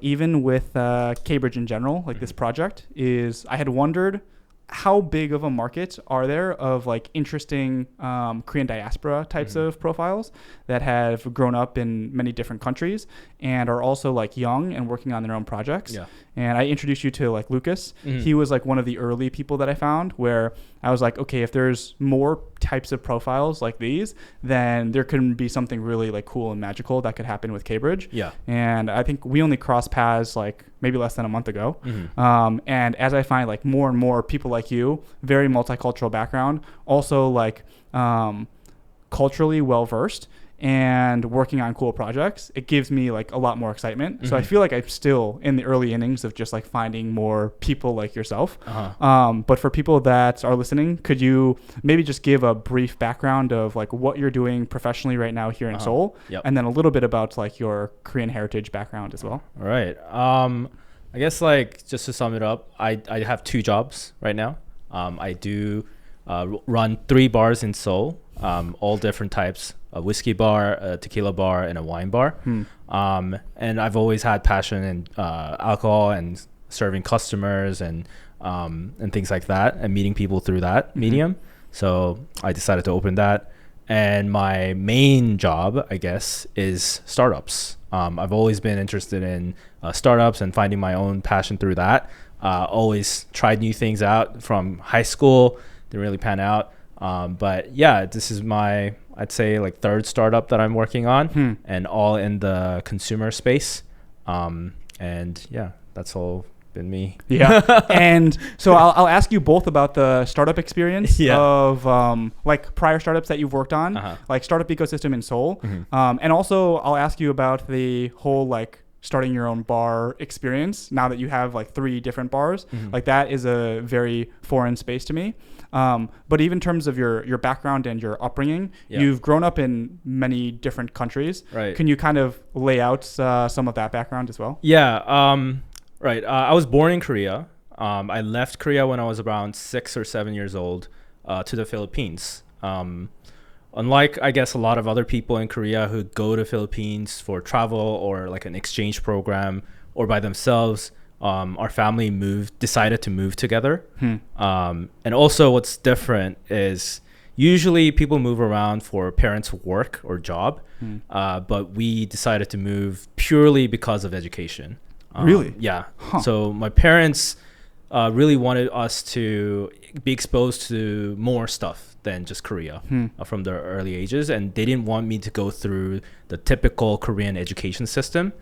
even with Cambridge in general, like this project, is I had wondered how big of a market are there of like interesting Korean diaspora types of profiles that have grown up in many different countries and are also like young and working on their own projects. Yeah. And I introduced you to like Lucas. He was like one of the early people that I found where I was like, okay, if there's more types of profiles like these, then there can be something really like cool and magical that could happen with Cambridge. Yeah. And I think we only crossed paths like maybe less than a month ago. And as I find like more and more people like you, very multicultural background, also like culturally well-versed and working on cool projects, it gives me like a lot more excitement. So I feel like I'm still in the early innings of just like finding more people like yourself. But for people that are listening, could you maybe just give a brief background of like what you're doing professionally right now here in Seoul, and then a little bit about like your Korean heritage background as well? All right. I guess like just to sum it up, I have 2 jobs right now. I do run 3 bars in Seoul, all different types: a whiskey bar, a tequila bar, and a wine bar. And I've always had passion in alcohol and serving customers and things like that, and meeting people through that medium. So I decided to open that. And my main job, I guess, is startups. I've always been interested in startups and finding my own passion through that. Always tried new things out from high school. Didn't really pan out. But yeah, this is my, I'd say like 3rd startup that I'm working on, and all in the consumer space. And yeah, that's all been me. Yeah. And so I'll ask you both about the startup experience of like prior startups that you've worked on, like startup ecosystem in Seoul. And also I'll ask you about the whole like starting your own bar experience now that you have like 3 different bars. Like that is a very foreign space to me. But even in terms of your background and your upbringing, you've grown up in many different countries. Right. Can you kind of lay out some of that background as well? Yeah. Right. I was born in Korea. I left Korea when I was around 6 or 7 years old to the Philippines. Unlike, I guess, a lot of other people in Korea who go to Philippines for travel or like an exchange program or by themselves, our family decided to move together. And also what's different is usually people move around for parents' work or job, but we decided to move purely because of education. Really? Yeah. So my parents really wanted us to be exposed to more stuff than just Korea from their early ages, and they didn't want me to go through the typical Korean education system.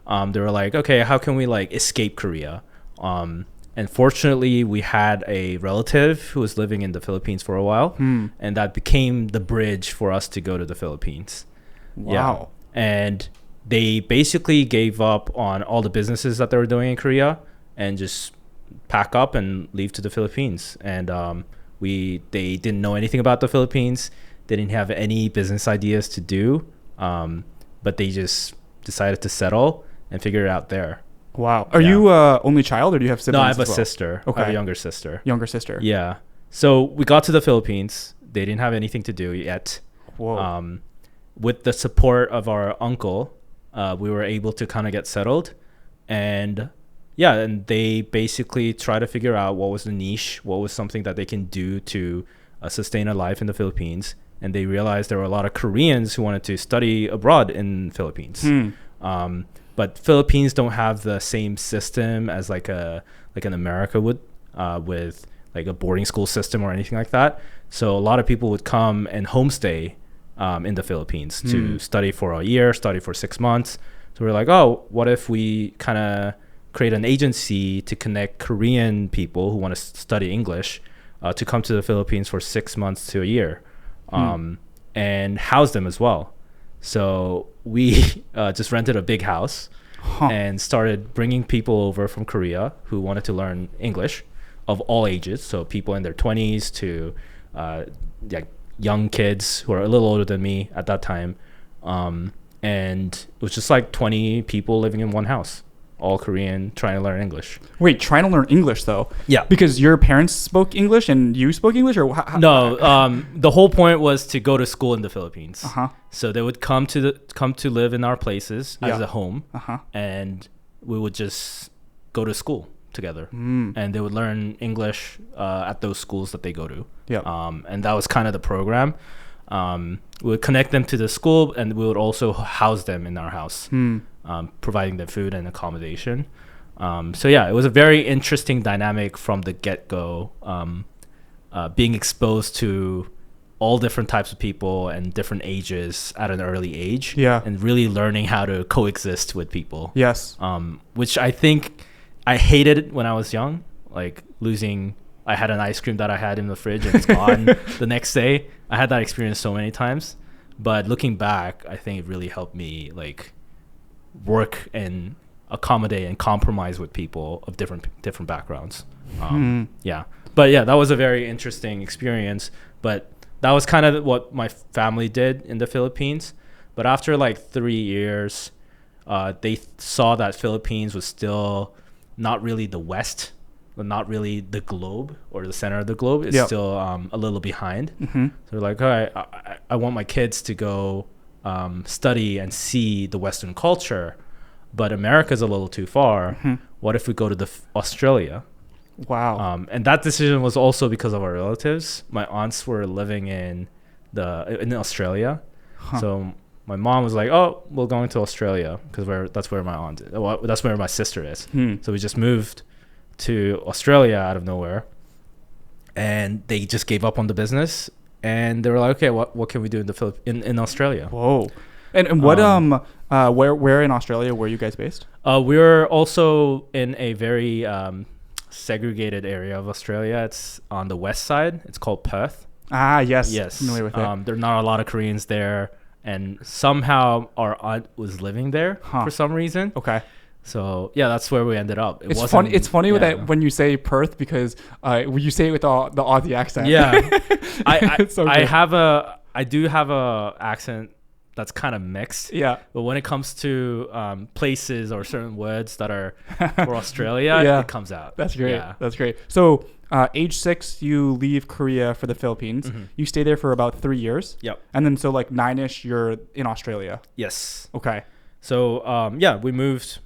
They were like, okay, how can we like escape Korea? And fortunately, we had a relative who was living in the Philippines for a while, and that became the bridge for us to go to the Philippines. Wow. Yeah. And they basically gave up on all the businesses that they were doing in Korea and just pack up and leave to the Philippines. And they didn't know anything about the Philippines. They didn't have any business ideas to do, but they just decided to settle and figure it out there. Wow. Are you only child, or do you have siblings? No, I have a as well? sister. Okay. I have a younger sister. Younger sister. Yeah. So we got to the Philippines. They didn't have anything to do yet. Whoa. With the support of our uncle, we were able to kind of get settled. And yeah, and they basically try to figure out what was the niche, what was something that they can do to sustain a life in the Philippines. And they realized there were a lot of Koreans who wanted to study abroad in Philippines. But Philippines don't have the same system as like an America would, with like a boarding school system or anything like that. So a lot of people would come and homestay in the Philippines to study for a year, study for 6 months. So we're like, oh, what if we kind of create an agency to connect Korean people who want to study English to come to the Philippines for 6 months to a year, and house them as well. So we just rented a big house and started bringing people over from Korea who wanted to learn English of all ages. So people in their 20s to like young kids who are a little older than me at that time. And it was just like 20 people living in one house, all Korean, trying to learn English. Wait, trying to learn English though? Yeah. Because your parents spoke English and you spoke English, or no? The whole point was to go to school in the Philippines. So they would come to live in our places as a home, and we would just go to school together, and they would learn English at those schools that they go to. And that was kind of the program. We would connect them to the school, and we would also house them in our house, providing them food and accommodation. So yeah, it was a very interesting dynamic from the get-go, being exposed to all different types of people and different ages at an early age, and really learning how to coexist with people. Which I think I hated when I was young, like losing. I had an ice cream that I had in the fridge and it's gone the next day. I had that experience so many times, but looking back, I think it really helped me like work and accommodate and compromise with people of different backgrounds. But yeah, that was a very interesting experience. But that was kind of what my family did in the Philippines. But after like 3 years, they saw that Philippines was still not really the West, but not really the globe or the center of the globe. It's still a little behind. So they're like, all right, I want my kids to go study and see the Western culture, but America's a little too far. What if we go to Australia? Wow. And that decision was also because of our relatives. My aunts were living in Australia. So my mom was like, oh, we're going to Australia because that's where my aunt is. Well, that's where my sister is. So we just moved to Australia out of nowhere, and they just gave up on the business, and they were like, okay, what can we do in Australia? Whoa. And what where in Australia were you guys based? We're also in a very segregated area of Australia. It's on the west side. It's called Perth. Yes, familiar with it. There are not a lot of Koreans there, and somehow our aunt was living there for some reason. Okay. So yeah, that's where we ended up. It's funny that when you say Perth, because you say it with the Aussie accent. I do have a accent that's kind of mixed. But when it comes to places or certain words that are for Australia, it comes out. That's great. That's great. So age 6, you leave Korea for the Philippines. You stay there for about 3 years. And then so like 9ish, you're in Australia. Yes. Okay. So we moved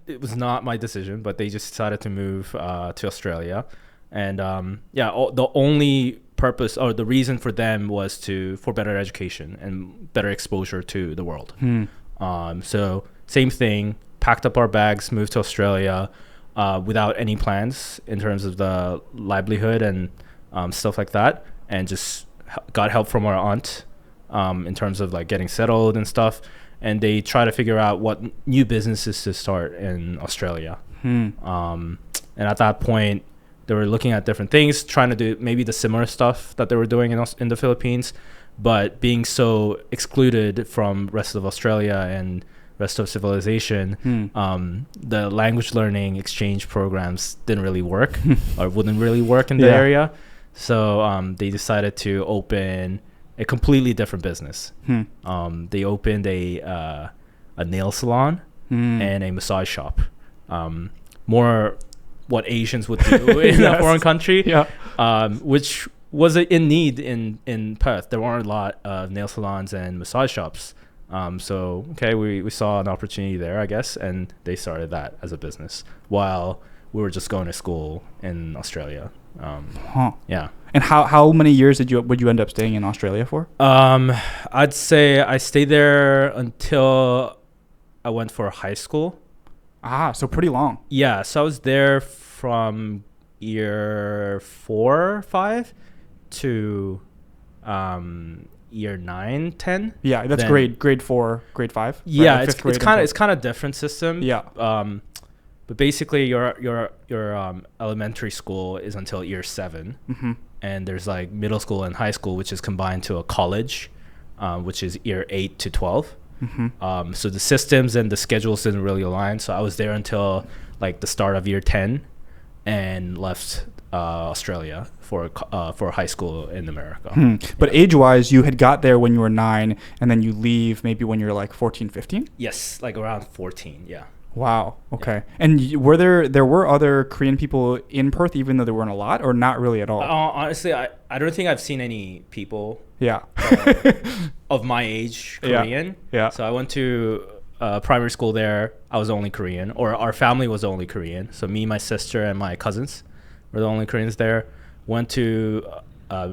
it was not my decision, but they just decided to move to Australia. And the only purpose or the reason for them was for better education and better exposure to the world. So same thing, packed up our bags, moved to Australia without any plans in terms of the livelihood and stuff like that, and just got help from our aunt in terms of like getting settled and stuff. And they try to figure out what new businesses to start in Australia. And at that point, they were looking at different things, trying to do maybe the similar stuff that they were doing in the Philippines, but being so excluded from rest of Australia and rest of civilization, the language learning exchange programs didn't really work or wouldn't really work in the area. So they decided to open a completely different business. They opened a nail salon and a massage shop. More what Asians would do in a foreign country, which was in need in Perth. There weren't a lot of nail salons and massage shops. So we saw an opportunity there, I guess, and they started that as a business while we were just going to school in Australia. And how many years would you end up staying in Australia for? I'd say I stayed there until I went for high school. So pretty long. Yeah, so I was there from year 4 or 5 to year 9, 10. Yeah, that's grade 4, grade 5. Yeah, it's kind of different system. But basically your elementary school is until year 7. And there's like middle school and high school, which is combined to a college, which is year 8 to 12. So the systems and the schedules didn't really align. So I was there until like the start of year 10 and left Australia for high school in America. But age-wise, you had got there when you were 9, and then you leave maybe when you're like 14, 15? Yes, like around 14, yeah. Wow. Okay. Yeah. And were there were other Korean people in Perth, even though there weren't a lot, or not really at all? Honestly, I don't think I've seen any people. Yeah. Of my age, Korean. Yeah. So I went to primary school there, I was the only Korean, or our family was the only Korean. So me, my sister, and my cousins were the only Koreans there. Went to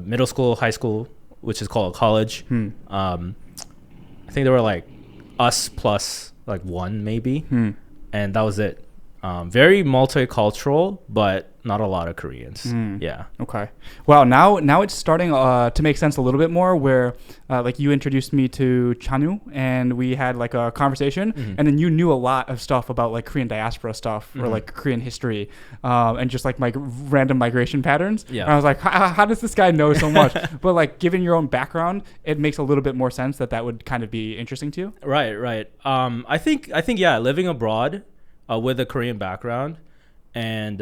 middle school, high school, which is called college. I think there were like us plus like one maybe, and that was it. Very multicultural, but not a lot of Koreans. Yeah. Okay. Wow. Now it's starting to make sense a little bit more. Where like you introduced me to Chanu, and we had like a conversation, and then you knew a lot of stuff about like Korean diaspora stuff or like Korean history, and just like my random migration patterns. Yeah. And I was like, how does this guy know so much? But like, given your own background, it makes a little bit more sense that would kind of be interesting to you. Right. I think yeah, living abroad with a Korean background and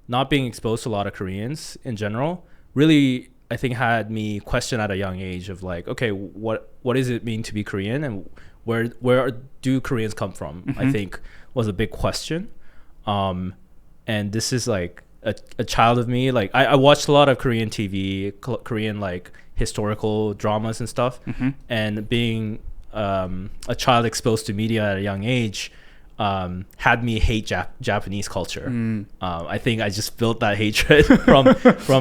not being exposed to a lot of Koreans in general really, I think, had me question at a young age of like, okay, what does it mean to be Korean, and where do Koreans come from? I think was a big question. And this is like a child of me. Like I watched a lot of Korean TV, Korean like historical dramas and stuff, and being a child exposed to media at a young age had me hate Japanese culture. I think I just built that hatred from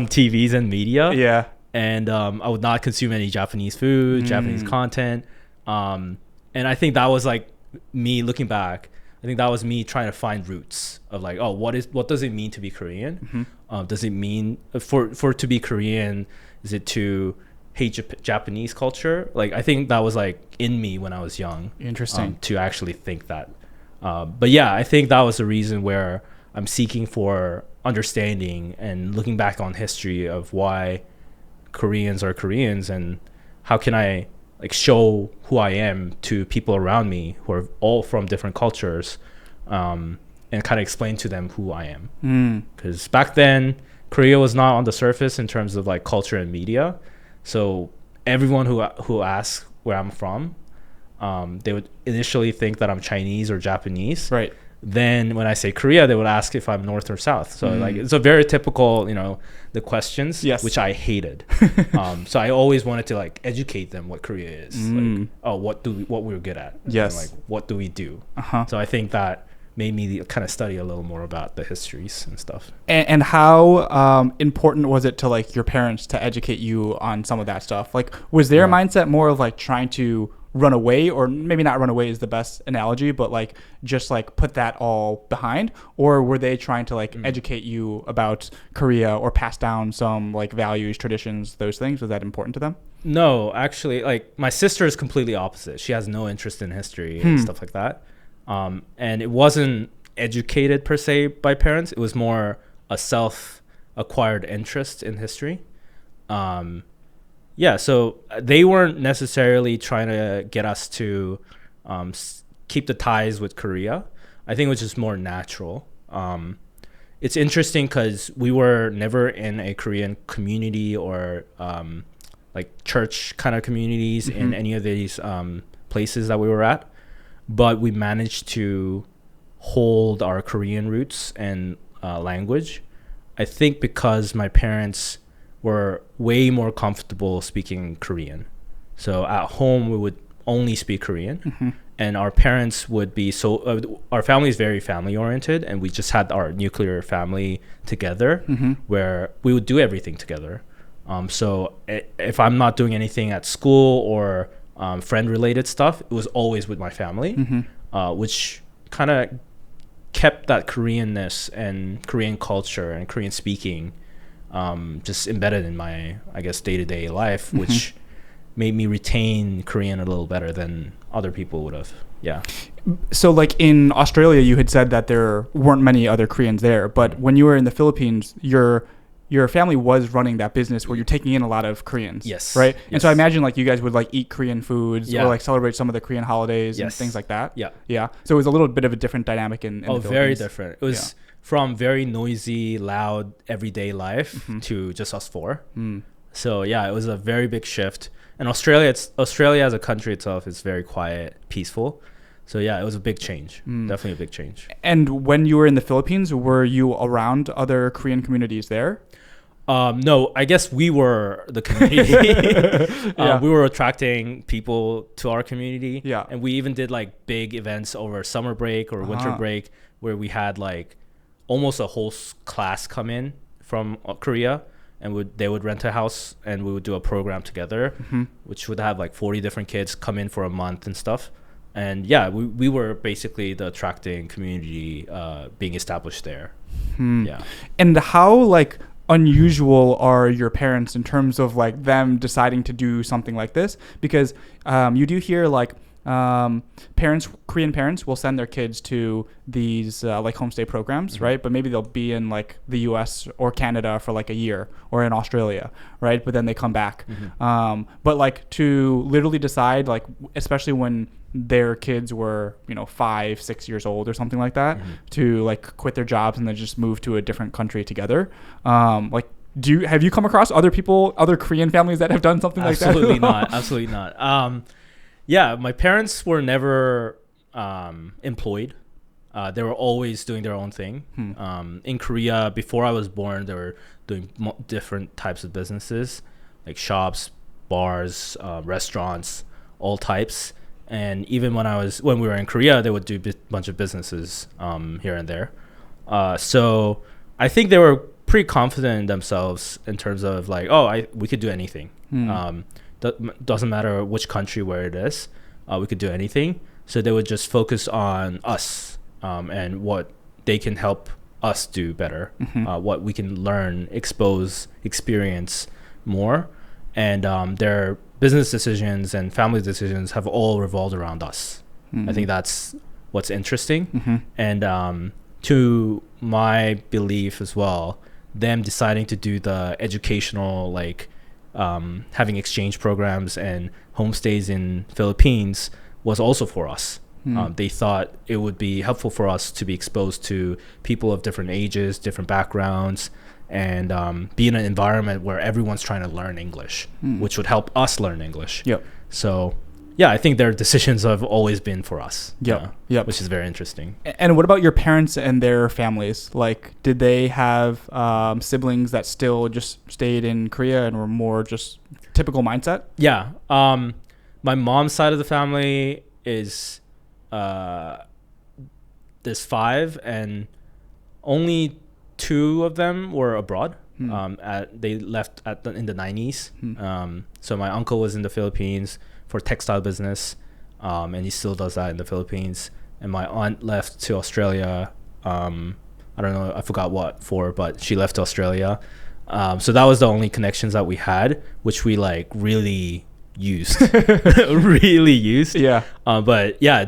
TVs and media. Yeah. And I would not consume any Japanese food, Japanese content. And I think that was like me looking back. I think that was me trying to find roots of like, oh, what does it mean to be Korean? Does it mean for to be Korean? Is it to hate Japanese culture? Like, I think that was like in me when I was young. Interesting. To actually think that. But yeah, I think that was the reason where I'm seeking for understanding and looking back on history of why Koreans are Koreans, and how can I like show who I am to people around me who are all from different cultures, and kind of explain to them who I am. Because back then, Korea was not on the surface in terms of like culture and media. So everyone who asks where I'm from, they would initially think that I'm Chinese or Japanese. Right. Then when I say Korea, they would ask if I'm North or South. So like it's a very typical, the questions, which I hated. So I always wanted to like educate them what Korea is. Like, what we're good at. Yes. And, like, what do we do? So I think that made me kind of study a little more about the histories and stuff. And how important was it to like your parents to educate you on some of that stuff? Like, was their mindset more of like trying to run away, or maybe not run away is the best analogy, but like just like put that all behind, or were they trying to like educate you about Korea or pass down some like values, traditions, those things? Was that important to them? No, actually, like my sister is completely opposite. She has no interest in history and stuff like that. And it wasn't educated per se by parents. It was more a self-acquired interest in history. So they weren't necessarily trying to get us to keep the ties with Korea. I think it was just more natural. It's interesting because we were never in a Korean community or like church kind of communities in any of these places that we were at. But we managed to hold our Korean roots and language. I think because my parents were way more comfortable speaking Korean. So at home, we would only speak Korean. And our parents would be our family is very family oriented, and we just had our nuclear family together where we would do everything together. So if I'm not doing anything at school or friend related stuff, it was always with my family, which kind of kept that Koreanness and Korean culture and Korean speaking just embedded in my, I guess, day-to-day life, which made me retain Korean a little better than other people would have. Yeah. So like in Australia, you had said that there weren't many other Koreans there, but when you were in the Philippines, your family was running that business where you're taking in a lot of Koreans. Yes. Right? Yes. And so I imagine like you guys would like eat Korean foods or like celebrate some of the Korean holidays and things like that. Yeah. Yeah. So it was a little bit of a different dynamic in the Philippines. Very different. It was from very noisy, loud, everyday life to just us four. So yeah, it was a very big shift. And Australia as a country itself is very quiet, peaceful. So yeah, it was a big change. Definitely a big change. And when you were in the Philippines, were you around other Korean communities there? No, I guess we were the community. Yeah. We were attracting people to our community. Yeah. And we even did like big events over summer break or winter break where we had like almost a whole class come in from Korea, and they would rent a house and we would do a program together, which would have like 40 different kids come in for a month and stuff. And yeah, we were basically the attracting community being established there. Yeah. And how like unusual are your parents in terms of like them deciding to do something like this? Because you do hear like Korean parents will send their kids to these like homestay programs, right? But maybe they'll be in like the US or Canada for like a year, or in Australia, right? But then they come back. But like to literally decide, like especially when their kids were 5-6 years old or something like that, to like quit their jobs and then just move to a different country together, like have you come across other Korean families that have done something like that? Absolutely not. Yeah, my parents were never employed. They were always doing their own thing. In Korea, before I was born, they were doing different types of businesses, like shops, bars, restaurants, all types. And even when we were in Korea, they would do a bunch of businesses here and there. So I think they were pretty confident in themselves in terms of like, we could do anything. Doesn't matter which country where it is, we could do anything. So they would just focus on us and what they can help us do better, what we can learn, experience more. And their business decisions and family decisions have all revolved around us. I think that's what's interesting. And to my belief as well, them deciding to do the educational, like having exchange programs and homestays in Philippines was also for us. They thought it would be helpful for us to be exposed to people of different ages, different backgrounds, and be in an environment where everyone's trying to learn English, which would help us learn English. So yeah, I think their decisions have always been for us. Which is very interesting. And what about your parents and their families? Like, did they have siblings that still just stayed in Korea and were more just typical mindset? Yeah. My mom's side of the family is there's 5, and only 2 of them were abroad. They left in the 90s. So my uncle was in the Philippines for textile business, and he still does that in the Philippines. And my aunt left to Australia. I don't know, I forgot what for, but she left to Australia. So that was the only connections that we had, which we like really used. Yeah. But yeah,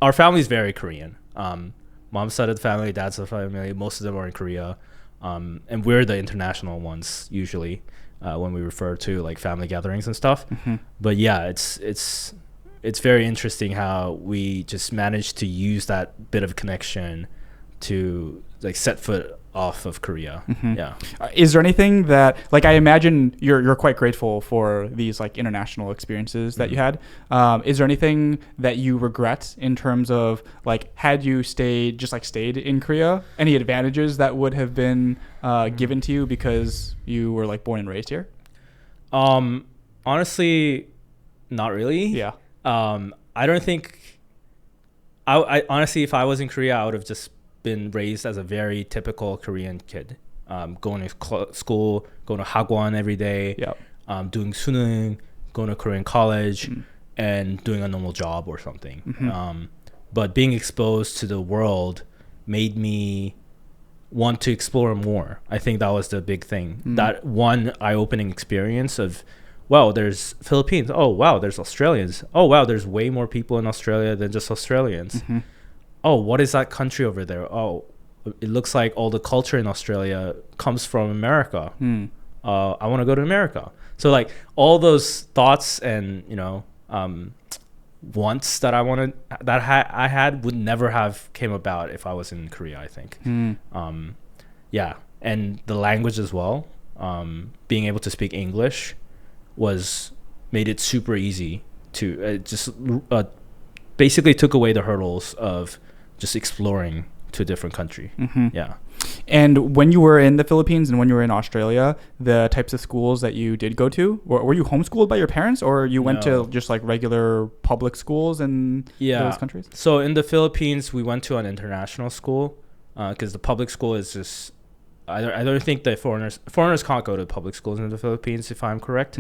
our family is very Korean. Mom's side of the family, dad's side of the family, most of them are in Korea. And we're the international ones usually when we refer to like family gatherings and stuff. But yeah, it's very interesting how we just managed to use that bit of connection to like set foot off of Korea. Yeah. Is there anything that, like, I imagine you're quite grateful for these like international experiences that you had. Is there anything that you regret in terms of like, had you stayed in Korea, any advantages that would have been given to you because you were like born and raised here? Honestly, not really. Yeah. I don't think I honestly, if I was in Korea, I would have just been raised as a very typical Korean kid, going to school, going to Hwang every day, doing suneung, going to Korean college, and doing a normal job or something. But being exposed to the world made me want to explore more. I think that was the big thing. That one eye-opening experience of, wow, there's Philippines. Oh, wow, there's Australians. Oh, wow, there's way more people in Australia than just Australians. Oh, what is that country over there? Oh, it looks like all the culture in Australia comes from America. I want to go to America. So like all those thoughts and, wants that I had would never have came about if I was in Korea, I think. Yeah. And the language as well, being able to speak English made it super easy to basically took away the hurdles of just exploring to a different country. Yeah. And when you were in the Philippines and when you were in Australia, the types of schools that you did go to, were you homeschooled by your parents, or you went to just like regular public schools in those countries? So in the Philippines, we went to an international school because the public school is just, I don't think that foreigners can't go to public schools in the Philippines, if I'm correct.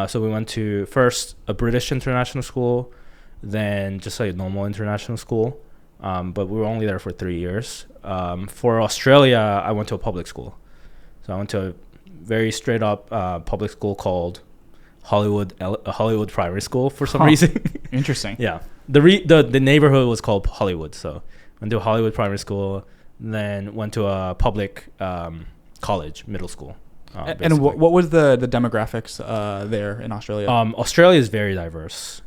So we went to first a British international school, then just like a normal international school. But we were only there for 3 years. For Australia, I went to a public school. So I went to a very straight up public school called Hollywood Primary School for some reason. Interesting. Yeah. The neighborhood was called Hollywood. So went to a Hollywood Primary School, then went to a public college, middle school. And what was the demographics there in Australia? Australia is very diverse.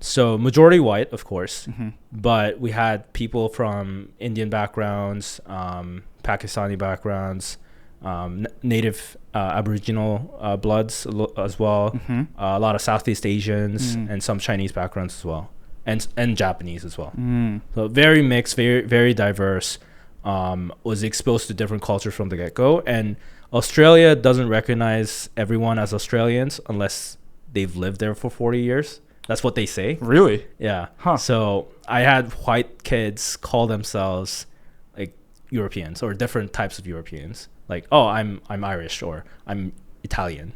So majority white, of course, but we had people from Indian backgrounds, Pakistani backgrounds, native Aboriginal bloods as well, a lot of Southeast Asians and some Chinese backgrounds as well, and Japanese as well. So very mixed, very, very diverse. Was exposed to different cultures from the get-go, and Australia doesn't recognize everyone as Australians unless they've lived there for 40 years. That's what they say. Really? Yeah. Huh. So I had white kids call themselves like Europeans or different types of Europeans. Like, oh, I'm Irish or I'm Italian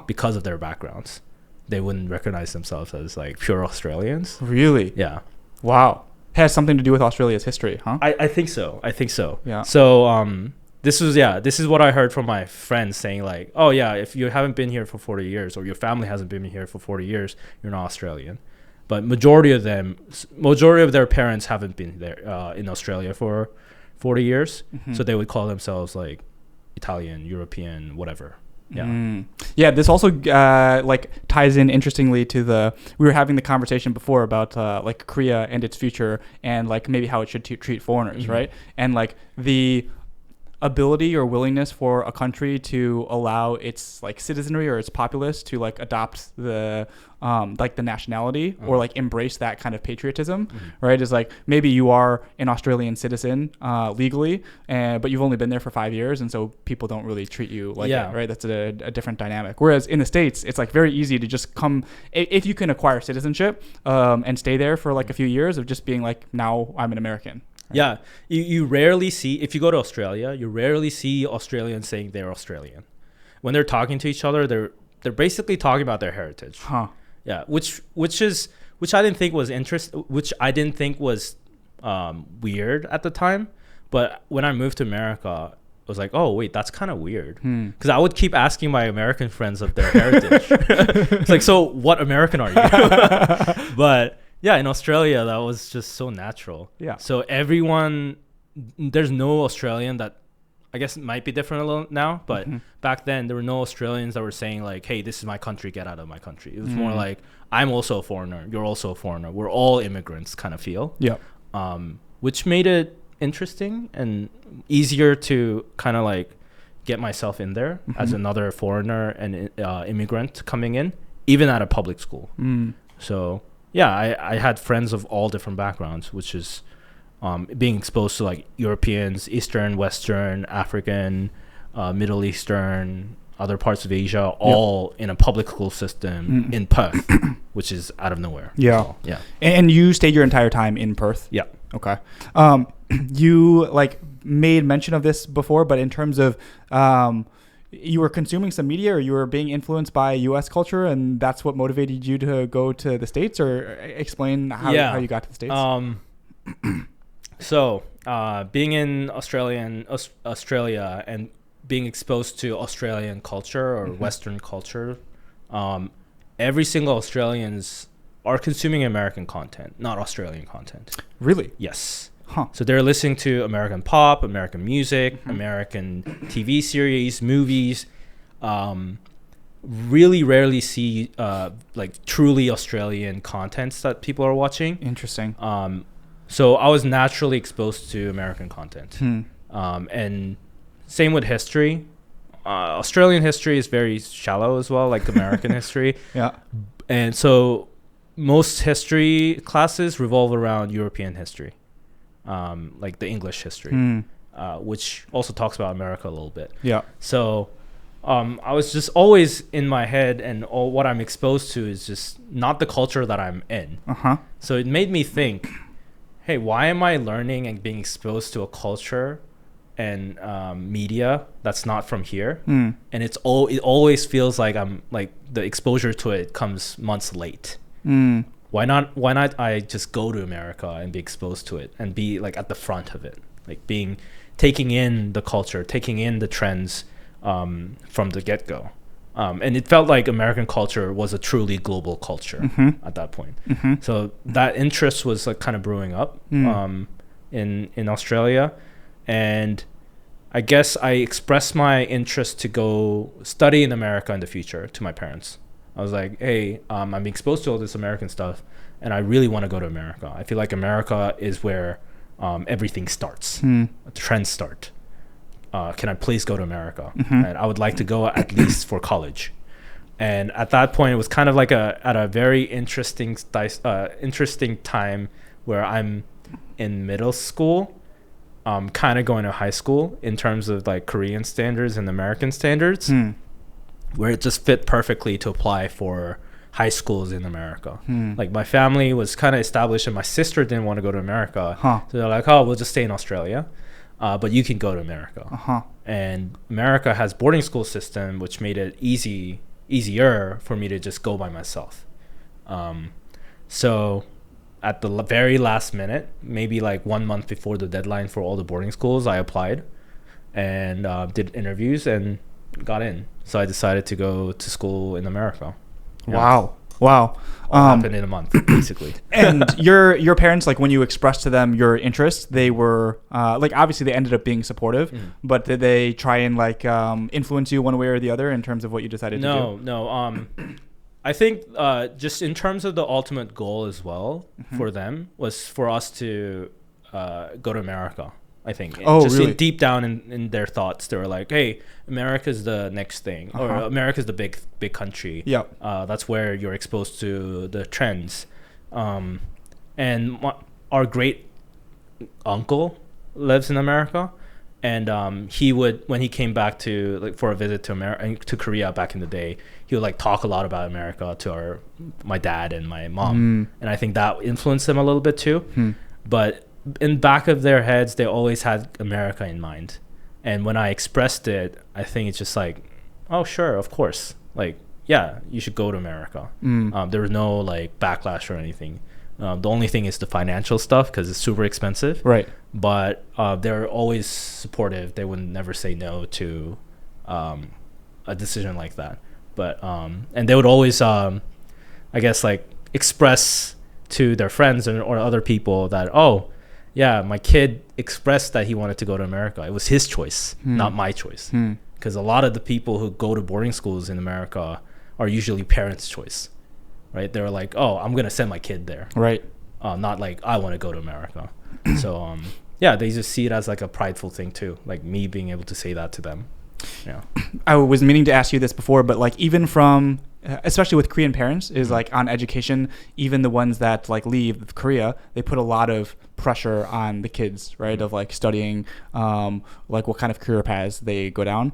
because of their backgrounds. They wouldn't recognize themselves as like pure Australians. Really? Yeah. Wow. Has something to do with Australia's history, huh? I think so. Yeah. So this is what I heard from my friends saying like, oh yeah, if you haven't been here for 40 years or your family hasn't been here for 40 years, you're not Australian. But majority of their parents haven't been there in Australia for 40 years. So they would call themselves like Italian, European, whatever. Yeah. Yeah, this also like ties in interestingly to we were having the conversation before about like Korea and its future and like maybe how it should treat foreigners, right? And like the ability or willingness for a country to allow its like citizenry or its populace to like adopt the like the nationality or like embrace that kind of patriotism, right? Is like maybe you are an Australian citizen legally, but you've only been there for 5 years, and so people don't really treat you like it, right? That's a different dynamic. Whereas in the States, it's like very easy to just come if you can acquire citizenship and stay there for like a few years of just being like, now I'm an American. Yeah, you rarely see, if you go to Australia, you rarely see Australians saying they're Australian. When they're talking to each other, they're basically talking about their heritage. Yeah, which I didn't think was weird at the time, but when I moved to America, I was like, oh wait, that's kind of weird, because I would keep asking my American friends of their heritage. It's like, so what American are you? But yeah, in Australia, that was just so natural. Yeah. So everyone, there's no Australian that, I guess it might be different a little now, but back then there were no Australians that were saying like, hey, this is my country, get out of my country. It was more like, I'm also a foreigner, you're also a foreigner, we're all immigrants kind of feel. Yeah. Which made it interesting and easier to kind of like get myself in there as another foreigner and immigrant coming in, even at a public school. So yeah, I had friends of all different backgrounds, which is being exposed to like Europeans, Eastern, Western, African, Middle Eastern, other parts of Asia, all in a public school system in Perth, which is out of nowhere. Yeah. So, yeah. And you stayed your entire time in Perth? Yeah. Okay. You like made mention of this before, but in terms of you were consuming some media or you were being influenced by US culture and that's what motivated you to go to the States, or explain how you got to the States? So being in Australia and being exposed to Australian culture or Western culture, every single Australians are consuming American content, not Australian content. Really? Yes. So they're listening to American pop, American music, American TV series, movies. Really rarely see like truly Australian contents that people are watching. Interesting. So I was naturally exposed to American content. And same with history. Australian history is very shallow as well, like American history. Yeah. And so most history classes revolve around European history. Like the English history. which also talks about America a little bit. Yeah. So I was just always in my head, and what I'm exposed to is just not the culture that I'm in. So it made me think, hey, why am I learning and being exposed to a culture and media that's not from here? And it always feels like I'm like the exposure to it comes months late. Why not I just go to America and be exposed to it and be like at the front of it, like taking in the culture, taking in the trends from the get-go. And it felt like American culture was a truly global culture at that point. So that interest was like kind of brewing up in Australia. And I guess I expressed my interest to go study in America in the future to my parents. I was like, hey, I'm exposed to all this American stuff, and I really want to go to America. I feel like America is where everything starts. The trends start. Can I please go to America? And I would like to go at least for college. And at that point, it was kind of like at a very interesting time where I'm in middle school, kind of going to high school in terms of like Korean standards and American standards, where it just fit perfectly to apply for high schools in America. Like my family was kind of established, and my sister didn't want to go to America. So they're like, oh, we'll just stay in Australia. But you can go to America. And America has boarding school system, which made it easier for me to just go by myself. So at the very last minute, maybe like 1 month before the deadline for all the boarding schools, I applied and did interviews and got in. So I decided to go to school in America. Wow. All happened in a month, basically. And your parents, like when you expressed to them your interest, they were like obviously they ended up being supportive, but did they try and like influence you one way or the other in terms of what you decided to do? No. I think just in terms of the ultimate goal as well for them was for us to go to America. I think really? Deep down in their thoughts, they were like, hey, America's the next thing, or America's the big country. That's where you're exposed to the trends. And our great uncle lives in America, and he would, when he came back to like for a visit to Korea back in the day, he would like talk a lot about America to my dad and my mom, and I think that influenced them a little bit too. But in back of their heads, they always had America in mind. And when I expressed it, I think it's just like, oh, sure, of course. Like, yeah, you should go to America. There was no like backlash or anything. The only thing is the financial stuff because it's super expensive. Right. But they're always supportive. They would never say no to a decision like that. But and they would always, I guess, like express to their friends or other people that, oh, yeah, my kid expressed that he wanted to go to America. It was his choice, not my choice. Because a lot of the people who go to boarding schools in America are usually parents' choice, right? They're like, oh, I'm going to send my kid there. Right. Not like, I want to go to America. So, yeah, they just see it as like a prideful thing too, like me being able to say that to them. Yeah. I was meaning to ask you this before, but like even from... especially with Korean parents, is like on education, even the ones that like leave Korea, they put a lot of pressure on the kids, right? Of like studying, like what kind of career paths they go down.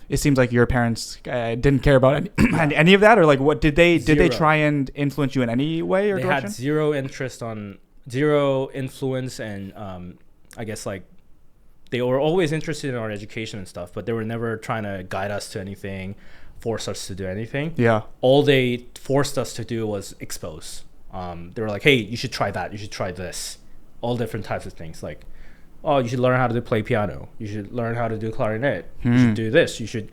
It seems like your parents didn't care about any of that, or like what did they try and influence you in any way or they direction? Had zero influence, and I guess like they were always interested in our education and stuff, but they were never trying to guide us to anything, force us to do anything. Yeah. All they forced us to do was expose. They were like, hey, you should try that. You should try this. All different types of things. Like, oh, you should learn how to play piano. You should learn how to do clarinet. You should do this. You should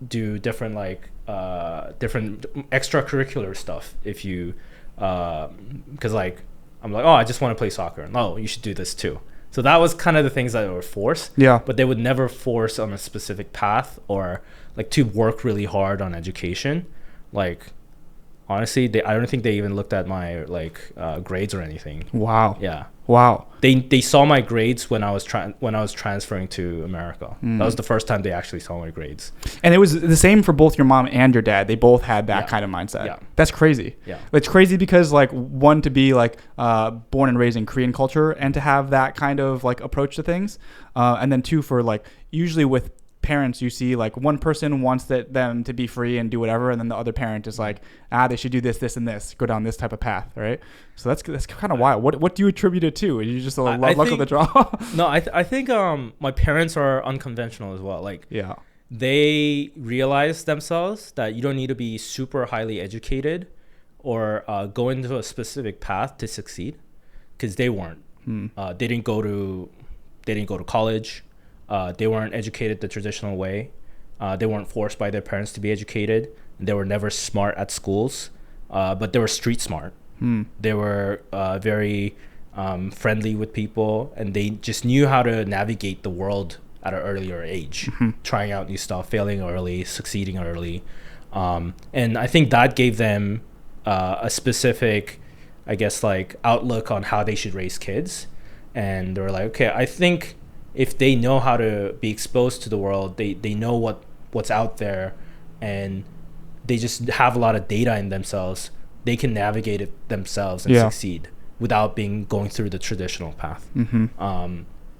do different like different extracurricular stuff. If you, because like I'm like, oh, I just want to play soccer. No, you should do this too. So that was kind of the things that were forced. Yeah. But they would never force on a specific path or like to work really hard on education. Like, honestly, I don't think they even looked at my like grades or anything. Wow. Yeah. Wow. They saw my grades when I was transferring to America. That was the first time they actually saw my grades. And it was the same for both your mom and your dad. They both had that kind of mindset. Yeah. That's crazy. Yeah. It's crazy because like one, to be like born and raised in Korean culture and to have that kind of like approach to things. And then two, for like usually with parents, you see like one person wants them to be free and do whatever, and then the other parent is like, they should do this, this, and this, go down this type of path, right? So that's kind of wild. What do you attribute it to? Are you just luck of the draw? No, I think my parents are unconventional as well. Like, yeah, they realize themselves that you don't need to be super highly educated or go into a specific path to succeed, because they weren't. They didn't go to college. They weren't educated the traditional way. They weren't forced by their parents to be educated. They were never smart at schools, but they were street smart. They were very friendly with people, and they just knew how to navigate the world at an earlier age, trying out new stuff, failing early, succeeding early. And I think that gave them a specific, I guess, like outlook on how they should raise kids. And they were like, okay, I think if they know how to be exposed to the world, they know what's out there, and they just have a lot of data in themselves, they can navigate it themselves and succeed without going through the traditional path.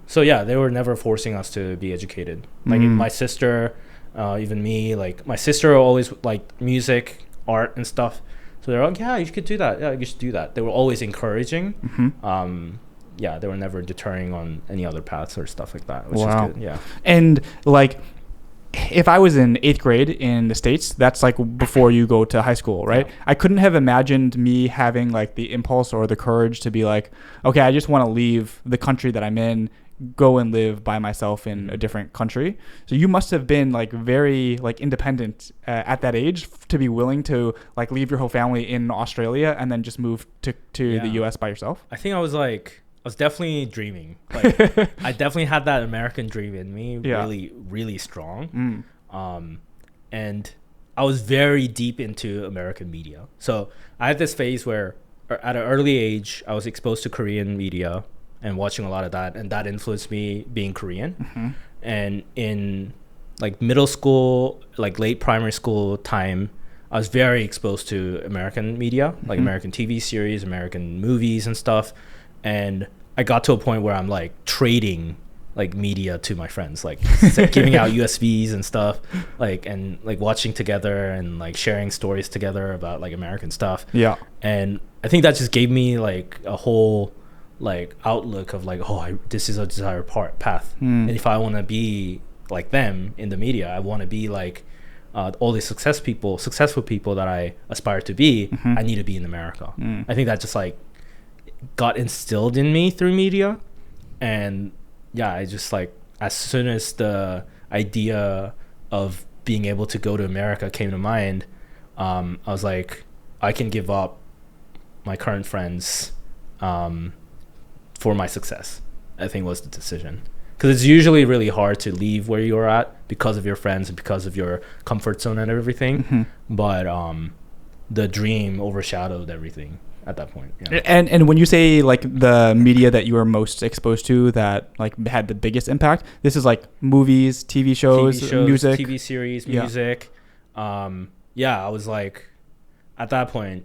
So yeah, they were never forcing us to be educated. Like my sister, even me, like my sister always liked music, art, and stuff. So they're like, yeah, you could do that. Yeah, you should do that. They were always encouraging. Yeah, they were never deterring on any other paths or stuff like that, which is good. Yeah. And like, if I was in 8th grade in the States, that's like before you go to high school, right? Yeah. I couldn't have imagined me having like the impulse or the courage to be like, okay, I just want to leave the country that I'm in, go and live by myself in a different country. So you must have been like very like independent at that age to be willing to like leave your whole family in Australia and then just move to the US by yourself. I think I was definitely dreaming. Like, I definitely had that American dream in me, really, really strong. And I was very deep into American media. So I had this phase where at an early age, I was exposed to Korean media and watching a lot of that. And that influenced me being Korean. And in like middle school, like late primary school time, I was very exposed to American media, like American TV series, American movies and stuff. And I got to a point where I'm like trading like media to my friends, like giving out USBs and stuff, like, and like watching together and like sharing stories together about like American stuff. Yeah. And I think that just gave me like a whole like outlook of like, this is a desired path. And if I want to be like them in the media, I want to be like all these successful people that I aspire to be, I need to be in America. I think that just like got instilled in me through media. And yeah, I just like, as soon as the idea of being able to go to America came to mind, I was like, I can give up my current friends for my success, I think was the decision. Because it's usually really hard to leave where you're at because of your friends and because of your comfort zone and everything. But the dream overshadowed everything at that point. Yeah. And when you say like the media that you were most exposed to that like had the biggest impact, this is like movies, TV shows, music, TV series, music. I was like, at that point,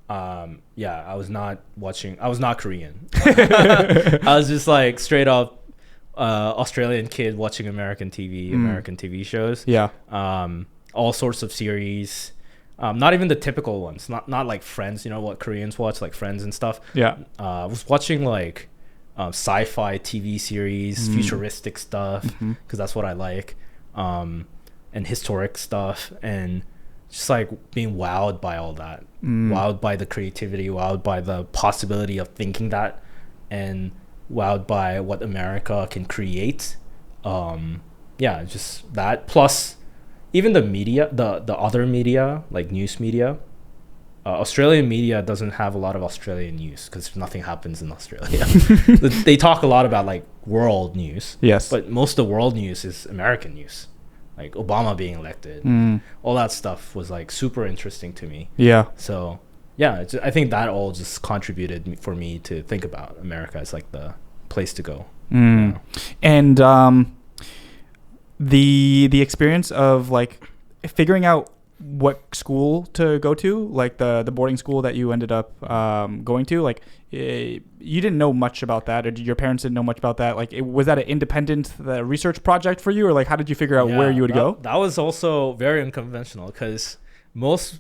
I was not Korean. I was just like straight up Australian kid watching American TV shows. Yeah. All sorts of series. Not even the typical ones, not like Friends, you know what Koreans watch, like Friends and stuff. Yeah. I was watching like sci-fi TV series, futuristic stuff, because that's what I like, and historic stuff, and just like being wowed by all that, wowed by the creativity, wowed by the possibility of thinking that, and wowed by what America can create. Just that, plus even the media, the other media, like news media. Australian media doesn't have a lot of Australian news because nothing happens in Australia. They talk a lot about like world news. Yes. But most of the world news is American news. Like Obama being elected. All that stuff was like super interesting to me. Yeah. So I think that all just contributed for me to think about America as like the place to go. Mm. And the experience of like figuring out what school to go to, like the boarding school that you ended up going to, like you didn't know much about that, or your parents didn't know much about that. Like, was that an independent research project for you, or like how did you figure out where you would go? That was also very unconventional because most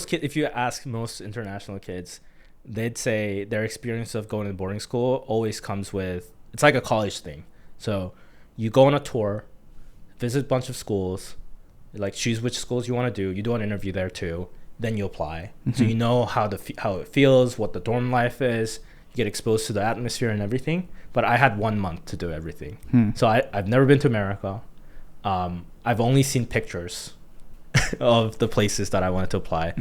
kids, if you ask most international kids, they'd say their experience of going to boarding school always comes with, it's like a college thing. So you go on a tour, visit a bunch of schools, like choose which schools you want to do. You do an interview there too. Then you apply. Mm-hmm. So you know how it feels, what the dorm life is. You get exposed to the atmosphere and everything. But I had 1 month to do everything. So I've never been to America. I've only seen pictures of the places that I wanted to apply,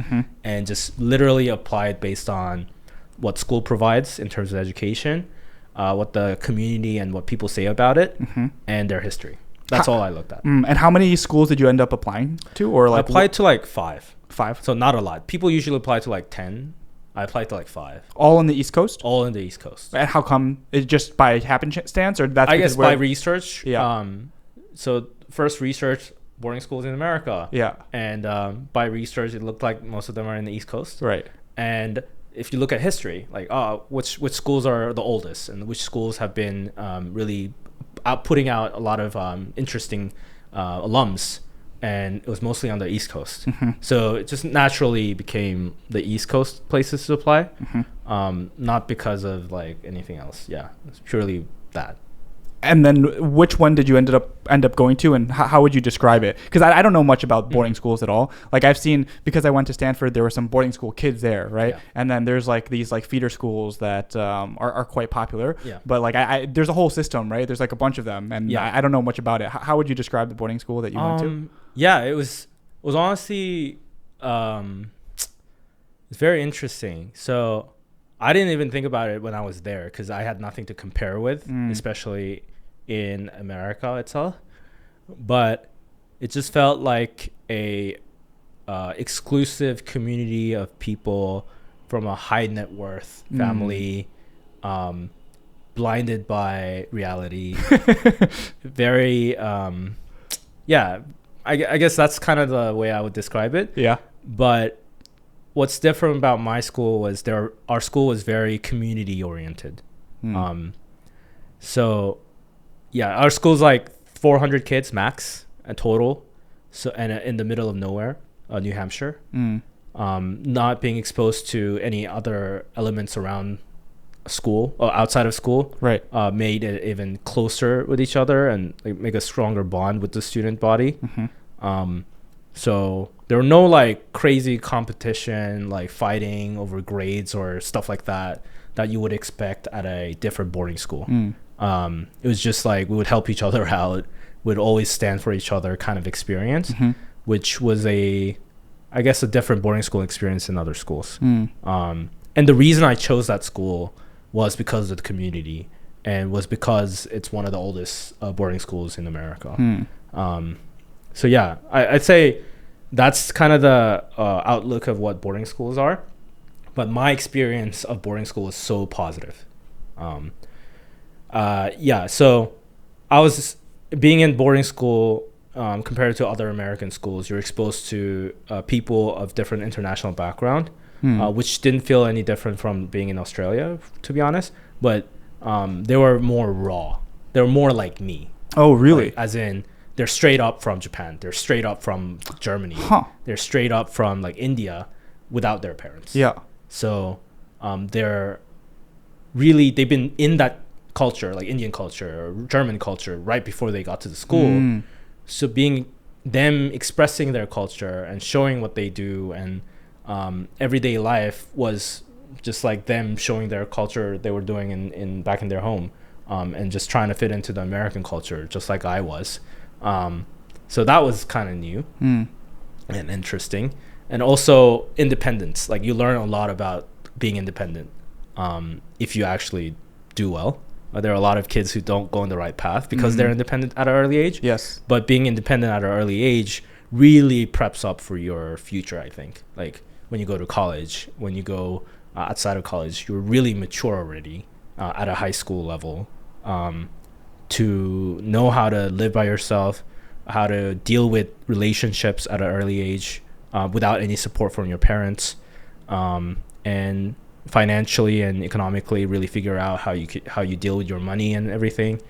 and just literally applied based on what school provides in terms of education, what the community and what people say about it, and their history. That's all I looked at. And how many schools did you end up applying to? Or like I applied to like 5. 5? So not a lot. People usually apply to like 10. I applied to like 5. All in the East Coast? All in the East Coast. And how come? Is it just by happenstance, or that's I guess by research. Yeah. So first research, boarding schools in America. Yeah. And by research, it looked like most of them are in the East Coast. Right. And if you look at history, like which schools are the oldest, and which schools have been really putting out a lot of interesting alums, and it was mostly on the East Coast. So it just naturally became the East Coast places to apply, not because of like anything else. Yeah, it's purely that. And then which one did you end up going to, and how would you describe it? Because I don't know much about boarding schools at all. Like I've seen, because I went to Stanford, there were some boarding school kids there, right? Yeah. And then there's like these like feeder schools that are quite popular. Yeah. But like there's a whole system, right? There's like a bunch of them, and I don't know much about it. How would you describe the boarding school that you went to? Yeah, it was honestly it's very interesting. So I didn't even think about it when I was there because I had nothing to compare with, especially in America itself. But it just felt like a exclusive community of people from a high net worth family, blinded by reality. Very, I guess that's kind of the way I would describe it. Yeah. But what's different about my school was our school was very community oriented. So yeah, our school's like 400 kids max a total. So, and in the middle of nowhere, New Hampshire, not being exposed to any other elements around school or outside of school, right? Made it even closer with each other and like, make a stronger bond with the student body. So there were no like crazy competition, like fighting over grades or stuff like that you would expect at a different boarding school. It was just like we would help each other out, would always stand for each other kind of experience, which was I guess a different boarding school experience than other schools. And the reason I chose that school was because of the community, and was because it's one of the oldest boarding schools in America. So yeah, I'd say that's kind of the outlook of what boarding schools are. But my experience of boarding school was so positive. So I was being in boarding school compared to other American schools. You're exposed to people of different international background, which didn't feel any different from being in Australia, to be honest. But they were more raw. They were more like me. Oh, really? Like, as in, they're straight up from Japan. They're straight up from Germany. They're straight up from like India without their parents. Yeah. So they've been in that culture, like Indian culture or German culture, right before they got to the school. So being them expressing their culture and showing what they do and everyday life was just like them showing their culture they were doing in back in their home, and just trying to fit into the American culture just like I was. So that was kind of new and interesting. And also independence. Like you learn a lot about being independent if you actually do well. There are a lot of kids who don't go in the right path because they're independent at an early age. Yes. But being independent at an early age really preps up for your future, I think. Like when you go to college, when you go outside of college, you're really mature already at a high school level, to know how to live by yourself, how to deal with relationships at an early age without any support from your parents, and financially and economically really figure out how you deal with your money and everything.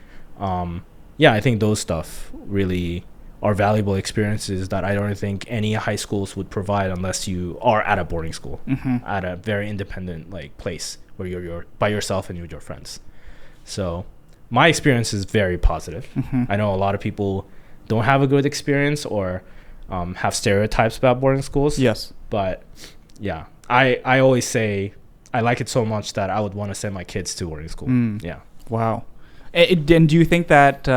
I think those stuff really are valuable experiences that I don't think any high schools would provide unless you are at a boarding school, at a very independent like place where you're by yourself and you're with your friends. So my experience is very positive. I know a lot of people don't have a good experience or have stereotypes about boarding schools. Yes. But yeah, I always say I like it so much that I would want to send my kids to boarding school. Yeah. Wow. And do you think that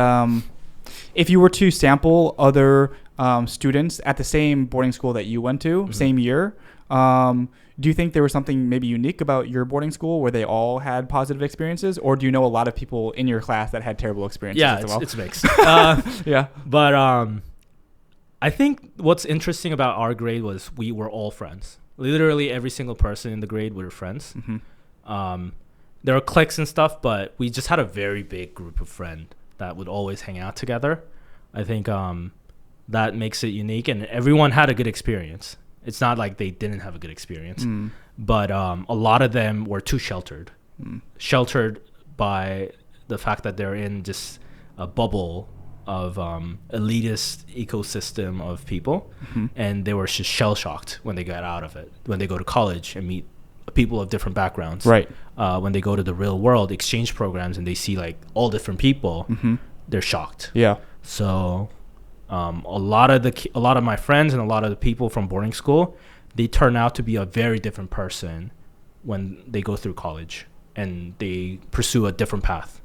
if you were to sample other students at the same boarding school that you went to, same year, do you think there was something maybe unique about your boarding school where they all had positive experiences, or do you know a lot of people in your class that had terrible experiences as well? It's mixed. Yeah. But I think what's interesting about our grade was we were all friends. Literally every single person in the grade were friends. There were cliques and stuff, but we just had a very big group of friends that would always hang out together. I think that makes it unique, and everyone had a good experience. It's not like they didn't have a good experience, but a lot of them were too sheltered by the fact that they're in just a bubble of elitist ecosystem of people, and they were just shell-shocked when they got out of it, when they go to college and meet people of different backgrounds, right? When they go to the real world exchange programs and they see like all different people, they're shocked. Yeah. So a lot of my friends and a lot of the people from boarding school, they turn out to be a very different person when they go through college and they pursue a different path.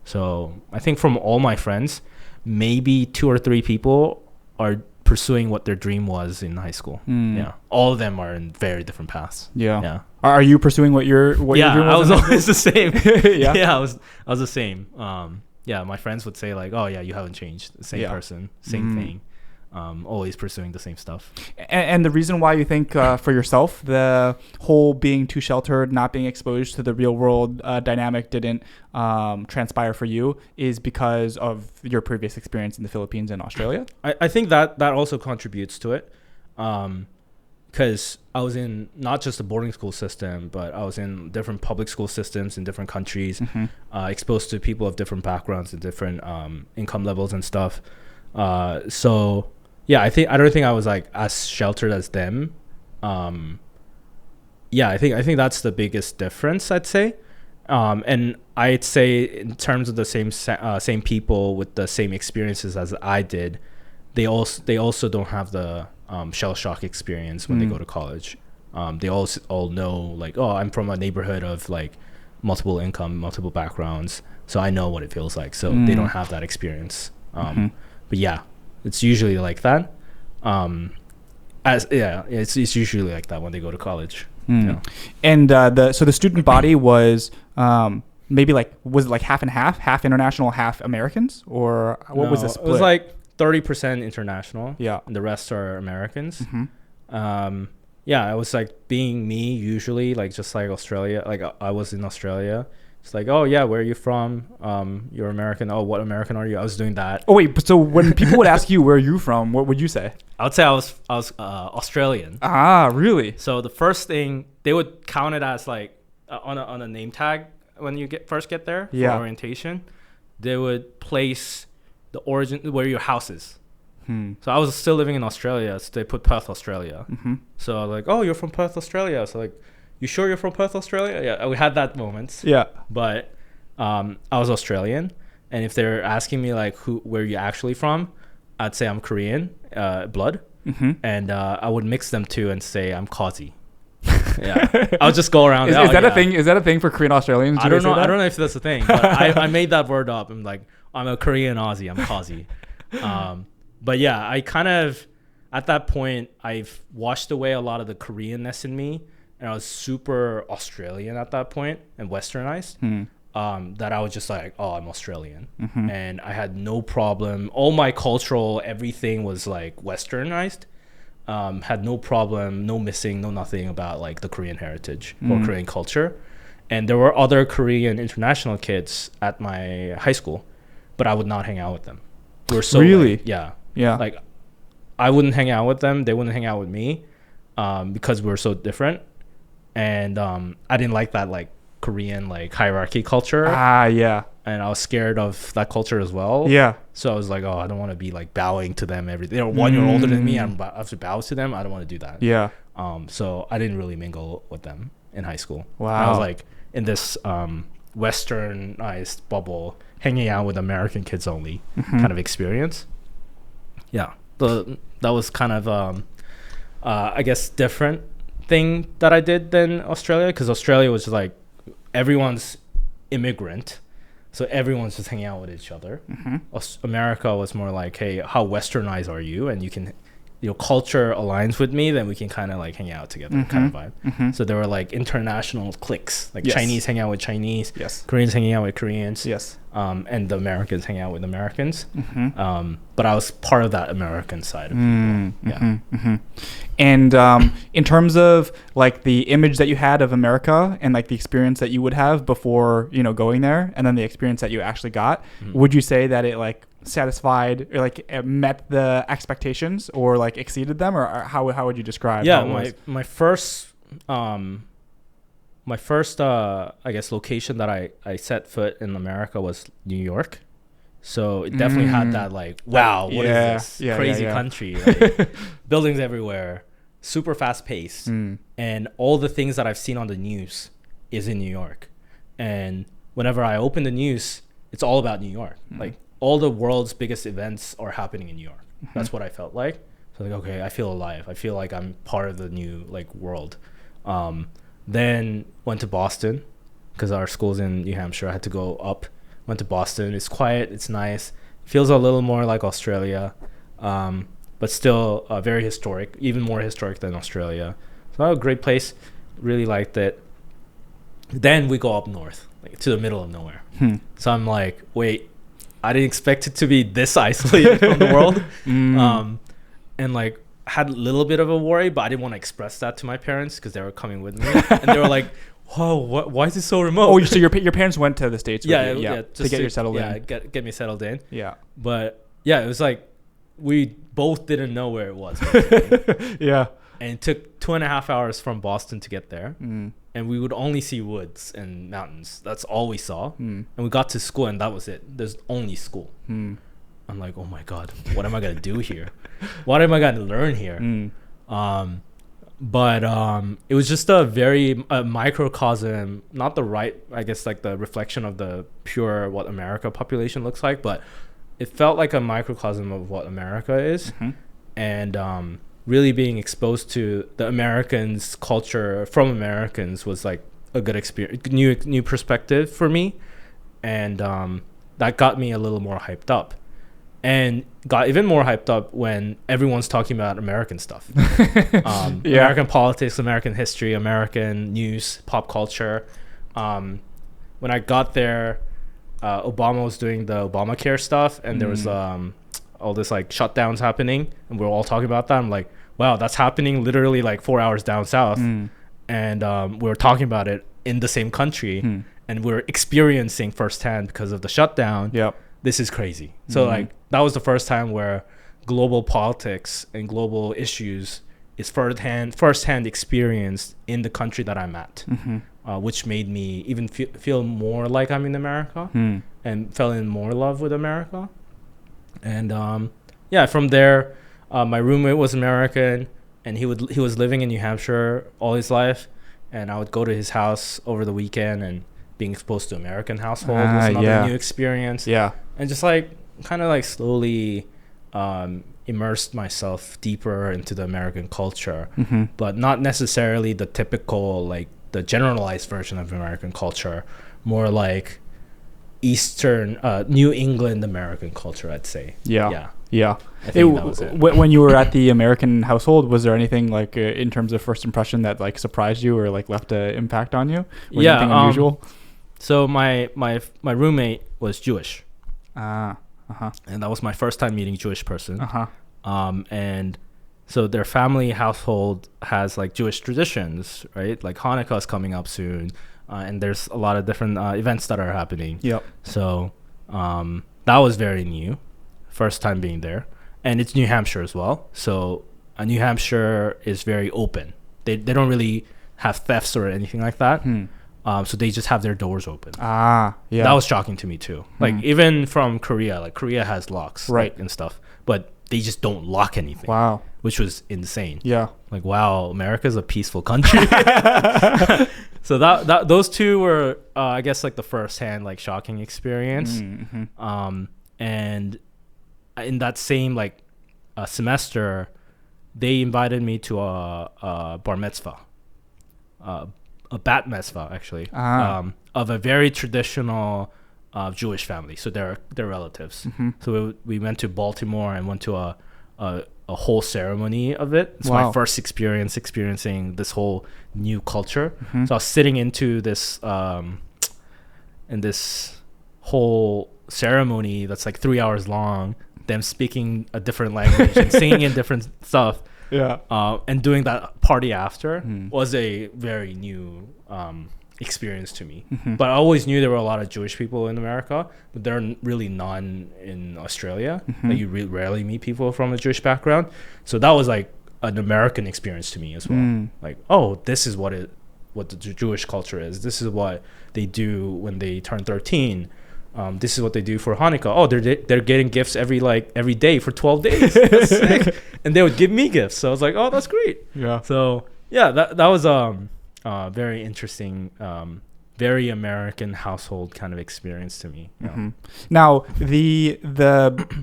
So I think from all my friends, maybe 2 or 3 people are pursuing what their dream was in high school. Yeah, all of them are in very different paths. Yeah. Are you pursuing what your dream was? Yeah, I was always the same. I was the same. My friends would say like, oh yeah, you haven't changed. The same person, same thing. Always pursuing the same stuff. And the reason why you think for yourself the whole being too sheltered, not being exposed to the real world dynamic didn't transpire for you is because of your previous experience in the Philippines and Australia? I think that also contributes to it, because I was in not just the boarding school system, but I was in different public school systems in different countries, exposed to people of different backgrounds and different income levels and stuff. So yeah, I don't think I was like as sheltered as them. I think that's the biggest difference, I'd say. And I'd say in terms of the same people with the same experiences as I did, they also don't have the shell shock experience when they go to college. They all know like, oh, I'm from a neighborhood of like multiple income, multiple backgrounds, so I know what it feels like. So they don't have that experience. But yeah, it's usually like that. It's usually like that when they go to college. Yeah. And the student body was maybe like, was it like half and half international, half Americans, or what was the split? It was like 30% international. Yeah, and the rest are Americans. I was like being me usually, like just like Australia. Like I was in Australia. It's like, oh yeah, where are you from? You're American. Oh, what American are you? I was doing that. Oh wait, so when people would ask you where are you from, what would you say? I would say I was Australian. Ah, really? So the first thing they would count it as like on a name tag when you first get there for orientation, they would place the origin where your house is. So I was still living in Australia, so they put Perth, Australia. So like, oh, you're from Perth, Australia. So like, you sure you're from Perth, Australia? Yeah, we had that moment. Yeah. But I was Australian, and if they're asking me like where you actually from, I'd say I'm Korean blood, and I would mix them too and say I'm Kazi. Yeah, I'll just go around. Is that a thing? Is that a thing for Korean Australians? I don't know. I don't know if that's a thing. But I made that word up. I'm like, I'm a Korean Aussie. I'm Kazi. But yeah, I kind of at that point I've washed away a lot of the Koreanness in me. And I was super Australian at that point and westernized, that I was just like, oh, I'm Australian. And I had no problem. All my cultural, everything was like westernized. had no problem, no missing, no nothing about like the Korean heritage or Korean culture. And there were other Korean international kids at my high school, but I would not hang out with them. We were so Really? like, yeah. Yeah. Like I wouldn't hang out with them. They wouldn't hang out with me, because we were so different. And I didn't like that like Korean like hierarchy culture. Yeah. And I was scared of that culture as well. Yeah. So I was like, oh, I don't want to be like bowing to them every day. They're 1 year older than me. I have to bow to them. I don't want to do that. Yeah. So I didn't really mingle with them in high school. Wow. I was like in this westernized bubble, hanging out with American kids only kind of experience. Yeah. That was kind of, I guess, different thing that I did than Australia, because Australia was just like everyone's immigrant. So everyone's just hanging out with each other. America was more like, hey, how westernized are you? And you can, your culture aligns with me, then we can kind of like hang out together kind of vibe. So there were like international cliques, like Chinese hanging out with Chinese, Koreans hanging out with Koreans, and the Americans hanging out with Americans. But I was part of that American side of people. And in terms of like the image that you had of America and like the experience that you would have before, you know, going there, and then the experience that you actually got, would you say that it like satisfied or like it met the expectations or like exceeded them, or how would you describe? My first I guess location that I set foot in America was New York. So it definitely had that like, wow, what is this crazy country? Like, buildings everywhere, super fast paced, and all the things that I've seen on the news is in New York. And whenever I open the news, it's all about New York. Like all the world's biggest events are happening in New York. That's what I felt like. So like, okay, I feel alive. I feel like I'm part of the new like world. Then went to Boston because our school's in New Hampshire. I had to go up. Went to Boston. It's quiet. It's nice. Feels a little more like Australia, but still very historic, even more historic than Australia. So a great place. Really liked it. Then we go up north, like to the middle of nowhere. So I'm like, wait, I didn't expect it to be this isolated from the world. And like had a little bit of a worry, but I didn't want to express that to my parents because they were coming with me, and they were like, whoa, why is it so remote? Oh, so your parents went to the States with you? Just to get you settled in. Yeah, get me settled in. Yeah. But yeah, it was like we both didn't know where it was. Yeah. And it took 2.5 hours from Boston to get there. And we would only see woods and mountains. That's all we saw. And we got to school and that was it. There's only school. I'm like, oh my God, what am I going to do here? What am I going to learn here? But it was just a very microcosm, not the right, I guess, like the reflection of the pure what America population looks like, but it felt like a microcosm of what America is. And really being exposed to the Americans' culture from Americans was like a good experience, new perspective for me. And that got me a little more hyped up. And got even more hyped up when everyone's talking about American stuff. American politics, American history, American news, pop culture. When I got there, Obama was doing the Obamacare stuff, and there was all this like shutdowns happening, and we were all talking about that. I'm like, wow, that's happening literally like 4 hours down south. And we were talking about it in the same country, and we're experiencing firsthand because of the shutdown. This is crazy. So like that was the first time where global politics and global issues is firsthand experienced in the country that I'm at, which made me even feel more like I'm in America and fell in more love with America. And from there, my roommate was American, and he was living in New Hampshire all his life, and I would go to his house over the weekend, and being exposed to American household was another new experience. And just like kind of like slowly immersed myself deeper into the American culture, but not necessarily the typical, like the generalized version of American culture, more like Eastern, New England American culture, I'd say. When you were at the American household, was there anything like in terms of first impression that like surprised you or like left an impact on you? Was anything unusual? So my roommate was Jewish. And that was my first time meeting a Jewish person. And So their family household has like Jewish traditions, right? Like Hanukkah is coming up soon, and there's a lot of different events that are happening. Yep. So that was very new, first time being there, and it's New Hampshire as well. So New Hampshire is very open. They don't really have thefts or anything like that. So they just have their doors open. Yeah. That was shocking to me too. Like even from Korea, like Korea has locks, right, like, and stuff, but they just don't lock anything. Wow. Which was insane. Yeah. Like, wow, America's a peaceful country. So that those two were, I guess, like the first-hand, like, shocking experience. Mm-hmm. And in that same like semester, they invited me to a bar mitzvah, a bat mitzvah actually, of a very traditional Jewish family. So they're relatives. So we went to Baltimore and went to a whole ceremony of it. It's my first experience experiencing this whole new culture. So I was sitting into this in this whole ceremony that's like 3 hours long, them speaking a different language and singing in different stuff. Yeah. And doing that party after was a very new experience to me. But I always knew there were a lot of Jewish people in America, but there are really none in Australia. Like you rarely meet people from a Jewish background. So that was like an American experience to me as well. Like, oh, this is what the Jewish culture is. This is what they do when they turn 13. This is what they do for Hanukkah. Oh, they're getting gifts every day for 12 days. That's sick. And they would give me gifts. So I was like, oh, that's great. Yeah. So yeah, that was very interesting, very American household kind of experience to me. Now, the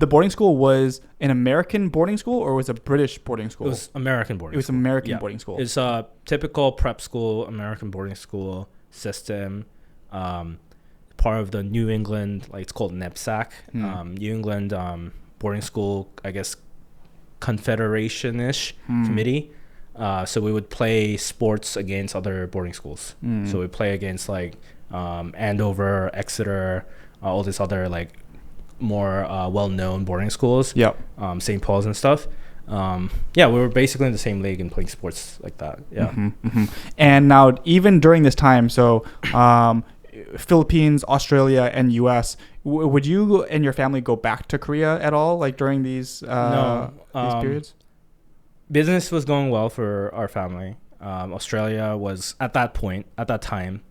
boarding school was an American boarding school, or was it a British boarding school? It was American boarding. It was American boarding school. It's a typical prep school, American boarding school system. Part of the New England, like it's called NEPSAC, New England boarding school, I guess, confederation-ish committee. So we would play sports against other boarding schools. So we play against like Andover, Exeter, all these other like more well-known boarding schools. Yep. St. Paul's and stuff. We were basically in the same league and playing sports like that. Yeah. And now, even during this time, so Philippines, Australia, and U.S. Would you and your family go back to Korea at all, like during these periods? Business was going well for our family. Australia was at that time,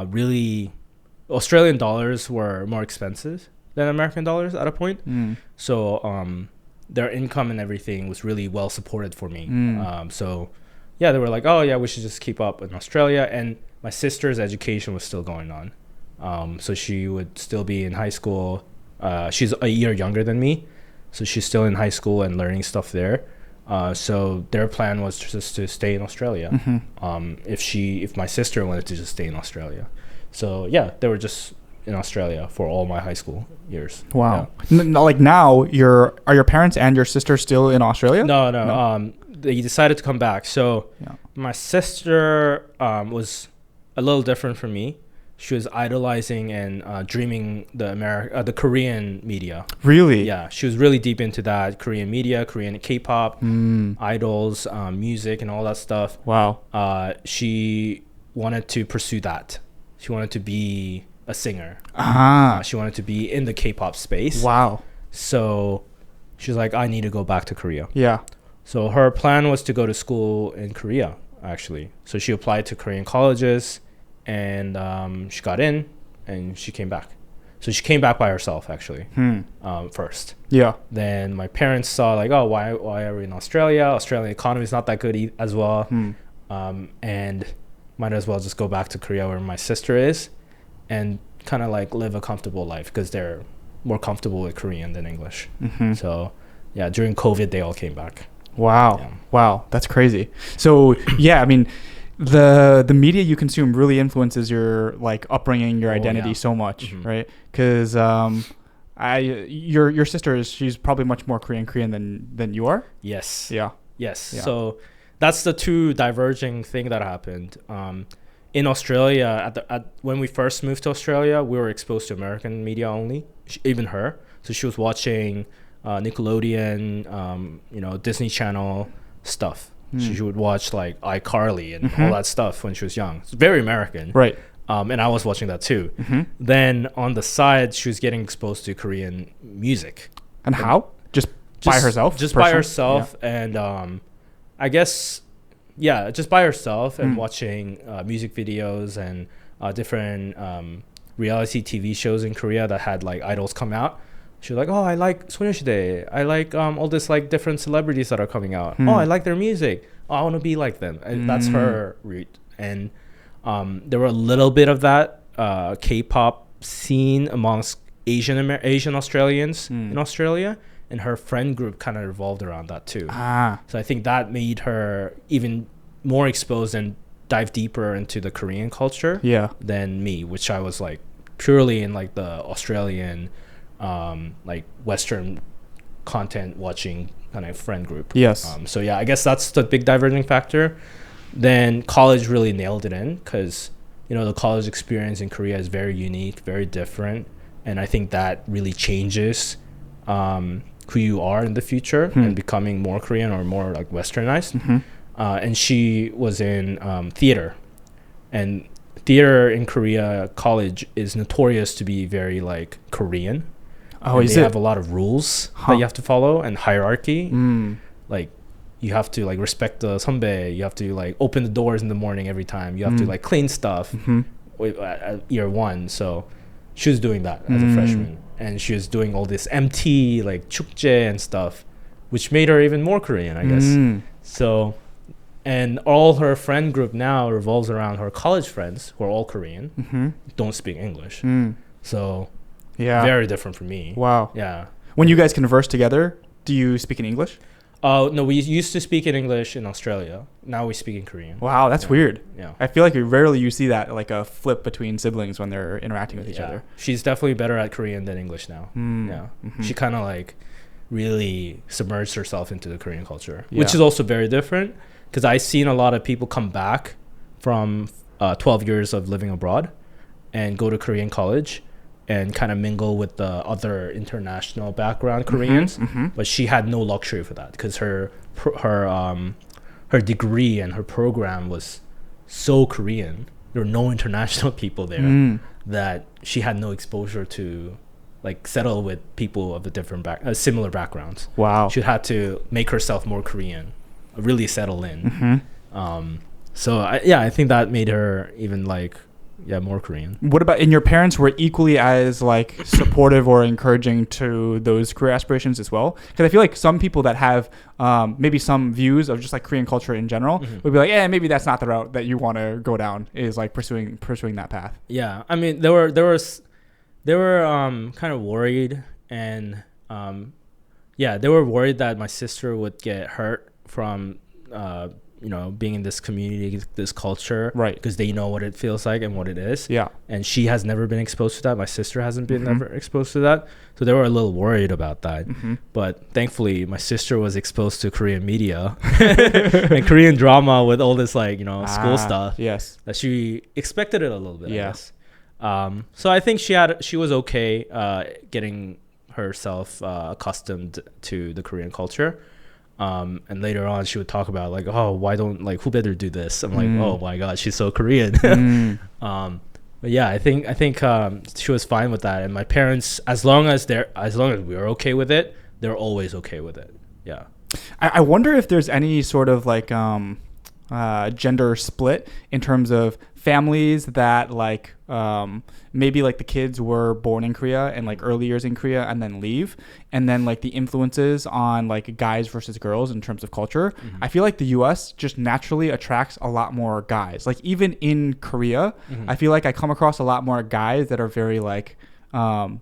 really, Australian dollars were more expensive than American dollars at a point. So their income and everything was really well supported for me. So yeah, they were like, oh yeah, we should just keep up in Australia. And my sister's education was still going on. So she would still be in high school. She's a year younger than me. So she's still in high school and learning stuff there. So their plan was just to stay in Australia. If my sister wanted to just stay in Australia. So yeah, they were just in Australia for all my high school years. Wow. Yeah. Like now, are your parents and your sister still in Australia? No. They decided to come back. So my sister was a little different from me. She was idolizing and dreaming the Korean media. Really? Yeah, she was really deep into that Korean media, Korean K-pop, idols, music, and all that stuff. Wow. She wanted to pursue that. She wanted to be a singer. She wanted to be in the K-pop space. Wow. So she's like, I need to go back to Korea. Yeah. So her plan was to go to school in Korea, actually. So she applied to Korean colleges. And she got in, and she came back. So she came back by herself, actually, first. Yeah. Then my parents saw, like, oh, why are we in Australia? Australian economy is not that good as well. And might as well just go back to Korea where my sister is and kind of, like, live a comfortable life because they're more comfortable with Korean than English. So, yeah, during COVID, they all came back. Wow. Yeah. Wow. That's crazy. So, yeah, I mean... The media you consume really influences your like upbringing, your identity so much, right? Because your sister she's probably much more Korean than you are. Yes. Yeah. Yes. Yeah. So that's the two diverging thing that happened. In Australia, when we first moved to Australia, we were exposed to American media only. Even her, so she was watching Nickelodeon, Disney Channel. stuff. She would watch like iCarly and all that stuff when she was young. It's very American. Right. And I was watching that too. Then on the side, she was getting exposed to Korean music. And how? Just by herself? Just by herself. Yeah. And I guess, yeah, just by herself and watching music videos and different reality TV shows in Korea that had like idols come out. She was like, oh, I like 소녀시대. I like all this like different celebrities that are coming out. Oh, I like their music. Oh, I want to be like them. And that's her route. And there were a little bit of that K-pop scene amongst Asian Australians in Australia. And her friend group kind of revolved around that too. So I think that made her even more exposed and dive deeper into the Korean culture than me, which I was like purely in like the Australian like Western content watching kind of friend group. So yeah, I guess that's the big diverging factor. Then college really nailed it in because, you know, the college experience in Korea is very unique, very different. And I think that really changes who you are in the future and becoming more Korean or more like Westernized. And she was in theater. And theater in Korea, college is notorious to be very like Korean. Oh, is it? They have a lot of rules that you have to follow and hierarchy. Like you have to like respect the 선배. You have to like open the doors in the morning every time. You have to like clean stuff at year one. So she was doing that as a freshman, and she was doing all this MT like 축제 and stuff, which made her even more Korean, I guess. So, and all her friend group now revolves around her college friends who are all Korean, don't speak English. So. Yeah, very different from me. Wow. Yeah. When you guys converse together, do you speak in English? No, we used to speak in English in Australia. Now we speak in Korean. Wow, that's weird. Yeah. I feel like rarely you see that, like a flip between siblings when they're interacting with each other. She's definitely better at Korean than English now. Yeah. She kind of like really submerged herself into the Korean culture, which is also very different because I've seen a lot of people come back from 12 years of living abroad and go to Korean college and kind of mingle with the other international background Koreans, but she had no luxury for that because her degree and her program was so Korean. There were no international people there that she had no exposure to, like settle with people of a different similar backgrounds. Wow, she had to make herself more Korean, really settle in. So I think that made her even like. Yeah, more Korean. What about, and your parents were equally as like supportive or encouraging to those career aspirations as well? Because I feel like some people that have maybe some views of just like Korean culture in general would be like, yeah, maybe that's not the route that you want to go down, is like pursuing that path. Yeah, I mean, they were kind of worried, and they were worried that my sister would get hurt from being in this community, this culture, right? Because they know what it feels like and what it is. Yeah. And she has never been exposed to that. My sister hasn't been ever exposed to that. So they were a little worried about that. But thankfully, my sister was exposed to Korean media and Korean drama with all this like, school stuff. Yes. That she expected it a little bit, I guess. So I think she was okay getting herself accustomed to the Korean culture. And later on, she would talk about like, oh, why don't like who better do this? I'm like, oh my god, she's so Korean. But yeah, I think she was fine with that. And my parents, as long as we were okay with it, they're always okay with it. Yeah. I wonder if there's any sort of like gender split in terms of families that like maybe like the kids were born in Korea and like early years in Korea and then leave, and then like the influences on like guys versus girls in terms of culture. I feel like the US just naturally attracts a lot more guys. Like even in Korea, I feel like I come across a lot more guys that are very like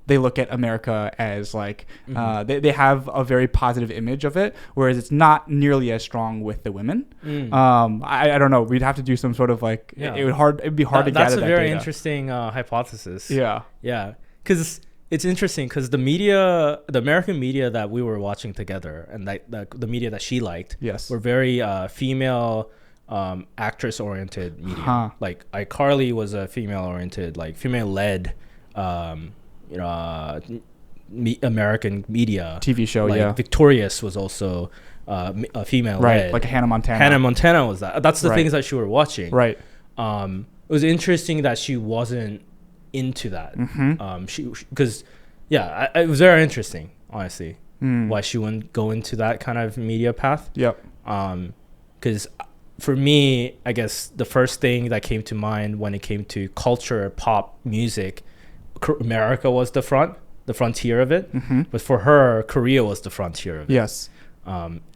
they look at America as like they have a very positive image of it, whereas it's not nearly as strong with the women. I don't know, we'd have to do some sort of like it'd be hard to gather that data. That's a very interesting hypothesis. Yeah because it's interesting because the American media that we were watching together and like the media that she liked were very female actress oriented media. Like iCarly was a female oriented, like female led American media TV show. like Victorious was also a female right, led. like a Hannah Montana. Hannah Montana was that. That's the Right. things that she were watching. Right. It was interesting that she wasn't into that. She because it was very interesting, honestly, why she wouldn't go into that kind of media path. Yep. Because for me, I guess the first thing that came to mind when it came to culture, pop music, America was the frontier of it. But for her, Korea was the frontier of it. Yes.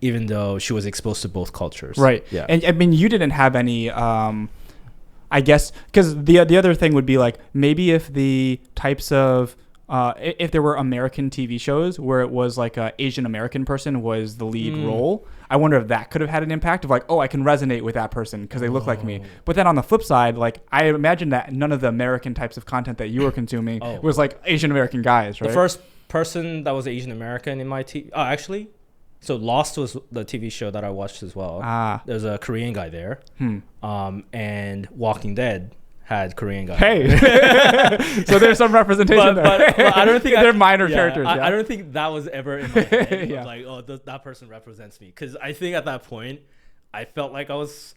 Even though she was exposed to both cultures. Right. Yeah. And I mean, you didn't have any, I guess, because the other thing would be like, maybe if the types of, if there were American TV shows where it was like a Asian American person was the lead role, I wonder if that could have had an impact of like, oh, I can resonate with that person because they look like me. But then on the flip side, like I imagine that none of the American types of content that you were consuming was like Asian American guys, right? The first person that was Asian American in my actually, so Lost was the TV show that I watched as well. There's a Korean guy there. And Walking Dead had Korean guys. Hey, so there's some representation there. But I don't think they're minor characters. I don't think that was ever in my head. Yeah. Like, oh, that person represents me. Because I think at that point, I felt like I was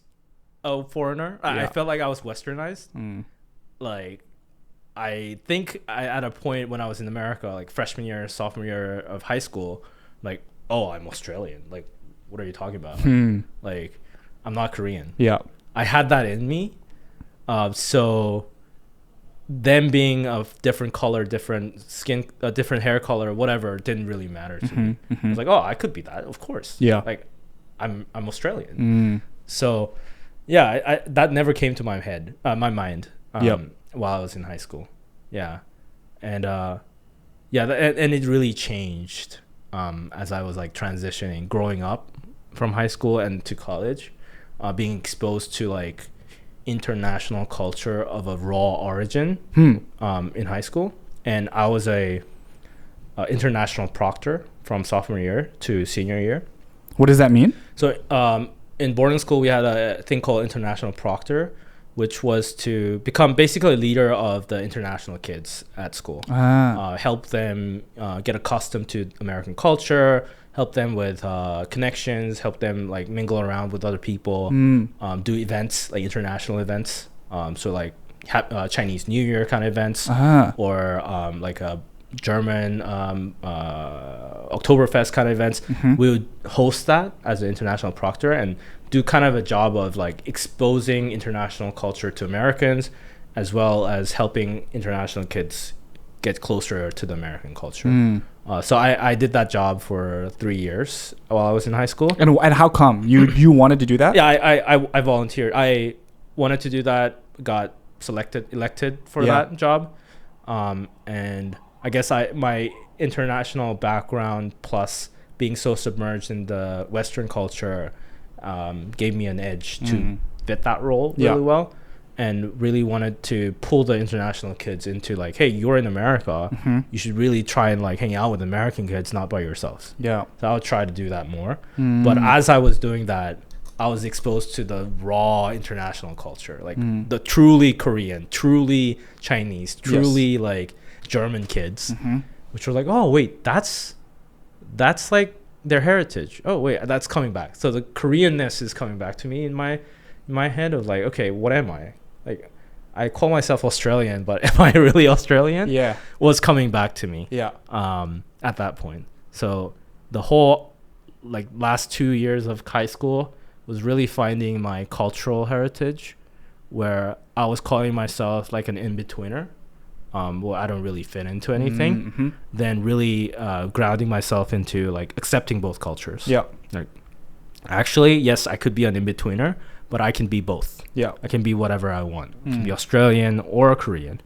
a foreigner. I felt like I was westernized. Like, I think at a point when I was in America, like freshman year, sophomore year of high school, like, oh, I'm Australian. Like, what are you talking about? Like, I'm not Korean. Yeah. I had that in me. So them being of different color, different skin, different hair color, whatever, didn't really matter to me. I was like, oh, I could be that, of course. Yeah. Like, I'm Australian. So, yeah, I that never came to my mind. While I was in high school. Yeah. And and it really changed as I was like transitioning, growing up from high school and to college, being exposed to like international culture of a raw origin in high school. And I was a international proctor from sophomore year to senior year. What does that mean? So in boarding school, we had a thing called international proctor, which was to become basically a leader of the international kids at school. Help them get accustomed to American culture, help them with connections, help them like mingle around with other people, do events, like international events. So like Chinese New Year kind of events, or like a German Oktoberfest kind of events. We would host that as an international proctor and do kind of a job of like exposing international culture to Americans, as well as helping international kids get closer to the American culture. So I did that job for 3 years while I was in high school. And how come you wanted to do that? Yeah, I volunteered. I wanted to do that, got elected for that job. And I guess my international background plus being so submerged in the Western culture gave me an edge to fit that role really well, and really wanted to pull the international kids into like, hey, you're in America, you should really try and like hang out with American kids, not by yourselves. So I would try to do that more. But as I was doing that, I was exposed to the raw international culture, like the truly Korean, truly Chinese, truly like German kids, which were like, oh wait, that's like their heritage. Oh wait, that's coming back. So the Koreanness is coming back to me in my head of like, okay, what am I? Like, I call myself Australian, but am I really Australian? Was coming back to me. At that point. So the whole like last 2 years of high school was really finding my cultural heritage, where I was calling myself like an in-betweener. Well, I don't really fit into anything. Then really grounding myself into like accepting both cultures. Like, actually, yes, I could be an in-betweener, but I can be both. I can be whatever I want. I can be Australian or Korean.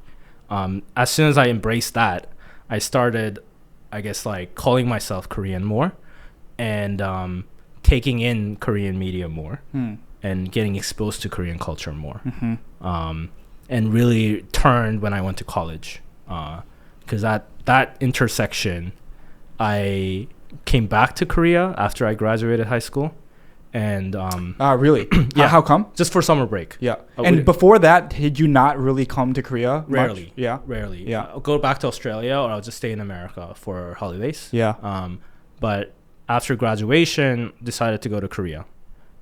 As soon as I embraced that, I started, I guess, like calling myself Korean more, and taking in Korean media more, and getting exposed to Korean culture more. And really turned when I went to college, because that intersection, I came back to Korea after I graduated high school, And really? Yeah. How come? Just for summer break. Yeah. And before that, did you not really come to Korea? Rarely. Much? Yeah. Rarely. Yeah. I'll go back to Australia, or I'll just stay in America for holidays. Yeah. But after graduation, decided to go to Korea.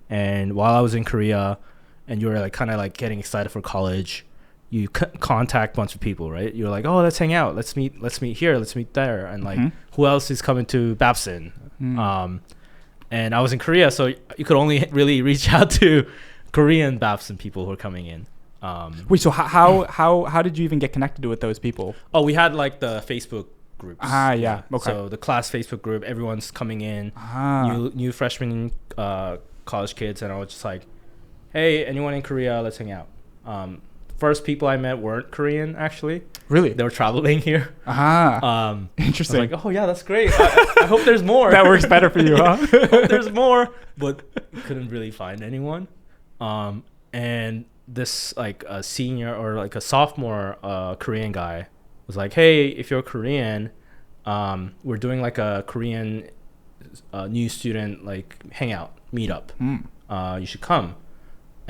And while I was in Korea, and you were like kind of like getting excited for college, you contact a bunch of people, right? You're like, oh, let's hang out, let's meet here, let's meet there, and like, who else is coming to Babson? And I was in Korea, so you could only really reach out to Korean Babson people who are coming in. Wait, so how did you even get connected with those people? Oh, we had like the Facebook groups. Yeah. Okay. So the class Facebook group, everyone's coming in, new freshmen, college kids, and I was just like, hey, anyone in Korea, let's hang out. First people I met weren't Korean, actually. Really? They were traveling here. Interesting. I was like, oh yeah, that's great. I hope there's more. That works better for you, huh? Hope there's more, but couldn't really find anyone. And this like a senior or like a sophomore Korean guy was like, hey, if you're Korean, we're doing like a Korean new student like hangout meetup. You should come.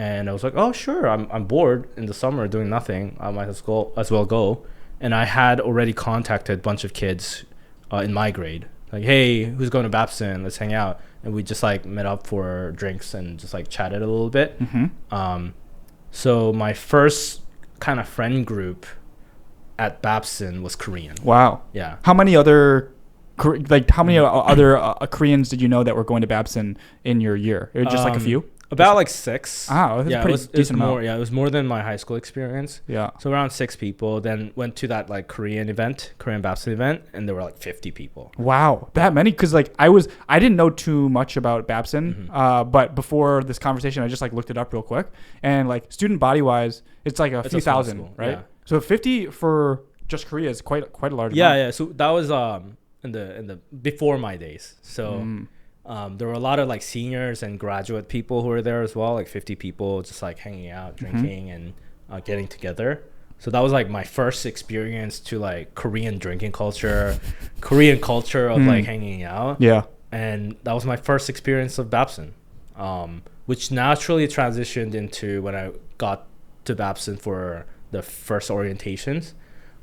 And I was like, oh sure, I'm bored in the summer doing nothing. I might as well go. And I had already contacted a bunch of kids in my grade, like, hey, who's going to Babson? Let's hang out. And we just like met up for drinks and just like chatted a little bit. So my first kind of friend group at Babson was Korean. Wow. Yeah. How many other Koreans did you know that were going to Babson in your year? Or just like a few? About like 6. That's yeah, pretty decent amount. more. Yeah, it was more than my high school experience. Yeah. So around 6 people. Then went to that like Korean Babson event, and there were like 50 people. Wow, that many? Because like I didn't know too much about Babson, but before this conversation, I just like looked it up real quick, and like student body wise, it's like a few thousand, school, right? Yeah. So 50 for just Korea is quite a large. Yeah, amount. yeah. So that was in the before my days. So. There were a lot of like seniors and graduate people who were there as well, like 50 people just like hanging out, drinking, and getting together. So that was like my first experience to like Korean drinking culture, Korean culture of like hanging out. Yeah. And that was my first experience of Babson, which naturally transitioned into when I got to Babson for the first orientations.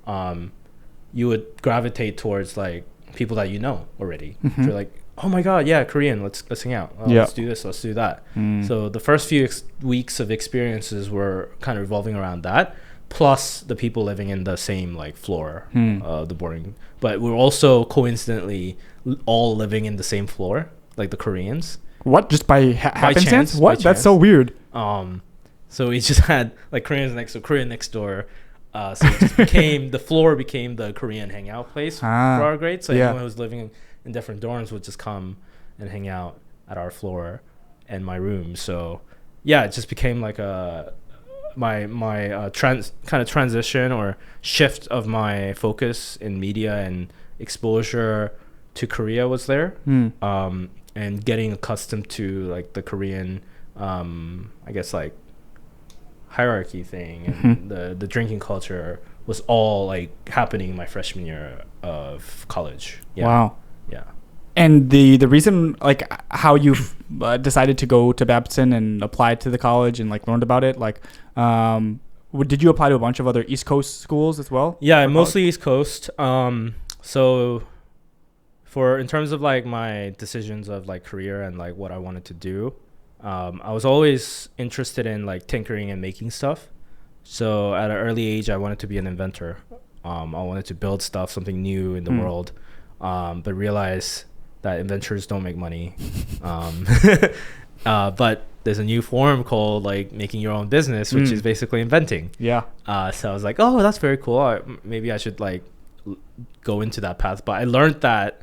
You would gravitate towards like people that you know already. So you're like, oh my god, yeah, Korean, let's hang out. Let's do this, let's do that. So the first few weeks of experiences were kind of revolving around that, plus the people living in the same like floor, the boarding. But we're also coincidentally all living in the same floor, like the Koreans. What? Just by happenstance? What? That's chance. So weird. So we just had like Korean next door. So it just became the floor became the Korean hangout place for our grade. So anyone who was living in different dorms would just come and hang out at our floor and my room. So yeah, it just became like my transition or shift of my focus in media and exposure to Korea was there. And getting accustomed to like the Korean I guess like hierarchy thing and the drinking culture was all like happening my freshman year of college. Yeah. Wow. Yeah. And the reason, like, how you decided to go to Babson and apply to the college and like learned about it, like, did you apply to a bunch of other East Coast schools as well? Yeah, mostly East Coast. So for in terms of like my decisions of like career and like what I wanted to do, I was always interested in like tinkering and making stuff. So at an early age, I wanted to be an inventor. I wanted to build stuff, something new in the world. But realize that inventors don't make money. But there's a new form called like making your own business, which is basically inventing. Yeah. So I was like, oh, that's very cool. Maybe I should like go into that path. But I learned that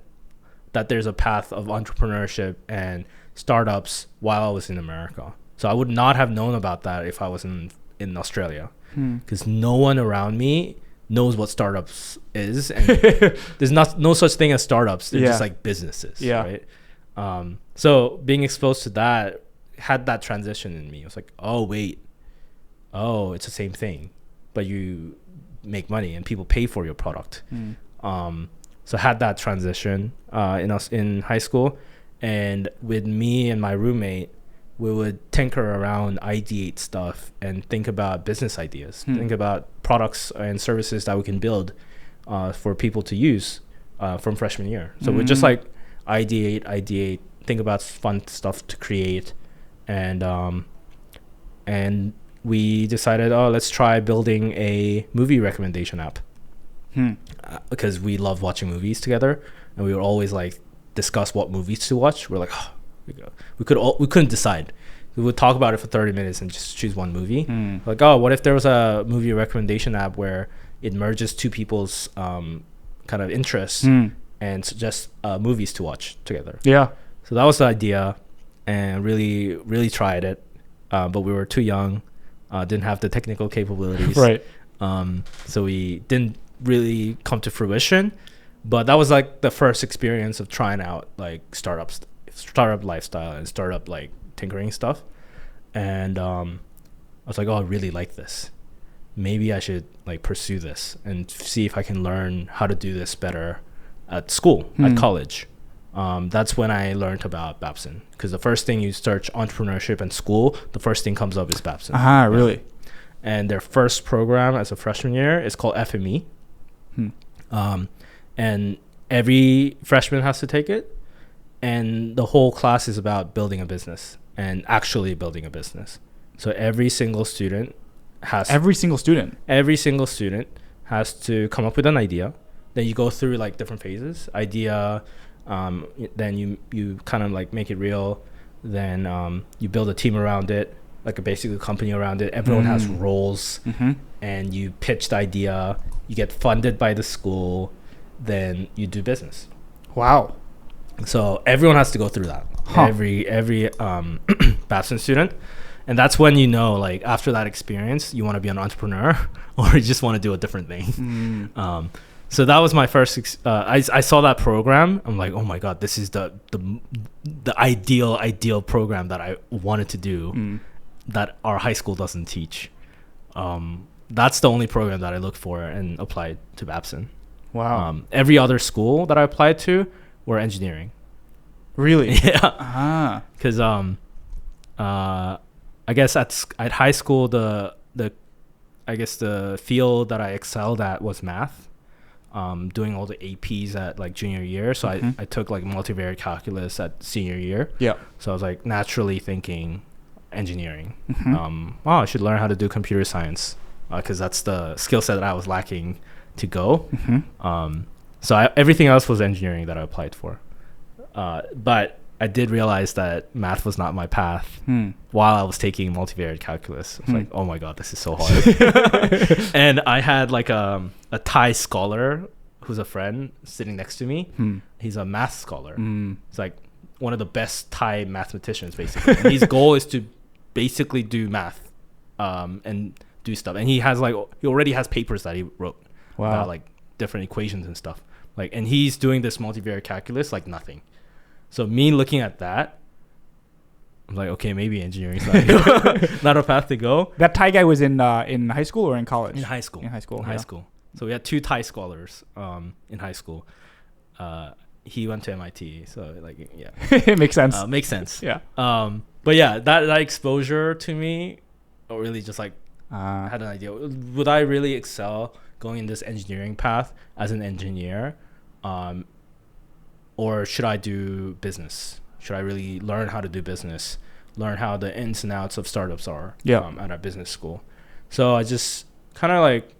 there's a path of entrepreneurship and startups while I was in America. So I would not have known about that if I was in Australia, because no one around me knows what startups is, and there's no such thing as startups. They're just like businesses, right? So being exposed to that had that transition in me. I was like, oh wait, it's the same thing, but you make money and people pay for your product. So had that transition in high school, and with me and my roommate, we would tinker around, ideate stuff, and think about business ideas, think about products and services that we can build for people to use from freshman year. So we just like ideate, think about fun stuff to create, and we decided, let's try building a movie recommendation app. Because we love watching movies together, and we would always like discuss what movies to watch. We're like, we couldn't decide. We would talk about it for 30 minutes and just choose one movie. Like, what if there was a movie recommendation app where it merges two people's kind of interests and suggest movies to watch together. Yeah. So that was the idea, and really, really tried it. But we were too young, didn't have the technical capabilities. Right. So we didn't really come to fruition. But that was like the first experience of trying out like startup lifestyle and startup like tinkering stuff. And I was like, I really like this. Maybe I should like pursue this and see if I can learn how to do this better at school, at college. That's when I learned about Babson, because the first thing you search entrepreneurship and school, the first thing comes up is Babson. Really? And their first program as a freshman year is called FME. And every freshman has to take it. And the whole class is about building a business and actually building a business. So every single student has to come up with an idea. Then you go through like different phases. Idea, then you kind of like make it real. Then you build a team around it, like a basically company around it. Everyone has roles, and you pitch the idea. You get funded by the school. Then you do business. Wow. So everyone has to go through that. Every Babson student. And that's when you know, like, after that experience, you want to be an entrepreneur or you just want to do a different thing. So that was my first I saw that program. I'm like, oh my god, this is the ideal program that I wanted to do that our high school doesn't teach. That's the only program that I looked for and applied to Babson. Wow. Every other school that I applied to were engineering. Really? Yeah. Because I guess at high school the field that I excelled at was math. Doing all the APs at like junior year, so I took like multivariate calculus at senior year. Yeah. So I was like naturally thinking engineering. I should learn how to do computer science because that's the skill set that I was lacking to go. So everything else was engineering that I applied for. But I did realize that math was not my path while I was taking multivariate calculus. I was like, oh my god, this is so hard. And I had like a Thai scholar who's a friend sitting next to me. He's a math scholar. He's like one of the best Thai mathematicians, basically. And his goal is to basically do math and do stuff. And he already has papers that he wrote about like different equations and stuff. Like, and he's doing this multivariate calculus like nothing. So me looking at that, I'm like, okay, maybe engineering is not a path to go. That Thai guy was in high school or in college? In high school. High school. So we had two Thai scholars in high school. He went to MIT, so like, yeah. It makes sense. Makes sense. Yeah. But yeah, that exposure to me really just like had an idea. Would I really excel going in this engineering path as an engineer? Or should I do business? Should I really learn how to do business? Learn how the ins and outs of startups are at a business school. So I just kind of like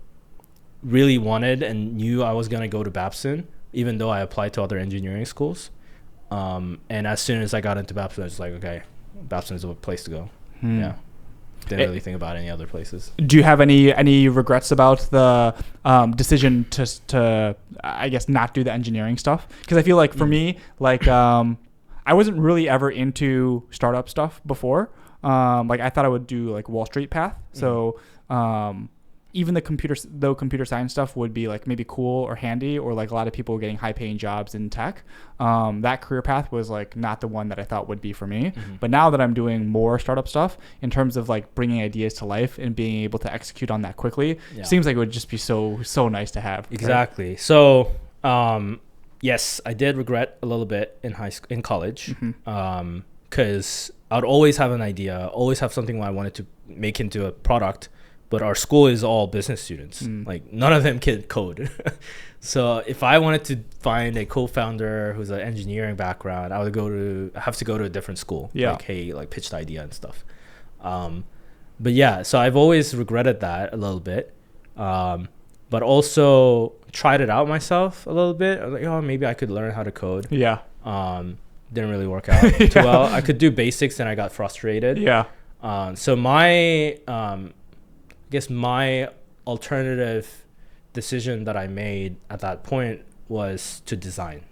really wanted and knew I was going to go to Babson, even though I applied to other engineering schools. And as soon as I got into Babson, I was like, okay, Babson is a place to go. Yeah. Didn't really think about any other places. Do you have any regrets about the decision to I guess not do the engineering stuff? Because I feel like for me, like I wasn't really ever into startup stuff before. Like I thought I would do like Wall Street path. So even the computer science stuff would be like maybe cool or handy, or like a lot of people getting high paying jobs in tech. That career path was like not the one that I thought would be for me. But now that I'm doing more startup stuff in terms of like bringing ideas to life and being able to execute on that quickly, seems like it would just be so nice to have. Exactly. Right? So, yes, I did regret a little bit in college. because I would always have an idea, always have something I wanted to make into a product. But our school is all business students. Like none of them can code. So if I wanted to find a co-founder who's an engineering background, I would have to go to a different school. Yeah. Like, hey, like pitch the idea and stuff. But yeah, so I've always regretted that a little bit. But also tried it out myself a little bit. I was like, oh, maybe I could learn how to code. Yeah. Didn't really work out too well. I could do basics and I got frustrated. Yeah. So my my alternative decision that I made at that point was to design.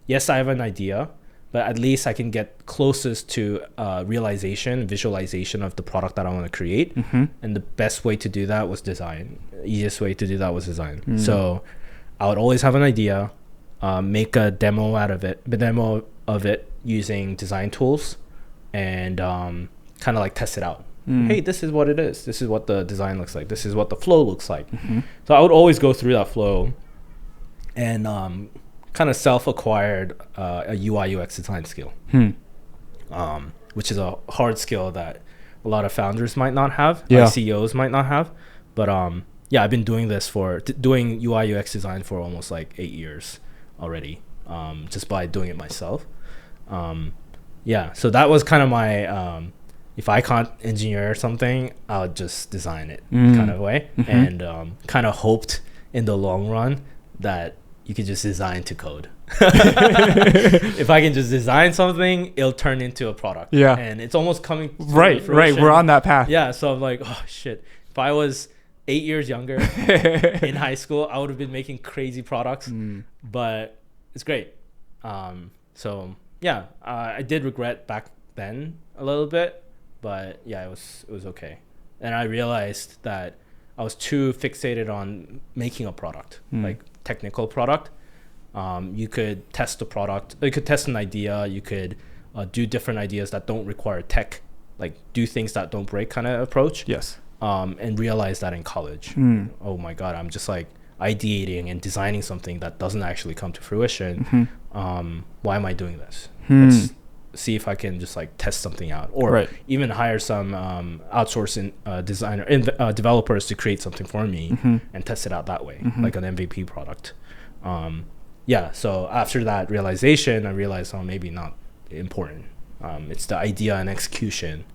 Yes, I have an idea, but at least I can get closest to visualization of the product that I want to create. And the best way to do that was design. The easiest way to do that was design. So I would always have an idea, make a demo of it using design tools, and kind of like test it out. Hey, this is what it is. This is what the design looks like. This is what the flow looks like. So I would always go through that flow and kind of self-acquired a UI UX design skill, which is a hard skill that a lot of founders might not have, like CEOs might not have. But I've been doing this doing UI UX design for almost like 8 years already, just by doing it myself. So that was kind of my if I can't engineer something, I'll just design it kind of way. And kind of hoped in the long run that you could just design to code. If I can just design something, it'll turn into a product. Yeah. And it's almost coming right. We're on that path. Yeah. So I'm like, oh shit. If I was 8 years younger in high school, I would have been making crazy products. But it's great. I did regret back then a little bit. But yeah, it was okay. And I realized that I was too fixated on making a product, like technical product. You could test the product. You could test an idea. You could do different ideas that don't require tech, like do things that don't break kind of approach. Yes. And realize that in college. Oh my God, I'm just like ideating and designing something that doesn't actually come to fruition. Why am I doing this? Let's see if I can just like test something out, or even hire some outsourcing developers to create something for me and test it out that way, like an MVP product. So after that realization, I realized, maybe not important. It's the idea and execution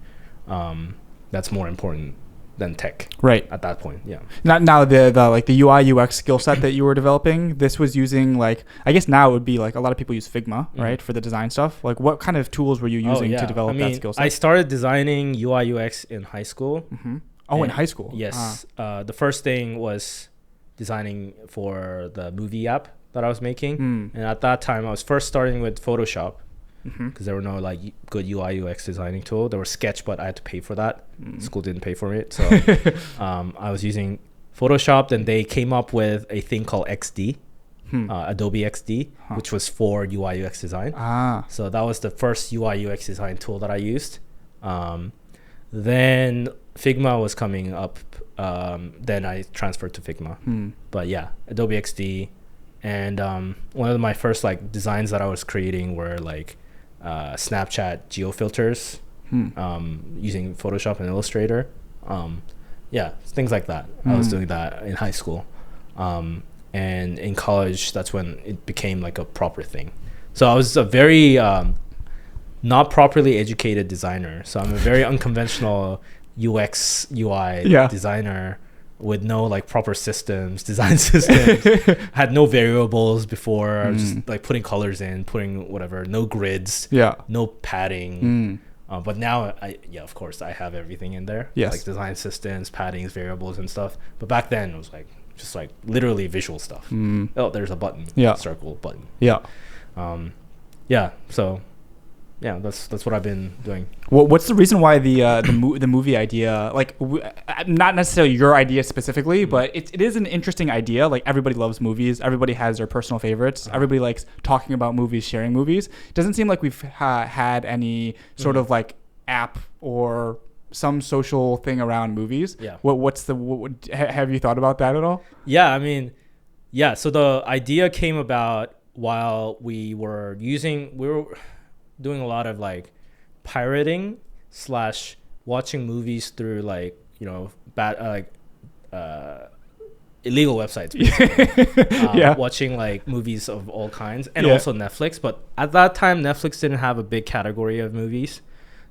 that's more important than tech. Right. At that point, yeah. Now the like the UI UX skill set that you were developing, this was using like, I guess now it would be like a lot of people use Figma, right, for the design stuff. Like what kind of tools were you using to develop that skill set? I started designing UI UX in high school. In high school? Yes. The first thing was designing for the movie app that I was making. And at that time, I was first starting with Photoshop, because there were no like good UI UX designing tool. There was Sketch, but I had to pay for that. School didn't pay for it, so I was using Photoshop. Then they came up with a thing called XD, Adobe XD, which was for UI UX design. So that was the first UI UX design tool that I used. Then Figma was coming up. Then I transferred to Figma. But yeah, Adobe XD. And one of my first like designs that I was creating were like Snapchat geo filters, using Photoshop and Illustrator. Things like that. I was doing that in high school. And in college, that's when it became like a proper thing. So I was a very not properly educated designer. So I'm a very unconventional UX, UI designer with no like proper design systems. Had no variables before. I was just like putting colors in, putting whatever, no grids, no padding. But now, of course, I have everything in there. Yes. Like design systems, paddings, variables, and stuff. But back then, it was like just like literally visual stuff. Oh, there's a button. Circle button. So yeah, that's what I've been doing. Well, what's the reason why the movie idea, like not necessarily your idea specifically, but it is an interesting idea. Like everybody loves movies. Everybody has their personal favorites. Everybody likes talking about movies, sharing movies. It doesn't seem like we've had any sort of like app or some social thing around movies. Yeah. Have you thought about that at all? Yeah, I mean, so the idea came about while we were doing a lot of like pirating slash watching movies through like, you know, bad illegal websites, watching like movies of all kinds, and also Netflix. But at that time, Netflix didn't have a big category of movies,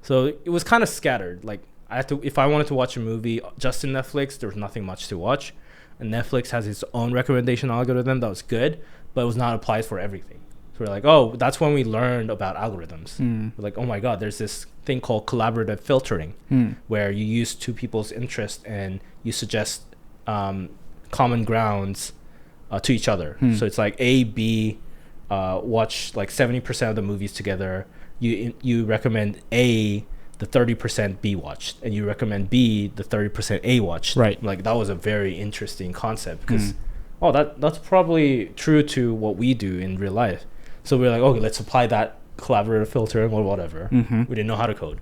so it was kind of scattered. Like I had to, if I wanted to watch a movie just in Netflix, there was nothing much to watch. And Netflix has its own recommendation algorithm that was good, but it was not applied for everything. So we're like, oh, that's when we learned about algorithms. We're like, oh my God, there's this thing called collaborative filtering, where you use two people's interest and you suggest common grounds to each other. So it's like A, B, watch like 70% of the movies together. You recommend A, the 30% B watched, and you recommend B, the 30% A watched. Right. Like that was a very interesting concept because that's probably true to what we do in real life. So we're like, okay, let's apply that collaborative filtering or whatever. We didn't know how to code.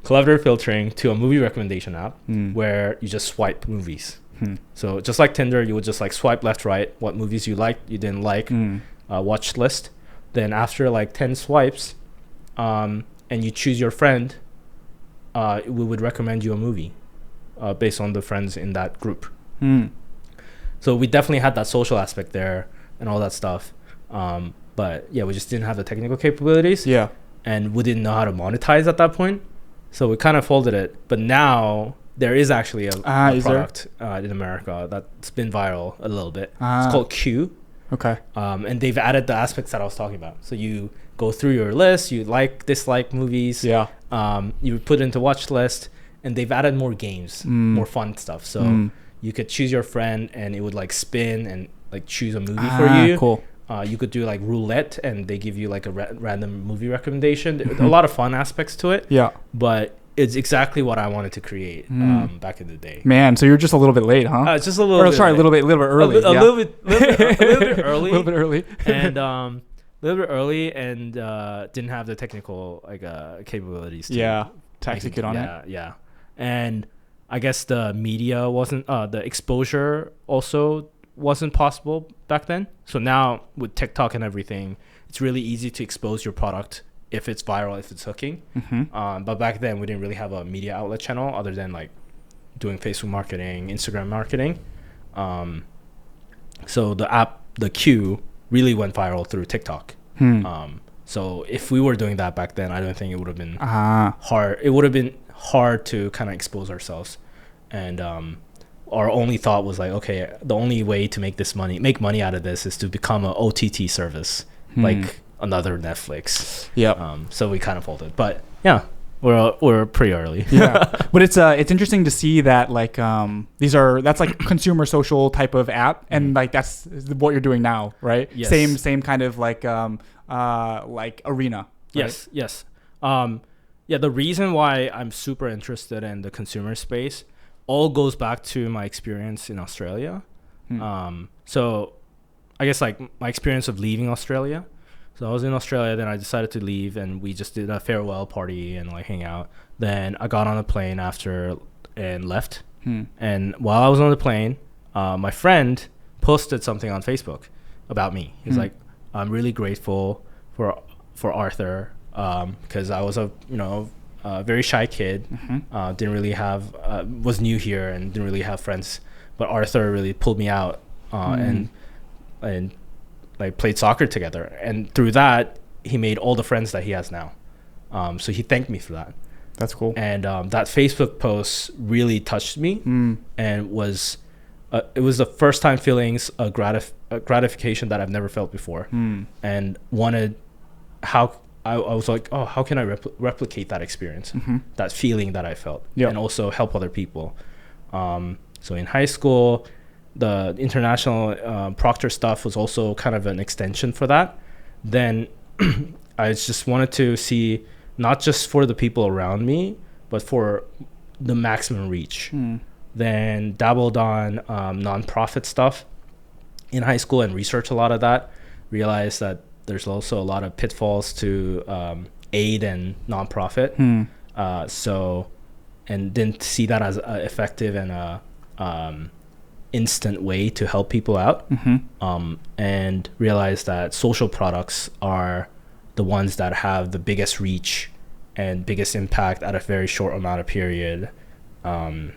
Collaborative filtering to a movie recommendation app where you just swipe movies. So just like Tinder, you would just like swipe left, right, what movies you liked, you didn't like, watch list. Then after like 10 swipes, and you choose your friend, we would recommend you a movie based on the friends in that group. So we definitely had that social aspect there and all that stuff. But yeah, we just didn't have the technical capabilities. Yeah. And we didn't know how to monetize at that point. So we kind of folded it. But now there is actually a product in America that's been viral a little bit. It's called Q. Okay. And they've added the aspects that I was talking about. So you go through your list, you like, dislike movies. Yeah. You put it into watch list, and they've added more games, more fun stuff. So you could choose your friend, and it would like spin and like choose a movie for you. Cool. You could do like roulette, and they give you like a random movie recommendation. A lot of fun aspects to it. Yeah. But it's exactly what I wanted to create back in the day. Man, so you're just a little bit late, huh? Just a little. Sorry, a little bit early. A little bit early. A little bit early. And a little bit early, and didn't have the technical like capabilities. To execute on it. Yeah. And I guess the media wasn't, the exposure also wasn't possible back then. So now with TikTok and everything, it's really easy to expose your product if it's viral, if it's hooking. But back then we didn't really have a media outlet channel other than like doing Facebook marketing, Instagram marketing. So the Q really went viral through TikTok. So if we were doing that back then, I don't think it would have been hard. It would have been hard to kind of expose ourselves. And our only thought was like, okay, the only way to make money out of this is to become an OTT service, like another Netflix. Yeah. So we kind of folded, but yeah, we're pretty early. Yeah. But it's interesting to see that like that's like consumer social type of app, and like that's what you're doing now, right? Yes. Same kind of like arena. Right? Yes. Yeah, the reason why I'm super interested in the consumer space all goes back to my experience in Australia. So I guess like my experience of leaving Australia. So I was in Australia, then I decided to leave, and we just did a farewell party and like hang out. Then I got on a plane after and left. And while I was on the plane, my friend posted something on Facebook about me. He's like, I'm really grateful for Arthur, because I was a very shy kid, didn't really have was new here and didn't really have friends, but Arthur really pulled me out and like played soccer together, and through that he made all the friends that he has now. So he thanked me for that. That's cool. And that Facebook post really touched me, and was it was the first time feeling a gratification that I've never felt before, and wanted I was like, oh, how can I replicate that experience, that feeling that I felt, and also help other people. So in high school, the international Proctor stuff was also kind of an extension for that. Then I just wanted to see, not just for the people around me, but for the maximum reach. Then dabbled on nonprofit stuff in high school and researched a lot of that. Realized that there's also a lot of pitfalls to aid and nonprofit. And didn't see that as effective and a instant way to help people out. And realized that social products are the ones that have the biggest reach and biggest impact at a very short amount of period in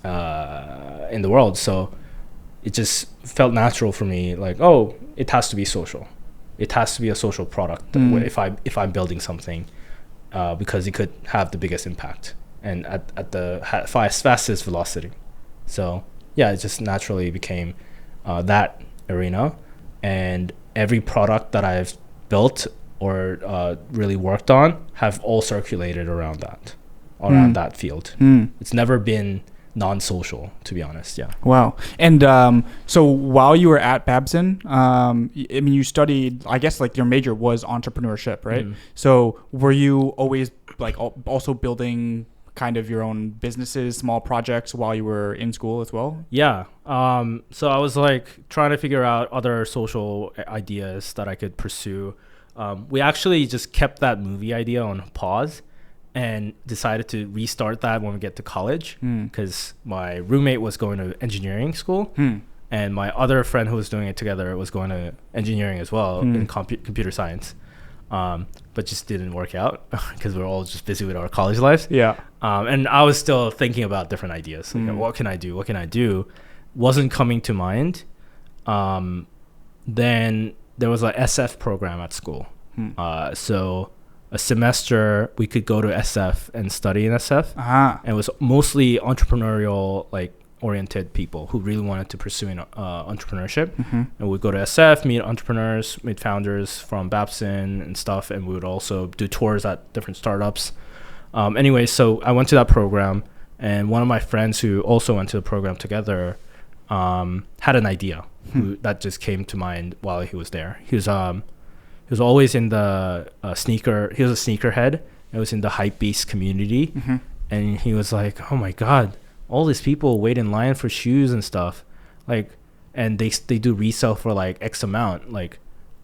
the world. So it just felt natural for me, like, oh, it has to be social. It has to be a social product if I'm building something, because it could have the biggest impact and at the fastest velocity. So yeah, it just naturally became that arena. And every product that I've built or really worked on have all circulated around that field. It's never been non-social, to be honest. Yeah. Wow. And so while you were at Babson, I mean, you studied, I guess, like your major was entrepreneurship, right? So were you always like also building kind of your own businesses, small projects while you were in school as well? Yeah. So I was like trying to figure out other social ideas that I could pursue. We actually just kept that movie idea on pause and decided to restart that when we get to college, because my roommate was going to engineering school and my other friend who was doing it together was going to engineering as well in computer science, but just didn't work out because we were all just busy with our college lives. Yeah. And I was still thinking about different ideas. Like, what can I do? Wasn't coming to mind. Then there was a SF program at school. So a semester we could go to SF and study in SF. And it was mostly entrepreneurial, like oriented people who really wanted to pursue entrepreneurship. And we'd go to SF, meet entrepreneurs, meet founders from Babson and stuff. And we would also do tours at different startups. Anyway, so I went to that program, and one of my friends who also went to the program together had an idea that just came to mind while he was there. He was always in the sneaker. He was a sneakerhead. It was in the hypebeast community, and he was like, "Oh my God, all these people wait in line for shoes and stuff, like, and they do resell for like X amount. Like,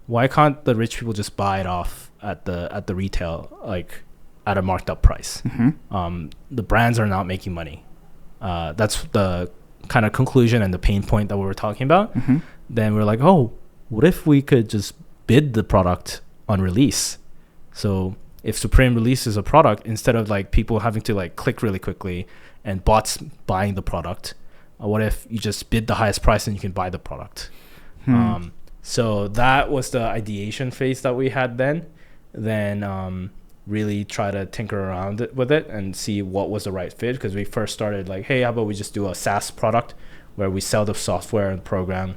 why can't the rich people just buy it off at the retail, like, at a marked up price? The brands are not making money." That's the kind of conclusion and the pain point that we were talking about. Then we're like, oh, what if we could just bid the product on release? So if Supreme releases a product, instead of like people having to like click really quickly and bots buying the product, what if you just bid the highest price and you can buy the product? So that was the ideation phase that we had then. Then really try to tinker around with it and see what was the right fit, because we first started like, hey, how about we just do a SaaS product where we sell the software and program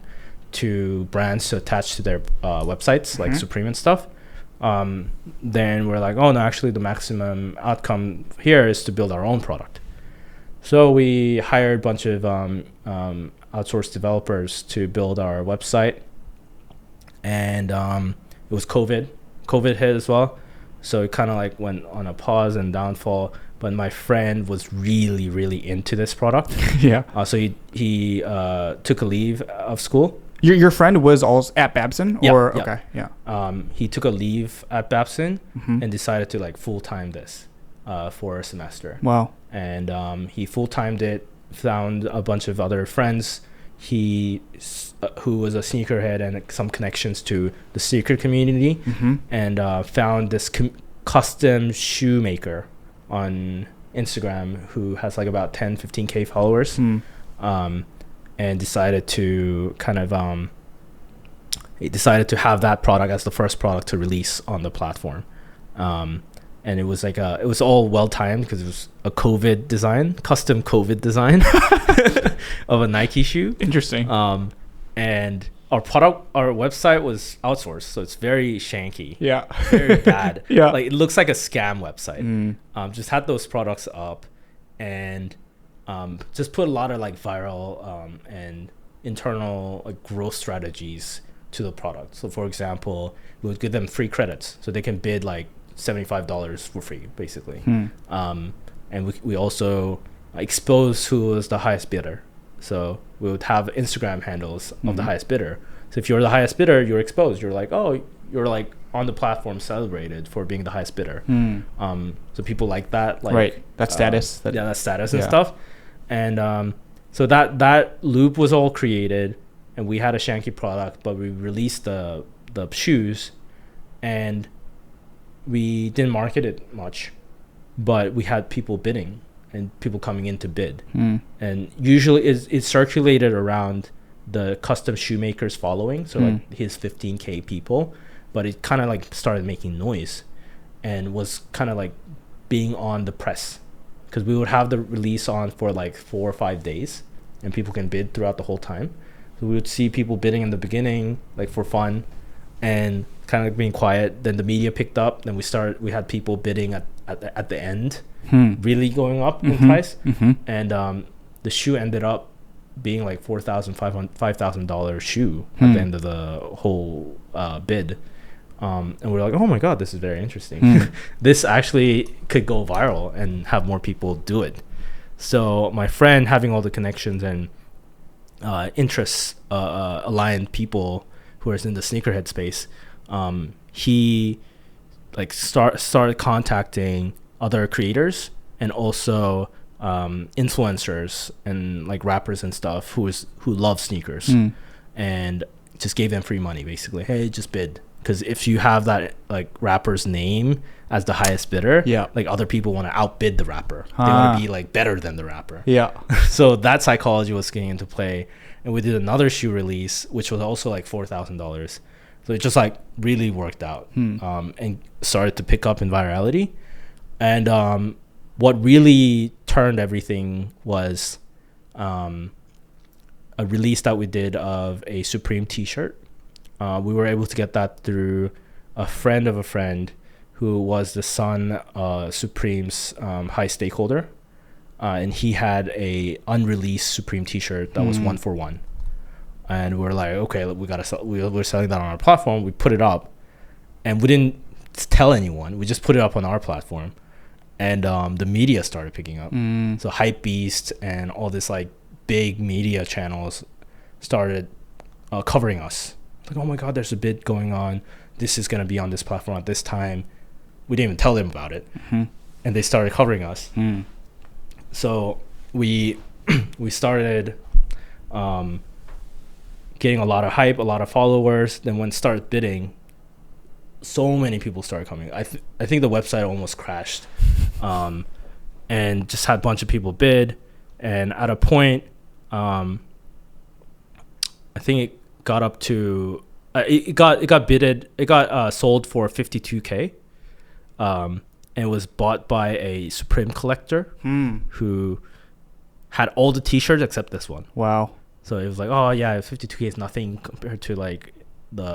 to brands to attach to their websites, like Supreme and stuff. Then we're like, oh no, actually the maximum outcome here is to build our own product. So we hired a bunch of outsourced developers to build our website, and it was COVID hit as well, so it kind of like went on a pause and downfall. But my friend was really, really into this product. So he took a leave of school. Your friend was also at Babson? Okay. He took a leave at Babson and decided to like full-time this for a semester. Wow. And he full-timed it, found a bunch of other friends who was a sneakerhead and some connections to the sneaker community, and found this custom shoemaker on Instagram who has like about 15K followers. And decided to kind of he decided to have that product as the first product to release on the platform. And it was like it was all well timed because it was a custom COVID design of a Nike shoe. Interesting. And our website was outsourced, so it's very shanky. Very bad. Like it looks like a scam website. Just had those products up, and just put a lot of like viral and internal like growth strategies to the product. So for example, we would give them free credits so they can bid like $75 for free, basically. And we also expose who was the highest bidder. So we would have Instagram handles of the highest bidder. So if you're the highest bidder, you're exposed. You're like, oh, you're like on the platform celebrated for being the highest bidder. So people like that, like that status. That status and stuff. And so that loop was all created, and we had a shanky product, but we released the shoes, and we didn't market it much, but we had people bidding and people coming in to bid. And usually it circulated around the custom shoemakers following, so like his 15K people, but it kind of like started making noise and was kind of like being on the press, because we would have the release on for like 4 or 5 days and people can bid throughout the whole time. So we would see people bidding in the beginning, like for fun, and kind of like being quiet. Then the media picked up. Then we had people bidding at the end, really going up in price. And the shoe ended up being like $5,000 shoe at the end of the whole bid. And we're like, oh my God, this is very interesting. This actually could go viral and have more people do it. So my friend, having all the connections and interests aligned people who are in the sneakerhead space, he like started contacting other creators and also influencers and like rappers and stuff who love sneakers, and just gave them free money, basically. Hey, just bid. Because if you have that like rapper's name as the highest bidder, like other people want to outbid the rapper. They want to be like better than the rapper. So that psychology was getting into play. And we did another shoe release, which was also like $4,000. So it just like really worked out, and started to pick up in virality. And what really turned everything was a release that we did of a Supreme t-shirt. We were able to get that through a friend of a friend who was the son of Supreme's high stakeholder. And he had a unreleased Supreme t-shirt that was 1-for-1. And we're like, okay, we gotta sell. We're selling that on our platform. We put it up, and we didn't tell anyone. We just put it up on our platform, and the media started picking up. So Hypebeast and all this like big media channels started covering us. Like, oh my God, there's a bid going on. This is gonna be on this platform at this time. We didn't even tell them about it, and they started covering us. So we started getting a lot of hype, a lot of followers. Then when it started bidding, so many people started coming. I think the website almost crashed, and just had a bunch of people bid. And at a point, I think it got up to it got sold for $52K, and it was bought by a Supreme collector who had all the t-shirts except this one. Wow. So it was like, oh yeah, 52K is nothing compared to like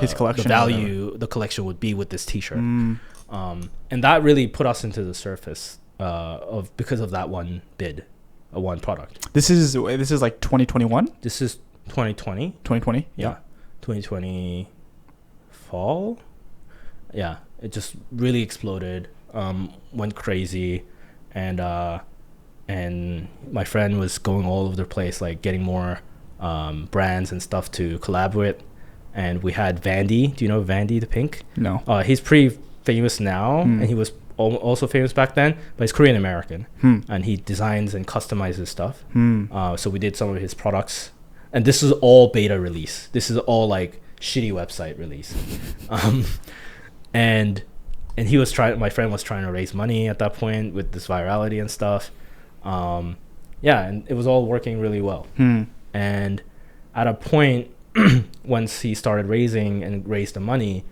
his collection, the value the collection would be with this t-shirt. And that really put us into the surface because of that one bid, one product. This is like 2021. This is 2020. 2020. Yeah. 2020 fall. Yeah, it just really exploded, went crazy, and my friend was going all over the place, like getting more brands and stuff to collab with. And we had Vandy. Do you know Vandy the Pink? No. He's pretty famous now, and he was also famous back then, but he's Korean American, and he designs and customizes stuff. So we did some of his products, and this is all beta release. This is all like shitty website release. And he was my friend was trying to raise money at that point with this virality and stuff. And it was all working really well. And at a point, once he started raising and raised the money,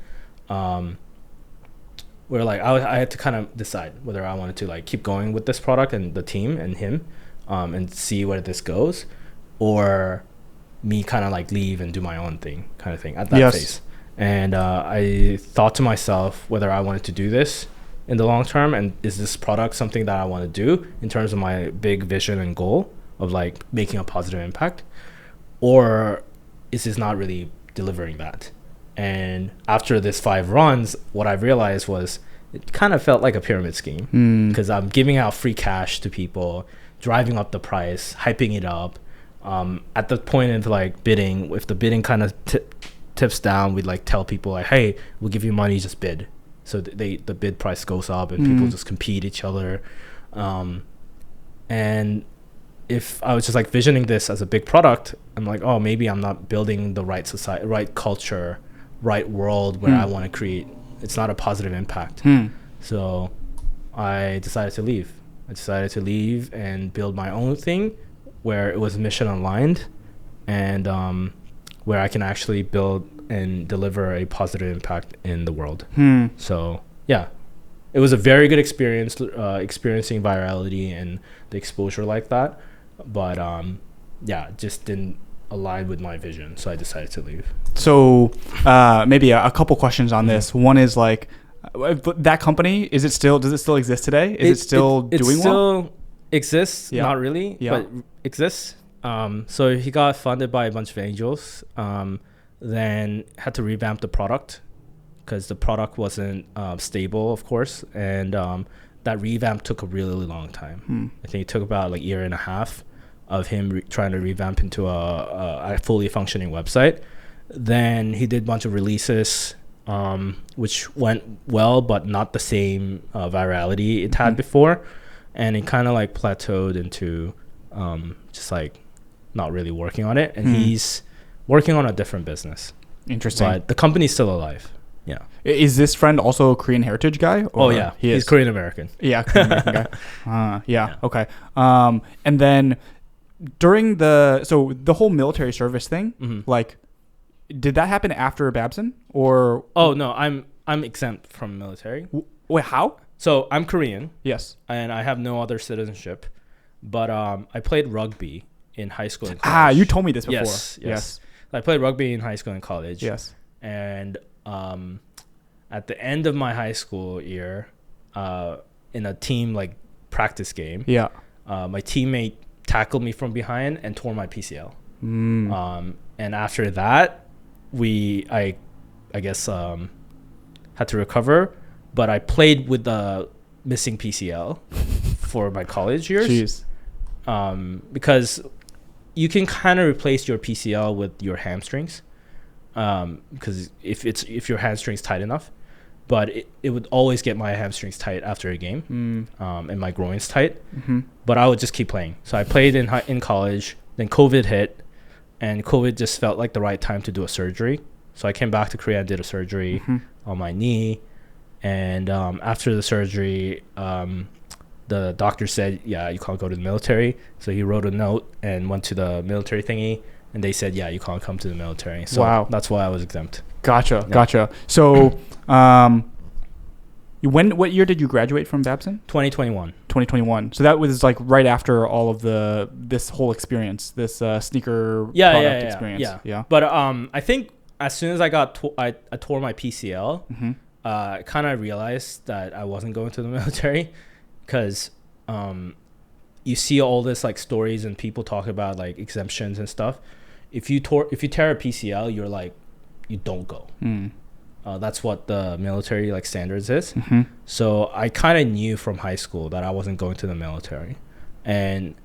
we're like, I had to kind of decide whether I wanted to like keep going with this product and the team and him, and see where this goes, or me kind of like leave and do my own thing kind of thing at that phase. And I thought to myself whether I wanted to do this in the long term, and is this product something that I want to do in terms of my big vision and goal of like making a positive impact, or is this not really delivering that? And after this 5 runs, what I realized was it kind of felt like a pyramid scheme, because I'm giving out free cash to people, driving up the price, hyping it up. At the point of like bidding, if the bidding kind of tips down, we'd like tell people like, hey, we'll give you money, just bid. So the bid price goes up and people just compete each other. And if I was just like visioning this as a big product, I'm like, oh, maybe I'm not building the right society, right culture, right world where I want to create. It's not a positive impact. So I decided to leave. And build my own thing where it was mission aligned, and where I can actually build and deliver a positive impact in the world. So yeah, it was a very good experience, experiencing virality and the exposure like that. But yeah, just didn't align with my vision, so I decided to leave. So maybe a couple questions on this. One is like, that company, does it still exist today? Is it still doing well? It still exists, not really, but exists. So he got funded by a bunch of angels, then had to revamp the product because the product wasn't stable, of course, and that revamp took a really long time. I think it took about like a year and a half of him trying to revamp into a fully functioning website. Then he did a bunch of releases, which went well, but not the same virality it had before. And it kind of like plateaued into just like not really working on it. And he's working on a different business. Interesting. But the company's still alive. Yeah. Is this friend also a Korean heritage guy? Oh, yeah. He's Korean American. Yeah, Korean American guy. Yeah, okay. And then during the whole military service thing, like, did that happen after Babson or? Oh no, I'm exempt from military. Wait, how? So I'm Korean. Yes. And I have no other citizenship, but I played rugby in high school and college. You told me this before. Yes. I played rugby in high school and college. Yes. And at the end of my high school year, in a team like practice game, my teammate tackled me from behind and tore my PCL. And after that, I guess had to recover, but I played with the missing PCL for my college years. Because you can kind of replace your PCL with your hamstrings, because if your hamstring's tight enough, but it would always get my hamstrings tight after a game, and my groin's tight. But I would just keep playing. So I played in college. Then COVID hit, and COVID just felt like the right time to do a surgery. So I came back to Korea and did a surgery on my knee. And after the surgery, the doctor said, yeah, you can't go to the military. So he wrote a note and went to the military thingy. And they said, yeah, you can't come to the military. So that's why I was exempt. Gotcha. So what year did you graduate from Babson? 2021. So that was like right after all of this whole experience, this sneaker product experience. Yeah. But I think as soon as I tore my PCL, I kind of realized that I wasn't going to the military, because you see all this like stories and people talk about like exemptions and stuff. If you tear a PCL, you're like, you don't go. That's what the military like standards is. So I kind of knew from high school that I wasn't going to the military, and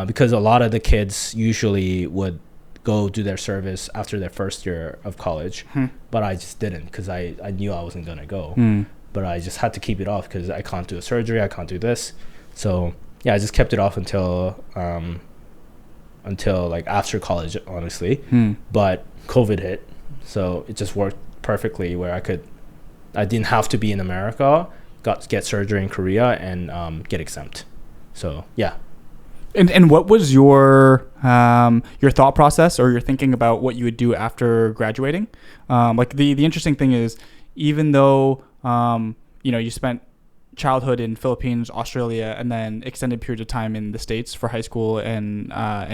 because a lot of the kids usually would go do their service after their first year of college, but I just didn't, because I knew I wasn't gonna go. But I just had to keep it off because I can't do a surgery, I can't do this. So yeah, I just kept it off until like after college, honestly. But COVID hit, so it just worked perfectly where I didn't have to be in America, get surgery in Korea, and get exempt. So yeah. And what was your thought process or your thinking about what you would do after graduating? Like the interesting thing is, even though you spent childhood in Philippines, Australia, and then extended periods of time in the States for high school and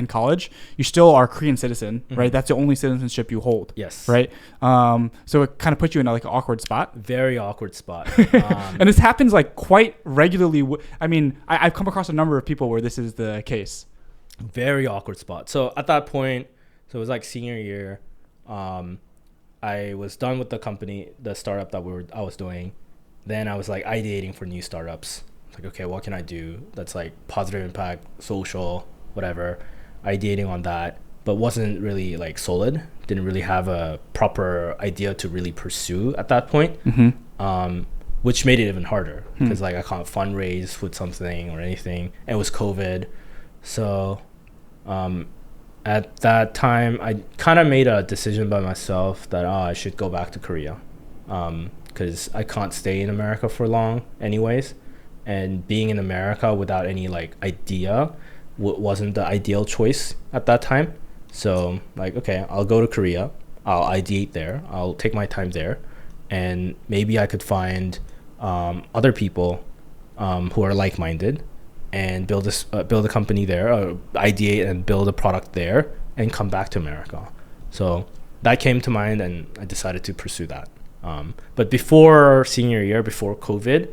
college, you still are a Korean citizen, right? That's the only citizenship you hold. Yes. Right. So it kind of puts you in like an awkward spot. Very awkward spot. And this happens like quite regularly. I've come across a number of people where this is the case. Very awkward spot. So at that point, so it was like senior year. I was done with the company, the startup that I was doing. Then I was like ideating for new startups. Like, okay, what can I do that's like positive impact, social, whatever. Ideating on that, but wasn't really like solid. Didn't really have a proper idea to really pursue at that point, which made it even harder because like I can't fundraise with something or anything. And it was COVID. So at that time, I kind of made a decision by myself that I should go back to Korea. because I can't stay in America for long anyways. And being in America without any like idea wasn't the ideal choice at that time. So like, okay, I'll go to Korea. I'll ideate there. I'll take my time there. And maybe I could find other people who are like-minded and build a company there, or ideate and build a product there, and come back to America. So that came to mind, and I decided to pursue that. But before senior year, before COVID,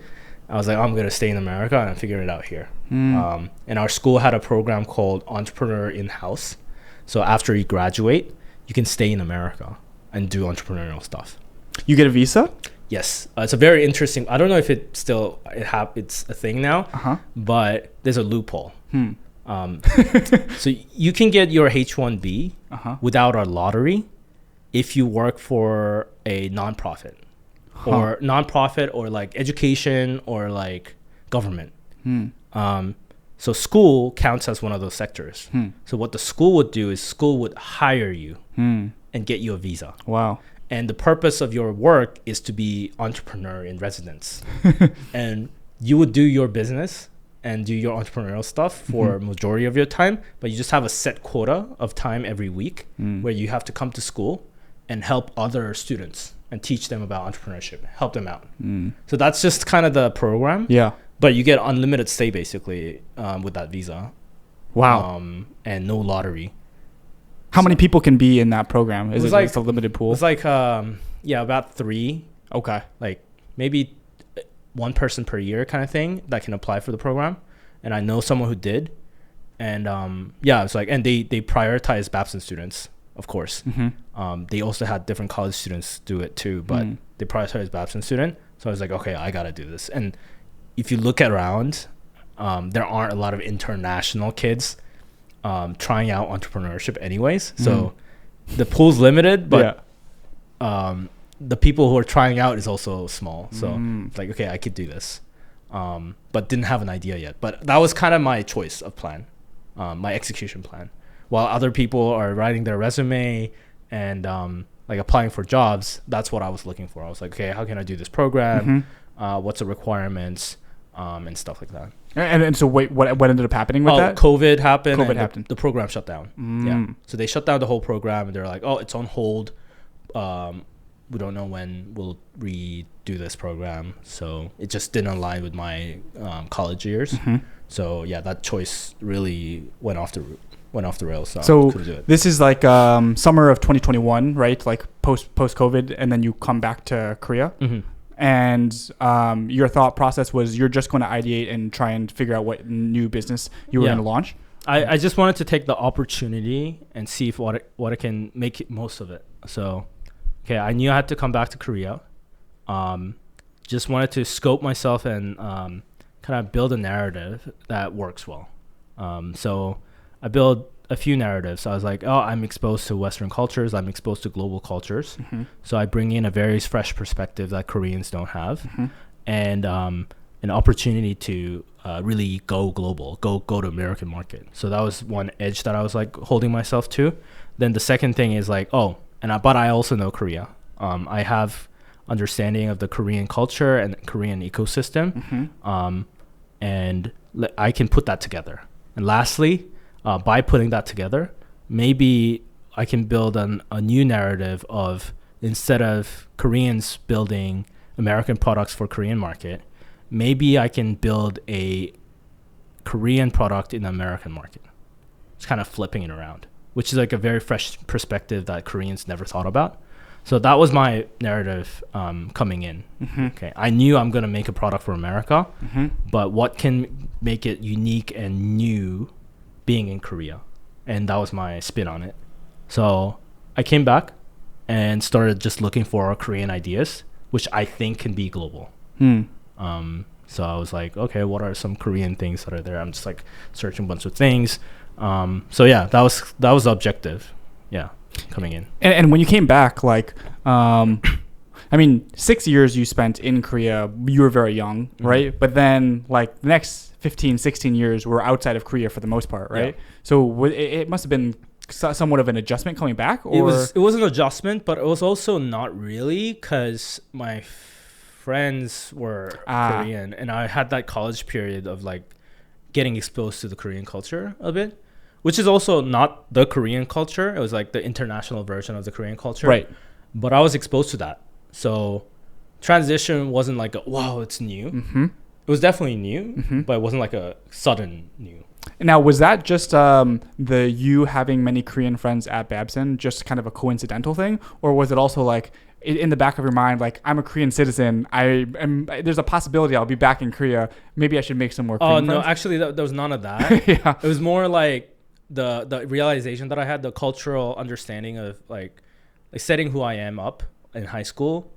I was like, I'm going to stay in America and figure it out here. And our school had a program called Entrepreneur In-House. So after you graduate, you can stay in America and do entrepreneurial stuff. You get a visa? Yes. It's a very interesting, I don't know if it's a thing now, but there's a loophole. So you can get your H-1B without a lottery if you work for a nonprofit or like education or like government. So school counts as one of those sectors. So what the school would do is school would hire you and get you a visa. Wow. And the purpose of your work is to be entrepreneur in residence. And you would do your business and do your entrepreneurial stuff for majority of your time, but you just have a set quota of time every week where you have to come to school and help other students and teach them about entrepreneurship, help them out. So that's just kind of the program. Yeah. But you get unlimited stay basically with that visa. Wow. And no lottery. How many people can be in that program? Is it like just a limited pool? It's like about 3. Okay. Like maybe one person per year kind of thing that can apply for the program. And I know someone who did. And it's like, and they prioritize Babson students, of course. They also had different college students do it too, but they prioritize Babson student. So I was like, okay, I gotta do this. And if you look around, there aren't a lot of international kids trying out entrepreneurship anyways. So the pool's limited, but the people who are trying out is also small. So it's like, okay, I could do this. But didn't have an idea yet. But that was kind of my choice of plan, my execution plan. While other people are writing their resume and like applying for jobs, that's what I was looking for. I was like, okay, how can I do this program? What's the requirements? And stuff like that. And so wait, what ended up happening with that? COVID happened. The program shut down. Yeah. So they shut down the whole program, and they're like, oh, it's on hold. We don't know when we'll redo this program. So it just didn't align with my college years. So yeah, that choice really went off the rails. So couldn't do it. This is like summer of 2021, right? Like post COVID, and then you come back to Korea. And your thought process was you're just going to ideate and try and figure out what new business you were going to launch? I just wanted to take the opportunity and see if what I can make it most of it. So, okay, I knew I had to come back to Korea. Just wanted to scope myself and kind of build a narrative that works well. So I built a few narratives. I was like, oh, I'm exposed to Western cultures. I'm exposed to global cultures. So I bring in a very fresh perspective that Koreans don't have, and an opportunity to really go global, go to American market. So that was one edge that I was like holding myself to. Then the second thing is like, but I also know Korea. I have understanding of the Korean culture and Korean ecosystem, and I can put that together. And lastly, by putting that together, maybe I can build a new narrative of, instead of Koreans building American products for Korean market, maybe I can build a Korean product in the American market. It's kind of flipping it around, which is like a very fresh perspective that Koreans never thought about. So that was my narrative coming in. Okay, I knew I'm going to make a product for America, but what can make it unique and new being in Korea? And that was my spin on it. So I came back and started just looking for Korean ideas, which I think can be global. So I was like, okay, what are some Korean things that are there? I'm just like searching a bunch of things. So yeah, that was the objective. Yeah, coming in. And when you came back, like, I mean, 6 years you spent in Korea, you were very young, right? But then like the next 15, 16 years were outside of Korea for the most part, right? Yeah. So it must have been somewhat of an adjustment coming back? Or? It was an adjustment, but it was also not really, because my friends were Korean, and I had that college period of like getting exposed to the Korean culture a bit, which is also not the Korean culture. It was like the international version of the Korean culture. Right. But I was exposed to that. So transition wasn't like, wow, it's new. Mm-hmm. It was definitely new, but it wasn't like a sudden new. Now, was that just the you having many Korean friends at Babson, just kind of a coincidental thing? Or was it also like in the back of your mind, like, I'm a Korean citizen, there's a possibility I'll be back in Korea, maybe I should make some more Korean friends? No, actually there was none of that. Yeah. It was more like the realization that I had, the cultural understanding of like setting who I am up in high school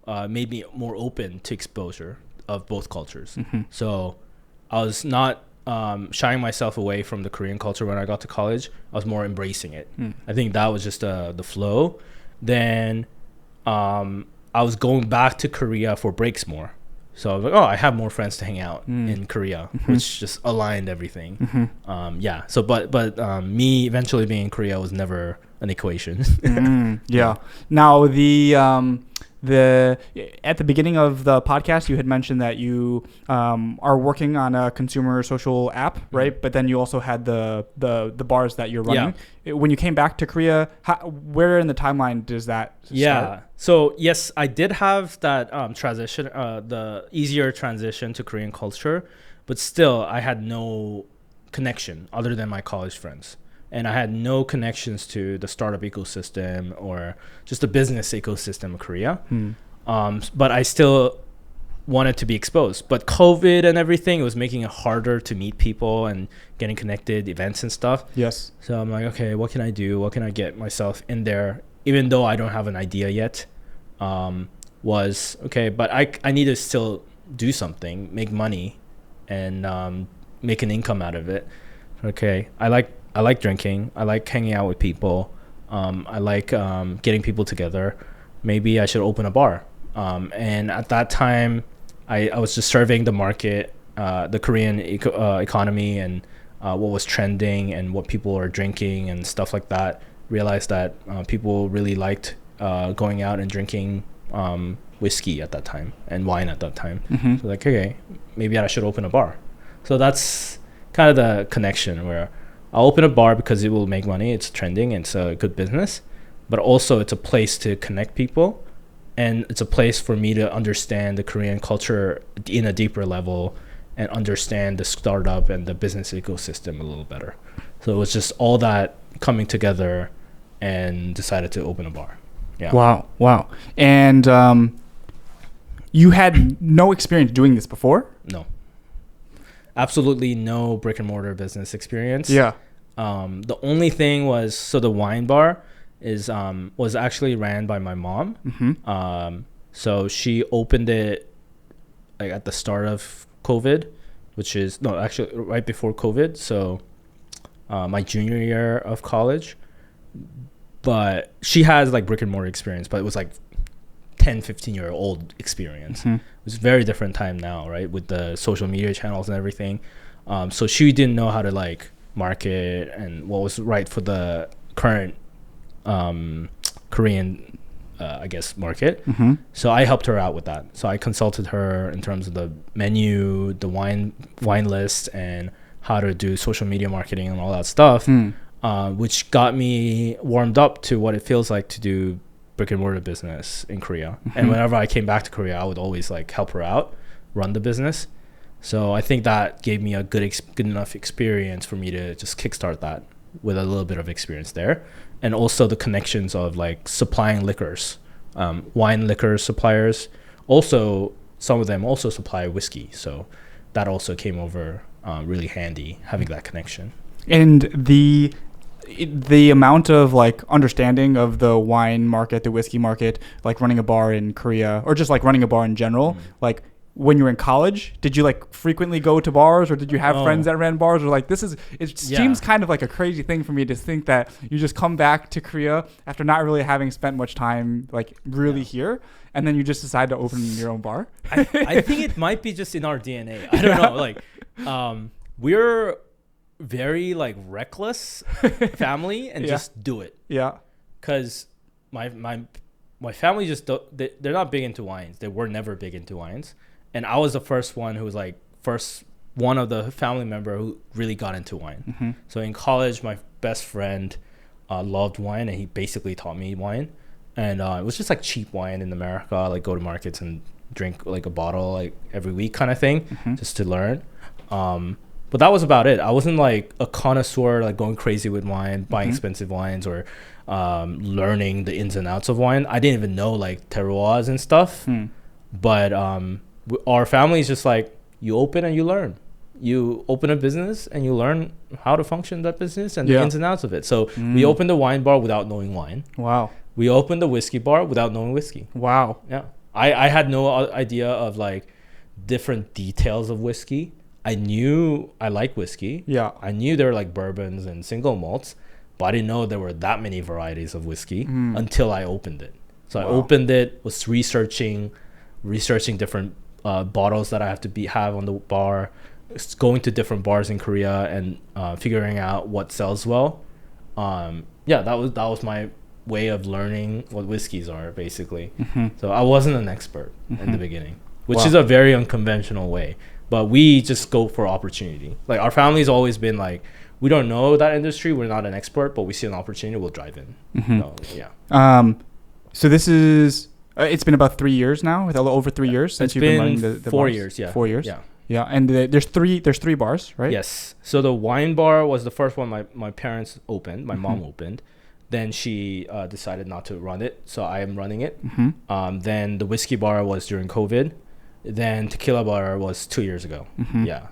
made me more open to exposure of both cultures. Mm-hmm. So I was not shying myself away from the Korean culture when I got to college. I was more embracing it. I think that was just the flow. Then I was going back to Korea for breaks more. So I was like, oh, I have more friends to hang out in Korea, which just aligned everything. Yeah. So, but me eventually being in Korea was never an equation. Yeah. Now at the beginning of the podcast, you had mentioned that you are working on a consumer social app, right? But then you also had the bars that you're running. Yeah. When you came back to Korea, where in the timeline does that start? So yes, I did have that transition, the easier transition to Korean culture, but still I had no connection other than my college friends. And I had no connections to the startup ecosystem or just the business ecosystem of Korea. But I still wanted to be exposed. But COVID and everything, it was making it harder to meet people and getting connected, events and stuff. Yes. So I'm like, okay, what can I do? What can I get myself in there? Even though I don't have an idea yet, but I need to still do something, make money, and make an income out of it. Okay, I like drinking. I like hanging out with people. I like getting people together. Maybe I should open a bar. And at that time, I was just surveying the market, the Korean economy, and what was trending and what people are drinking and stuff like that. Realized that people really liked going out and drinking whiskey at that time and wine at that time. So like, okay, maybe I should open a bar. So that's kind of the connection where I'll open a bar because it will make money. It's trending. It's a good business, but also it's a place to connect people, and it's a place for me to understand the Korean culture in a deeper level and understand the startup and the business ecosystem a little better. So it was just all that coming together, and decided to open a bar. Yeah. Wow. And you had no experience doing this before? No. Absolutely no brick and mortar business experience. Yeah. The only thing was, so the wine bar was actually ran by my mom. So she opened it like at the start of COVID, which is actually right before COVID. So my junior year of college. But she has like brick and mortar experience, but it was like 10-15-year-old experience. It was a very different time now, right, with the social media channels and everything. So she didn't know how to like market and what was right for the current Korean I guess market. So I helped her out with that. So I consulted her in terms of the menu, the wine list, and how to do social media marketing and all that stuff, which got me warmed up to what it feels like to do brick and mortar business in Korea. And whenever I came back to Korea, I would always like help her out run the business. So I think that gave me a good enough experience for me to just kickstart that with a little bit of experience there. And also the connections of like supplying liquors, wine liquor suppliers. Also, some of them also supply whiskey. So that also came over really handy, having that connection. And the amount of like understanding of the wine market, the whiskey market, like running a bar in Korea, or just like running a bar in general, like when you were in college, did you like frequently go to bars, or did you have friends that ran bars, or like seems kind of like a crazy thing for me to think that you just come back to Korea after not really having spent much time like really here, and then you just decide to open your own bar? I think it might be just in our DNA. I don't know. Like we're very like reckless family and just do it. Yeah. Because my my family just they're not big into wines. They were never big into wines, and I was the first one who was like first one of the family member who really got into wine. Mm-hmm. So in college, my best friend loved wine, and he basically taught me wine. And it was just like cheap wine in America, like go to markets and drink like a bottle like every week kind of thing, just to learn. But that was about it. I wasn't like a connoisseur, like going crazy with wine, buying expensive wines, or learning the ins and outs of wine. I didn't even know like terroirs and stuff. But our family is just like, you open and you learn. You open a business and you learn how to function that business and the ins and outs of it. So we opened a wine bar without knowing wine. Wow. We opened a whiskey bar without knowing whiskey. Wow. Yeah. I had no idea of like different details of whiskey. I knew I like whiskey. Yeah. I knew there were like bourbons and single malts, but I didn't know there were that many varieties of whiskey until I opened it. So I opened it, was researching different bottles that I have to have on the bar, going to different bars in Korea and figuring out what sells well. That was my way of learning what whiskeys are, basically. So I wasn't an expert in the beginning, which is a very unconventional way, but we just go for opportunity. Like our family's always been like, we don't know that industry, we're not an expert, but we see an opportunity, we'll drive in. So, yeah. So this is it's been about 3 years now, with over 3 years since you've been running the 4 bars? years. 4 years. Yeah, and there's three bars, right? Yes. So the wine bar was the first one my parents opened, my mom opened. Then she decided not to run it, so I am running it. Then the whiskey bar was during COVID. Then tequila bar was 2 years ago. Yeah,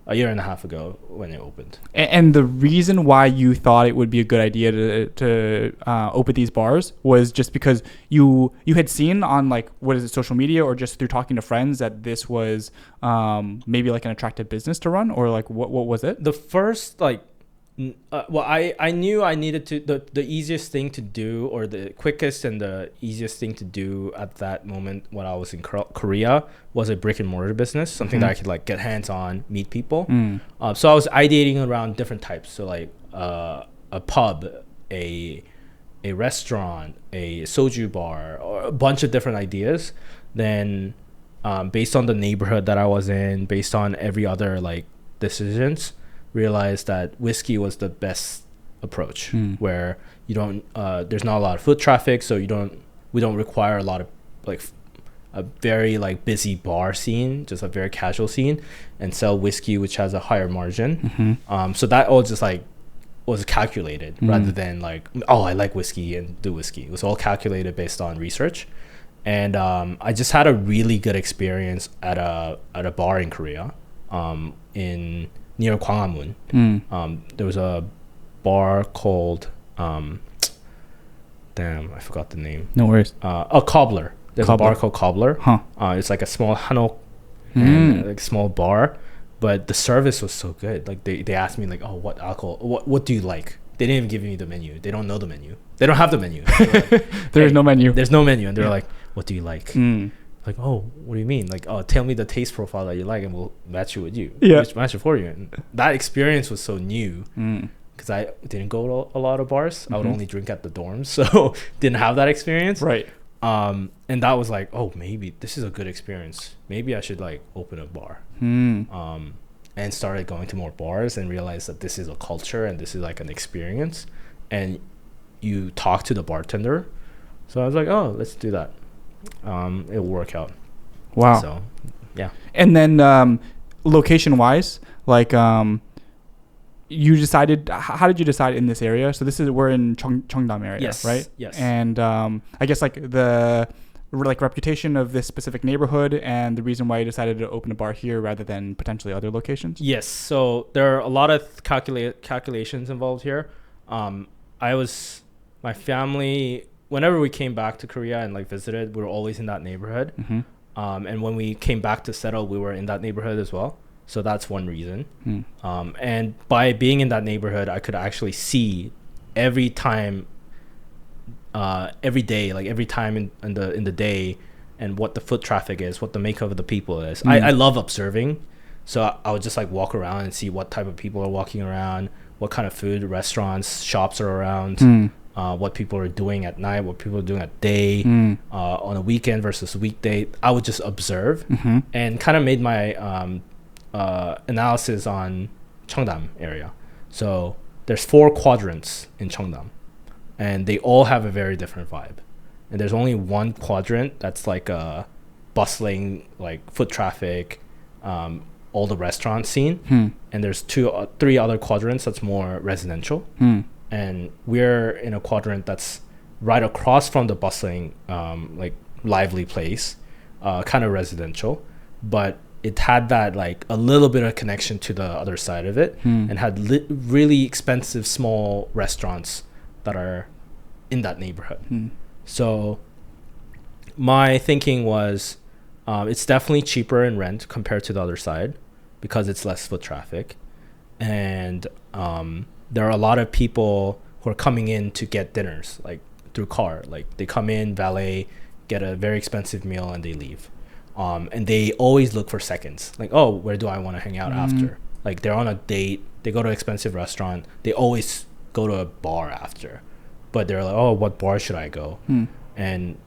a year and a half ago when it opened. And the reason why you thought it would be a good idea to open these bars was just because you had seen on like, what is it, social media, or just through talking to friends, that this was maybe like an attractive business to run, or like what was it? The first like. I knew I needed to the easiest thing to do, or the quickest and the easiest thing to do at that moment when I was in Korea, was a brick and mortar business, something that I could like get hands on, meet people. So I was ideating around different types, so like a pub, a restaurant, a soju bar, or a bunch of different ideas. Then based on the neighborhood that I was in, based on every other like decisions, realized that whiskey was the best approach, where you don't there's not a lot of foot traffic, so we don't require a lot of like a very like busy bar scene, just a very casual scene, and sell whiskey which has a higher margin. So that all just like was calculated rather than like, oh, I like whiskey and do whiskey. It was all calculated based on research. And I just had a really good experience at a bar in Korea, in near Gwanghwamun. There was a bar called I forgot the name. No worries. Cobbler. There's a bar called Cobbler. It's like a small hanok and like small bar, but the service was so good. Like they asked me like, oh, what alcohol, what do you like? They didn't even give me the menu. They don't know the menu. They don't have the menu. Like, There's no menu. There's no menu, and they're like, what do you like? Like, oh, what do you mean? Like, oh, tell me the taste profile that you like, and we'll match it with you. Match it for you. And that experience was so new, because I didn't go to a lot of bars. I would only drink at the dorms, so didn't have that experience. Right. And that was like, oh, maybe this is a good experience. Maybe I should like open a bar. And started going to more bars and realized that this is a culture and this is like an experience. And you talk to the bartender. So I was like, oh, let's do that. It'll work out. Wow. So yeah. And then location wise, like you decided, how did you decide in this area? So we're in Cheongdam area, yes, right? Yes. And I guess like the like reputation of this specific neighborhood and the reason why you decided to open a bar here rather than potentially other locations? Yes. So there are a lot of calculations involved here. My family, whenever we came back to Korea and like visited, we were always in that neighborhood. And when we came back to settle, we were in that neighborhood as well. So that's one reason. And by being in that neighborhood, I could actually see every time, every day, like every time in the day, and what the foot traffic is, what the makeup of the people is. I love observing. So I would just like walk around and see what type of people are walking around, what kind of food, restaurants, shops are around. what people are doing at night, what people are doing at day, on a weekend versus weekday. I would just observe and kind of made my analysis on Cheongdam area. So there's 4 quadrants in Cheongdam, and they all have a very different vibe. And there's only one quadrant that's like a bustling, like foot traffic, all the restaurant scene. And there's 3 other quadrants that's more residential. And we're in a quadrant that's right across from the bustling, like lively place, kind of residential, but it had that like a little bit of connection to the other side of it, and had really expensive small restaurants that are in that neighborhood. So my thinking was, it's definitely cheaper in rent compared to the other side because it's less foot traffic, and there are a lot of people who are coming in to get dinners, like through car. Like they come in, valet, get a very expensive meal, and they leave. And they always look for seconds. Like, oh, where do I want to hang out after? Like they're on a date, they go to an expensive restaurant, they always go to a bar after. But they're like, oh, what bar should I go? And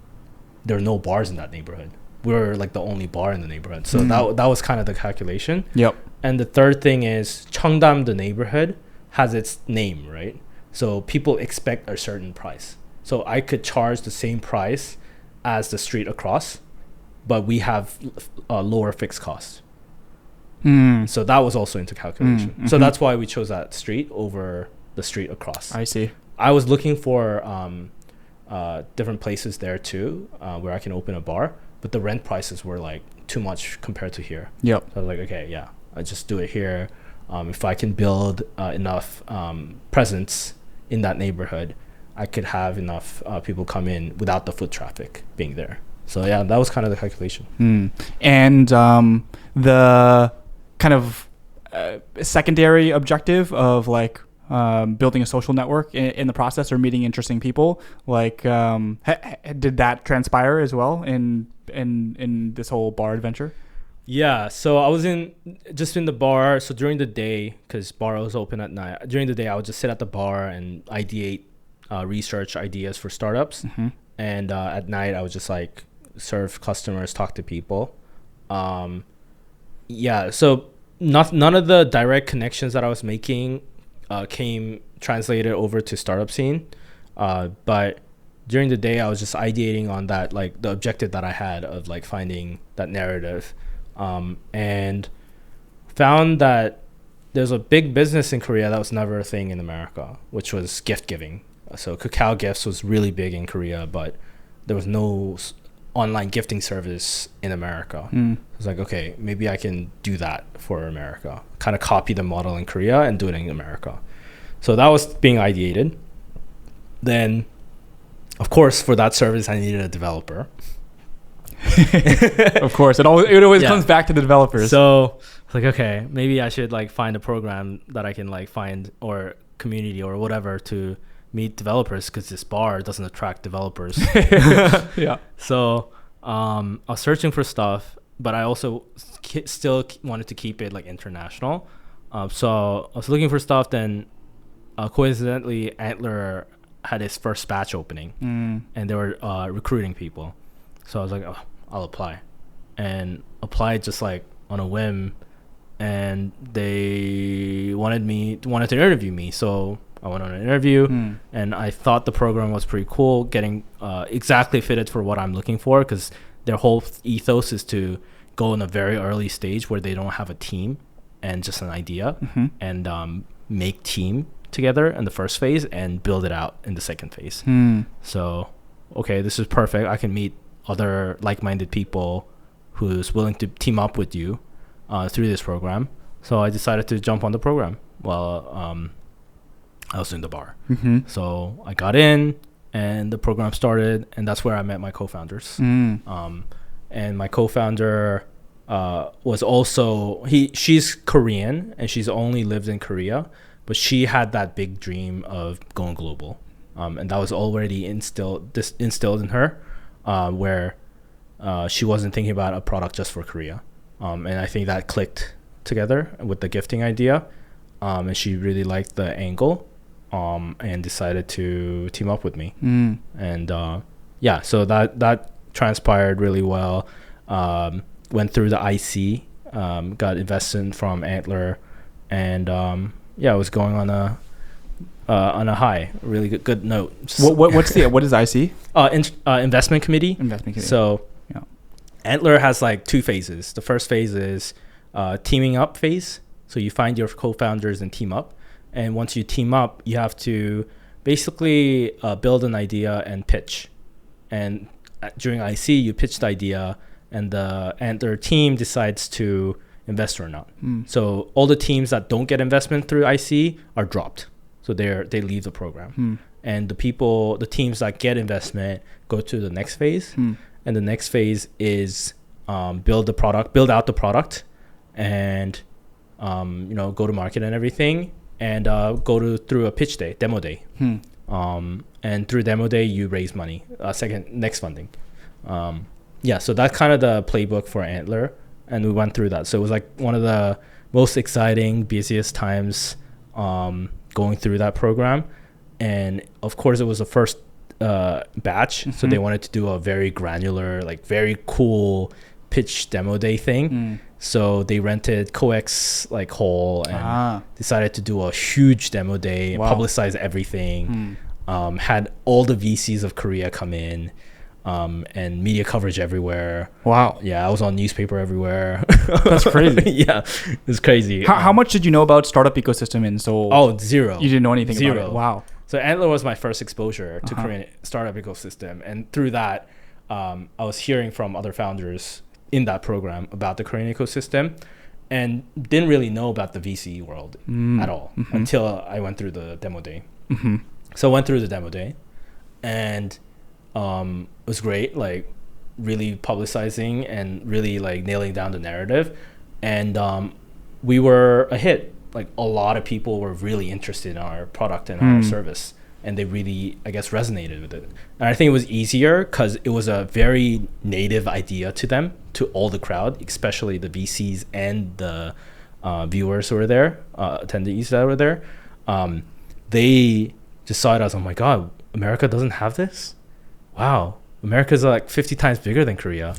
there are no bars in that neighborhood. We're like the only bar in the neighborhood. So that was kind of the calculation. Yep. And the third thing is Cheongdam, the neighborhood, has its name, right? So people expect a certain price. So I could charge the same price as the street across, but we have a lower fixed cost. So that was also into calculation. So that's why we chose that street over the street across. I see. I was looking for different places there too, where I can open a bar, but the rent prices were like too much compared to here. Yep. So I was like, okay, yeah, I just do it here. If I can build enough presence in that neighborhood, I could have enough people come in without the foot traffic being there. So yeah, that was kind of the calculation. And the kind of secondary objective of like building a social network in the process, or meeting interesting people, like did that transpire as well in this whole bar adventure? Yeah, so I was in the bar. So during the day, because bar was open at night, during the day I would just sit at the bar and ideate, research ideas for startups. And at night I would just like serve customers, talk to people. Yeah, so none of the direct connections that I was making came translated over to startup scene. But during the day I was just ideating on that, like the objective that I had of like finding that narrative. And found that there's a big business in Korea that was never a thing in America, which was gift giving. So Kakao Gifts was really big in Korea, but there was no online gifting service in America. I was like, okay, maybe I can do that for America, kind of copy the model in Korea and do it in America. So that was being ideated. Then, of course, for that service, I needed a developer. Of course, it always comes back to the developers. So it's like, okay, maybe I should like find a program that I can like find, or community or whatever, to meet developers, because this bar doesn't attract developers. Yeah. So I was searching for stuff, but I also still wanted to keep it like international. So I was looking for stuff. Then coincidentally, Antler had its first batch opening, and they were recruiting people. So I was like, oh, I'll apply, and applied just like on a whim, and they wanted to interview me. So I went on an interview, and I thought the program was pretty cool, getting exactly fitted for what I'm looking for, because their whole ethos is to go in a very early stage where they don't have a team and just an idea, and make team together in the first phase and build it out in the second phase. So, okay, this is perfect. I can meet other like-minded people who's willing to team up with you through this program. So I decided to jump on the program while I was in the bar. So I got in, and the program started, and that's where I met my co-founders. And my co-founder was also, she's Korean, and she's only lived in Korea, but she had that big dream of going global, and that was already instilled in her, where she wasn't thinking about a product just for Korea, and I think that clicked together with the gifting idea, and she really liked the angle. and decided to team up with me. Mm. And yeah, so that transpired really well. Went through the IC, got investment from Antler, and yeah, I was going on a high, really good note. What is IC? Investment committee. Investment committee. So Yeah. Antler has like 2 phases. The first phase is teaming up phase. So you find your co-founders and team up. And once you team up, you have to basically build an idea and pitch. And during IC, you pitch the idea, and the Antler team decides to invest or not. So all the teams that don't get investment through IC are dropped. So they leave the program. And the teams that get investment go to the next phase. And the next phase is build out the product, and go to market and everything, and go through a pitch day, demo day. And through demo day, you raise money, next funding. Yeah, so that's kind of the playbook for Antler, and we went through that. So it was like one of the most exciting, busiest times going through that program. And of course, it was the first batch, so they wanted to do a very granular, like very cool pitch demo day thing. So they rented coex like hall and decided to do a huge demo day and publicize everything. Had all the VCs of Korea come in, and media coverage everywhere. Wow. Yeah, I was on newspaper everywhere. That's crazy. Yeah, it's crazy. How much did you know about startup ecosystem in Seoul? Oh, zero. You didn't know anything Zero. about it. Wow. So Antler was my first exposure to Korean startup ecosystem, and through that, I was hearing from other founders in that program about the Korean ecosystem, and didn't really know about the VC world at all until I went through the demo day. So I went through the demo day, and it was great, like really publicizing and really like nailing down the narrative, and we were a hit. Like a lot of people were really interested in our product and our service, and they really, I guess, resonated with it. And I think it was easier because it was a very native idea to them, to all the crowd, especially the VCs and the viewers who were there, attendees that were there. They just saw it as, oh my God, America doesn't have this? Wow, America's like 50 times bigger than Korea.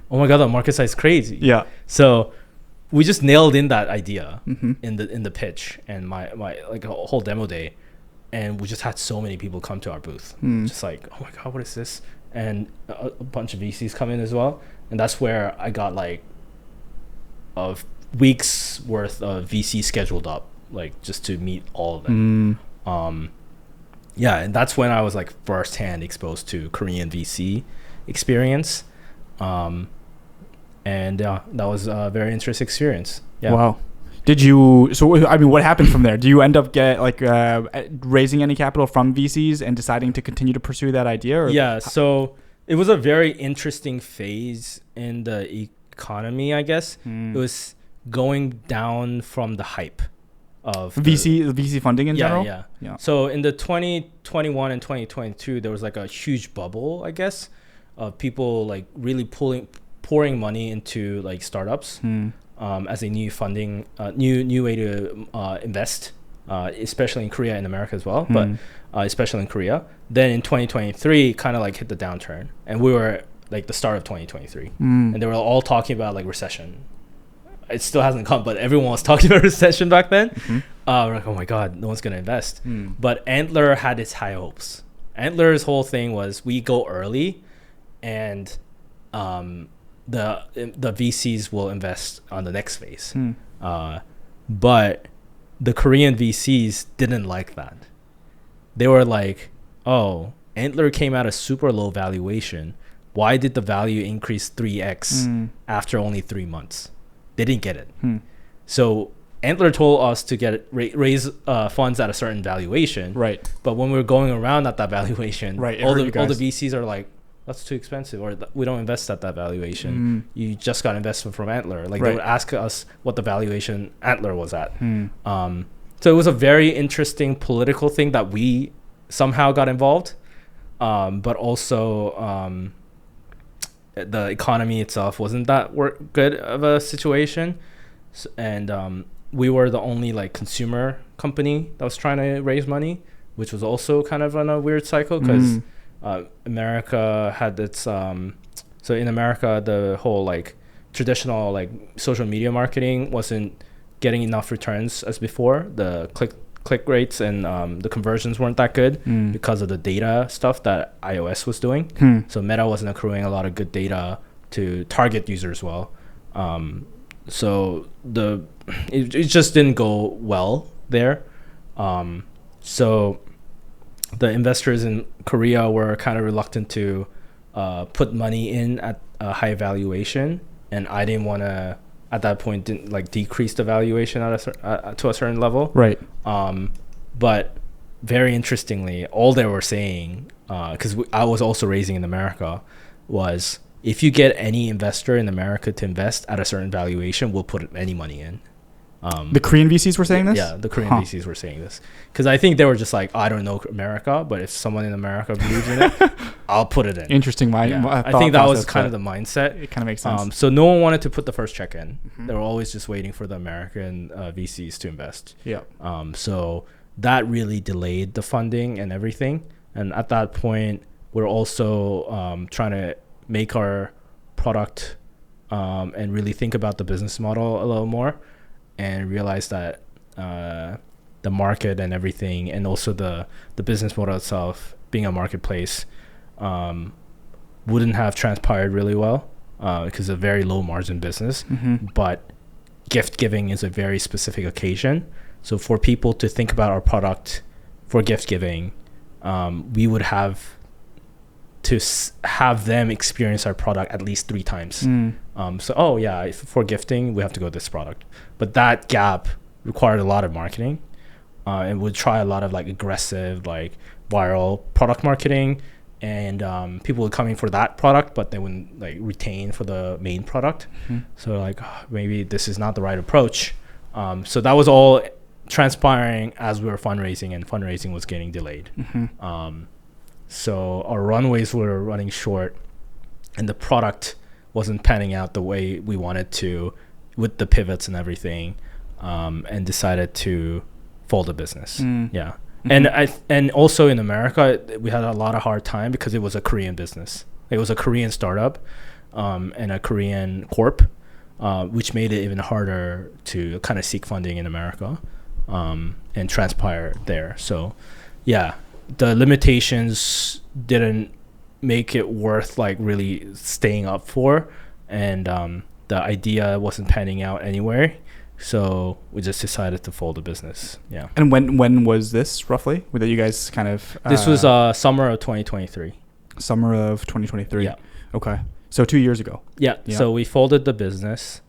Oh my God, the market size is crazy. Yeah. So we just nailed in that idea in the pitch and my like a whole demo day, and we just had so many people come to our booth, just like, oh my God, what is this? And a bunch of VCs come in as well, and that's where I got like a week's worth of VC scheduled up, like just to meet all of them. Yeah, and that's when I was like firsthand exposed to Korean VC experience. And that was a very interesting experience. Yeah. Wow. What happened from there? Do you end up raising any capital from VCs and deciding to continue to pursue that idea? Or? Yeah. So it was a very interesting phase in the economy, I guess. It was going down from the hype of VC funding in general? Yeah. So in the 2021 and 2022, there was like a huge bubble, I guess, of people like really pouring money into like startups as a new funding, new way to invest, especially in Korea and America as well, but especially in Korea. Then in 2023, kind of like hit the downturn, and we were like the start of 2023, and they were all talking about like recession. It still hasn't come, but everyone was talking about recession back then. We're like, oh my God, no one's gonna invest. But Antler had its high hopes. Antler's whole thing was we go early, and the VCs will invest on the next phase. But the Korean VCs didn't like that. They were like, oh, Antler came at a super low valuation. Why did the value increase 3x after only 3 months? They didn't get it. So Antler told us to raise funds at a certain valuation. Right. But when we were going around at that valuation, right, all the VCs are like, that's too expensive, or we don't invest at that valuation. You just got investment from Antler. Like they would ask us what the valuation Antler was at. So it was a very interesting political thing that we somehow got involved, but also the economy itself wasn't that good of a situation, and we were the only like consumer company that was trying to raise money. which was also kind of on a weird cycle because America had its so in America the whole like traditional like social media marketing wasn't getting enough returns as before. The click rates and the conversions weren't that good because of the data stuff that iOS was doing. So Meta wasn't accruing a lot of good data to target users well. So it just didn't go well there. So the investors in Korea were kind of reluctant to put money in at a high valuation, and I didn't want to at that point didn't like decrease the valuation to a certain level. Right. But very interestingly, all they were saying, because I was also raising in America, was if you get any investor in America to invest at a certain valuation, we'll put any money in. The Korean VCs were saying this? Yeah, the Korean VCs were saying this. Because I think they were just like, I don't know America, but if someone in America believes in it, I'll put it in. Interesting. I think that was kind of the mindset. It kind of makes sense. So no one wanted to put the first check in. They were always just waiting for the American VCs to invest. Yeah. So that really delayed the funding and everything. And at that point, we're also trying to make our product and really think about the business model a little more, and realize that the market and everything, and also the business model itself being a marketplace wouldn't have transpired really well because it's a very low margin business. But gift giving is a very specific occasion. So for people to think about our product for gift giving, we would have to have them experience our product at least 3 times. For gifting, we have to go this product. But that gap required a lot of marketing, and would try a lot of like aggressive, like viral product marketing, and people would come in for that product, but they wouldn't like retain for the main product. So like maybe this is not the right approach. So that was all transpiring as we were fundraising, and fundraising was getting delayed. So our runways were running short, and the product wasn't panning out the way we wanted to with the pivots and everything, and decided to fold the business. And also in America, we had a lot of hard time because it was a Korean business. It was a Korean startup and a Korean corp, which made it even harder to kind of seek funding in America and transpire there. So the limitations didn't make it worth like really staying up for, and the idea wasn't panning out anywhere, so we just decided to fold the business. And when was this roughly that you guys kind of this was summer of 2023. Summer of 2023. Okay, so 2 years ago. So we folded the business,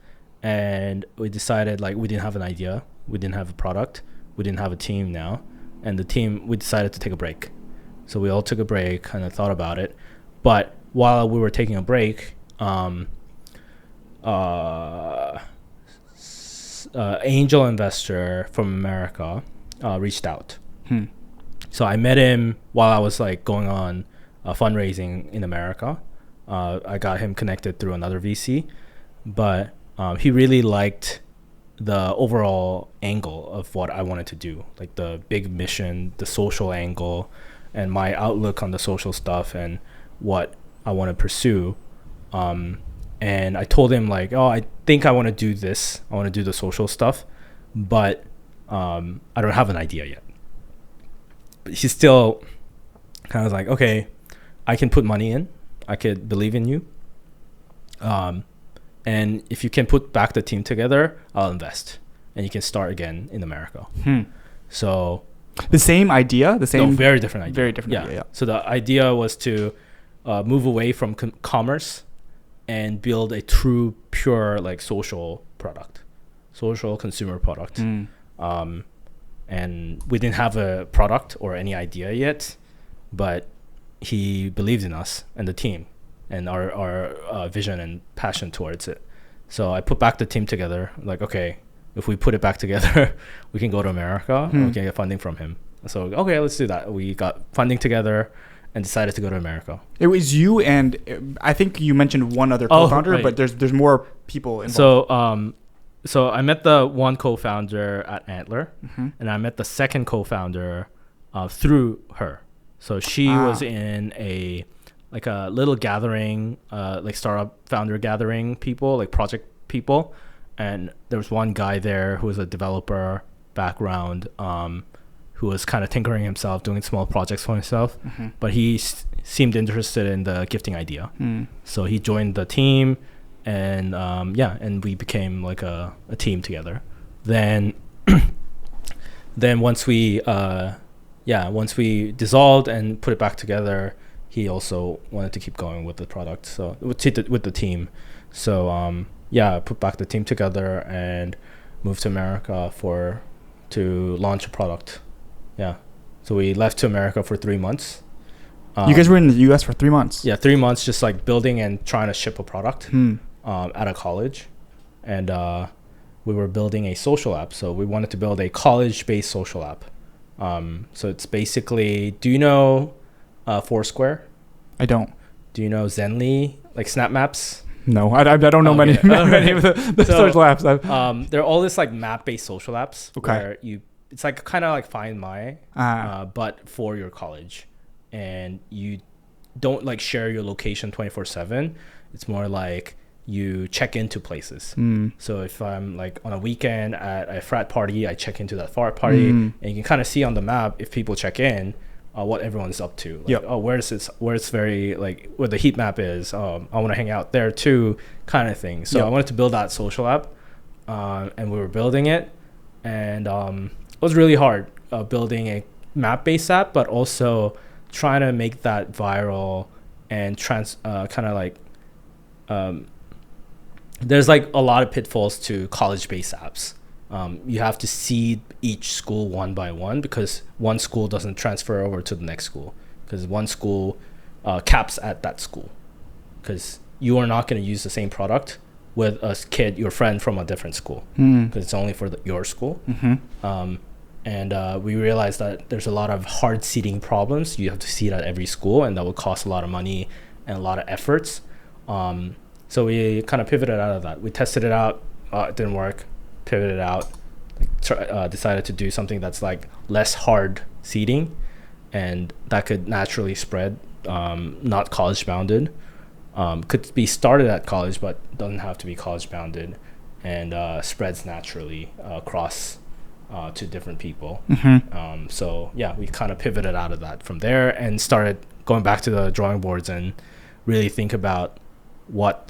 and we decided like we didn't have an idea, we didn't have a product, we didn't have a team now. And the team, we decided to take a break. So we all took a break, kind of thought about it. But while we were taking a break, angel investor from America reached out. So I met him while I was like going on fundraising in America. I got him connected through another VC, but he really liked the overall angle of what I wanted to do, like the big mission, the social angle, and my outlook on the social stuff and what I want to pursue. And I told him like, I think I want to do this. I want to do the social stuff, but I don't have an idea yet. But he's still kind of like, okay, I can put money in. I could believe in you. And if you can put back the team together, I'll invest. And you can start again in America. So the same idea, very different idea. Very different idea. So the idea was to move away from commerce and build a true, pure like social product, social consumer product. And we didn't have a product or any idea yet, but he believed in us and the team and our vision and passion towards it. So I put back the team together, like, okay, if we put it back together, we can go to America and we can get funding from him. So, okay, let's do that. We got funding together and decided to go to America. It was you and I think you mentioned one other co-founder, but there's more people involved. So I met the one co-founder at Antler, and I met the second co-founder through her. So she was in a little gathering, like startup founder gathering people, like project people. And there was one guy there who was a developer background, who was kind of tinkering himself, doing small projects for himself. But he seemed interested in the gifting idea. So he joined the team, and and we became like a team together. Then once we dissolved and put it back together, he also wanted to keep going with the product, so with the team. So I put back the team together and moved to America to launch a product. So we left to America for 3 months. You guys were in the US for 3 months? 3 months, just like building and trying to ship a product at a college. And we were building a social app. So we wanted to build a college-based social app. So it's basically, do you know Foursquare? I don't. Do you know Zenly, like Snap Maps? No, I don't know many of the social apps. They're all this like map-based social apps. Okay. Where it's like kind of like Find My, but for your college. And you don't like share your location 24/7. It's more like you check into places. So if I'm like on a weekend at a frat party, I check into that frat party, and you can kind of see on the map if people check in, what everyone's up to. Like, where it's very like where the heat map is. I want to hang out there too, kind of thing. So I wanted to build that social app, and we were building it, and it was really hard building a map-based app, but also trying to make that viral and there's like a lot of pitfalls to college-based apps. You have to seed each school one by one, because one school doesn't transfer over to the next school, because one school caps at that school, because you are not going to use the same product with a kid, your friend from a different school, because it's only for your school. And we realized that there's a lot of hard seeding problems. You have to seed at every school, and that would cost a lot of money and a lot of efforts. So we kind of pivoted out of that. We tested it out. It didn't work. Pivoted out. Decided to do something that's like less hard seeding, and that could naturally spread, not college bounded. Could be started at college, but doesn't have to be college bounded, and spreads naturally across to different people. So we kind of pivoted out of that from there and started going back to the drawing boards and really think about what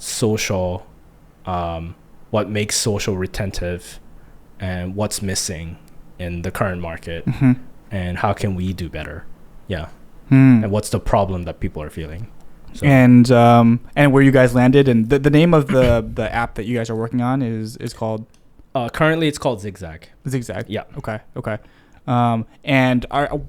makes social retentive and what's missing in the current market, and how can we do better. And what's the problem that people are feeling. So. And where you guys landed, and the name of the app that you guys are working on is called currently it's called ZigZag. ZigZag. Yeah. Okay. And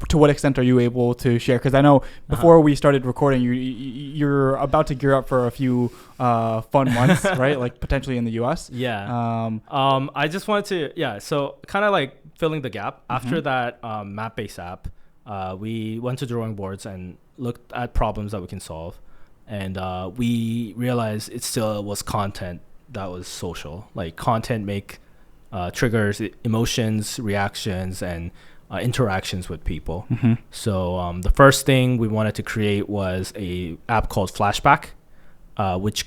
to what extent are you able to share? Because I know before we started recording, you're about to gear up for a few fun months, right? Like potentially in the US. I just wanted to so kind of like filling the gap after that map-based app. We went to drawing boards and looked at problems that we can solve, and we realized it still was content that was social. Like content triggers emotions, reactions, and interactions with people. So the first thing we wanted to create was a app called Flashback, which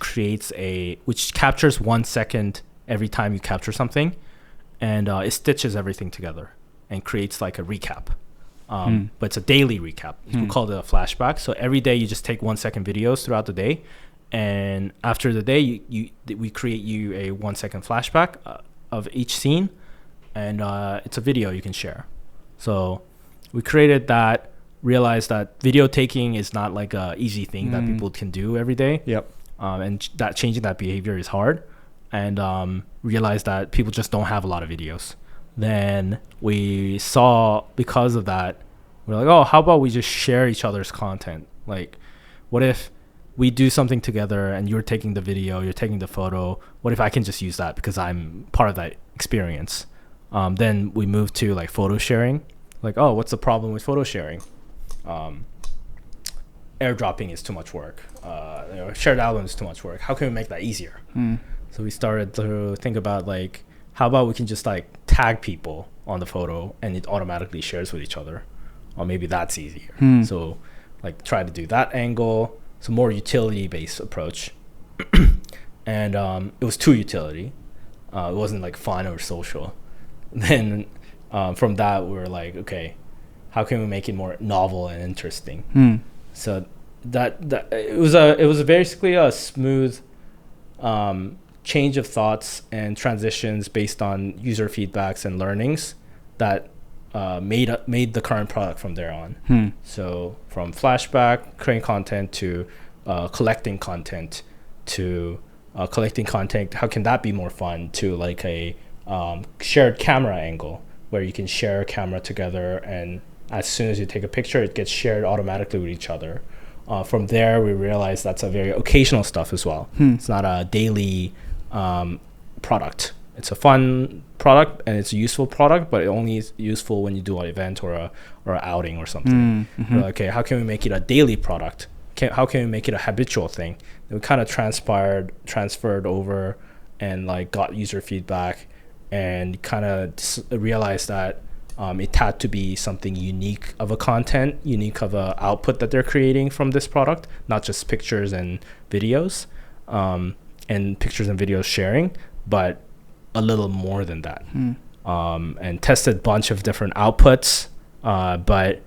captures 1 second every time you capture something, and it stitches everything together and creates like a recap. But it's a daily recap. We call it a flashback. So every day you just take 1 second videos throughout the day, and after the day we create you a 1 second flashback of each scene, and it's a video you can share. So we created that, realized that video taking is not like a easy thing that people can do every day. And that changing that behavior is hard, and realized that people just don't have a lot of videos. Then we saw, because of that, we're like, oh, how about we just share each other's content? Like, what if we do something together and you're taking the video, you're taking the photo? What if I can just use that because I'm part of that experience? Then we moved to like photo sharing. Like, oh, what's the problem with photo sharing? Airdropping is too much work. Shared album is too much work. How can we make that easier? So we started to think about like, how about we can just like tag people on the photo and it automatically shares with each other? oh, maybe that's easier. So like try to do that angle. It's a more utility based approach. And it was too utility. It wasn't like fun or social. Then from that we were like, okay, how can we make it more novel and interesting? So that it was basically a smooth change of thoughts and transitions based on user feedbacks and learnings that made the current product from there on. So from flashback, creating content, to collecting content, to collecting content, how can that be more fun, to like a shared camera angle where you can share a camera together, and as soon as you take a picture, it gets shared automatically with each other. From there, we realized that's a very occasional stuff as well. It's not a daily product. It's a fun product and it's a useful product, but it only is useful when you do an event or an outing or something. We're like, okay, how can we make it a daily product? How can we make it a habitual thing? And we kind of transferred over and like got user feedback and kind of realized that it had to be something unique of a content, unique of a output that they're creating from this product, not just pictures and videos, and pictures and videos sharing, but a little more than that. And tested a bunch of different outputs, but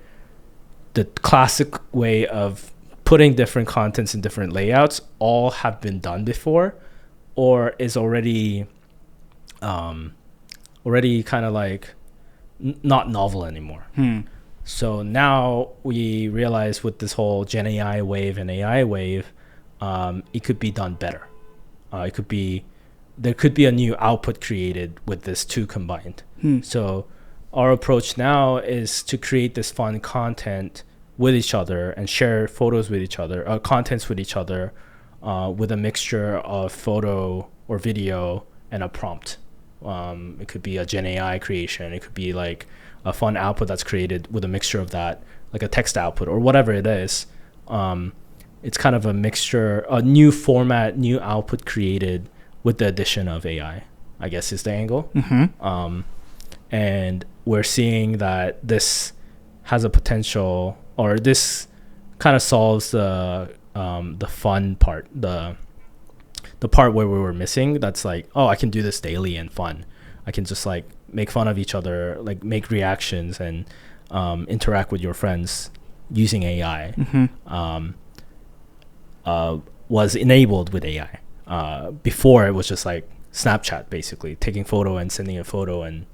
the classic way of putting different contents in different layouts all have been done before, or is already kind of like not novel anymore. So now we realize with this whole Gen AI wave and AI wave, it could be done better. There could be a new output created with this two combined. So our approach now is to create this fun content with each other and share photos with each other, contents with each other, with a mixture of photo or video and a prompt. It could be a Gen AI creation. It could be like a fun output that's created with a mixture of that, like a text output or whatever it is. It's kind of a mixture, a new format, new output created with the addition of AI, I guess is the angle. And we're seeing that this has a potential, or this kind of solves the fun part, the part where we were missing. That's like, oh, I can do this daily and fun. I can just like make fun of each other, like make reactions and interact with your friends using AI. Was enabled with AI. Before it was just like Snapchat, basically taking photo and sending a photo and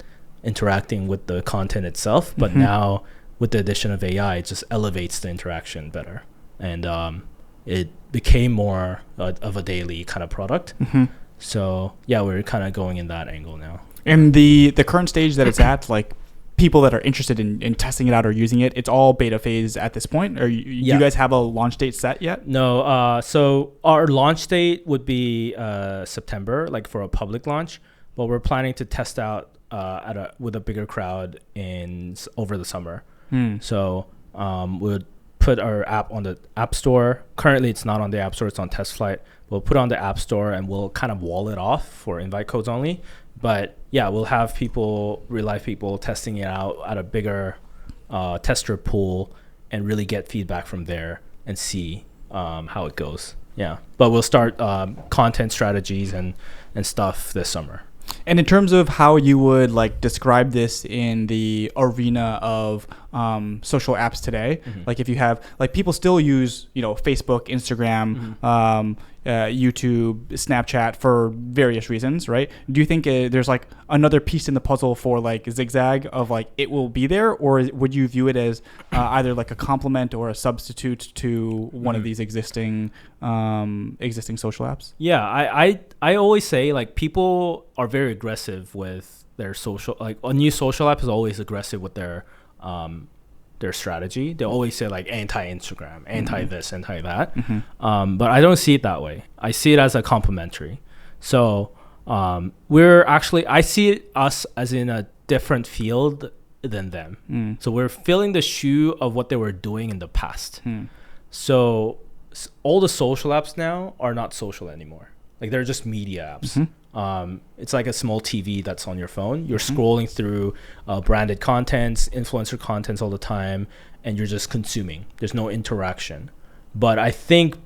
interacting with the content itself. But now with the addition of AI, it just elevates the interaction better. And it became more of a daily kind of product. So yeah, we're kind of going in that angle now. And the current stage that it's at, like people that are interested in testing it out or using it, it's all beta phase at this point? Or you guys have a launch date set yet? No. So our launch date would be September, like for a public launch. But we're planning to test out with a bigger crowd over the summer. So we'll put our app on the App Store. Currently, it's not on the App Store. It's on test flight. We'll put it on the App Store and we'll kind of wall it off for invite codes only. But yeah, we'll have real life people testing it out at a bigger tester pool and really get feedback from there and see how it goes. Yeah, but we'll start content strategies and stuff this summer. And in terms of how you would like describe this in the arena of social apps today, like if you have like people still use, Facebook, Instagram, YouTube, Snapchat for various reasons, right? Do you think there's like another piece in the puzzle for like ZigZag of like it will be there, or would you view it as either like a complement or a substitute to one of these existing social apps? Yeah, I always say like people are very aggressive with their social, like a new social app is always aggressive with their strategy. They always say like anti-Instagram, anti-this, anti-that. But I don't see it that way. I see it as a complementary. So I see us as in a different field than them. So we're filling the shoe of what they were doing in the past. So all the social apps now are not social anymore. Like they're just media apps. It's like a small TV that's on your phone. You're scrolling through branded contents, influencer contents all the time, and you're just consuming. There's no interaction. But I think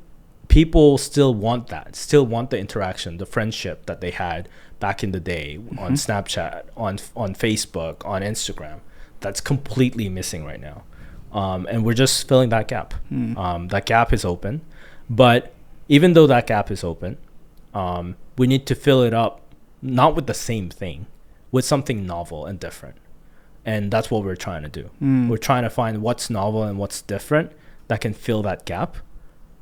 people still want that, still want the interaction, the friendship that they had back in the day on Snapchat, on Facebook, on Instagram. That's completely missing right now. And we're just filling that gap. That gap is open. But even though that gap is open, we need to fill it up, not with the same thing, with something novel and different. And that's what we're trying to do. We're trying to find what's novel and what's different that can fill that gap,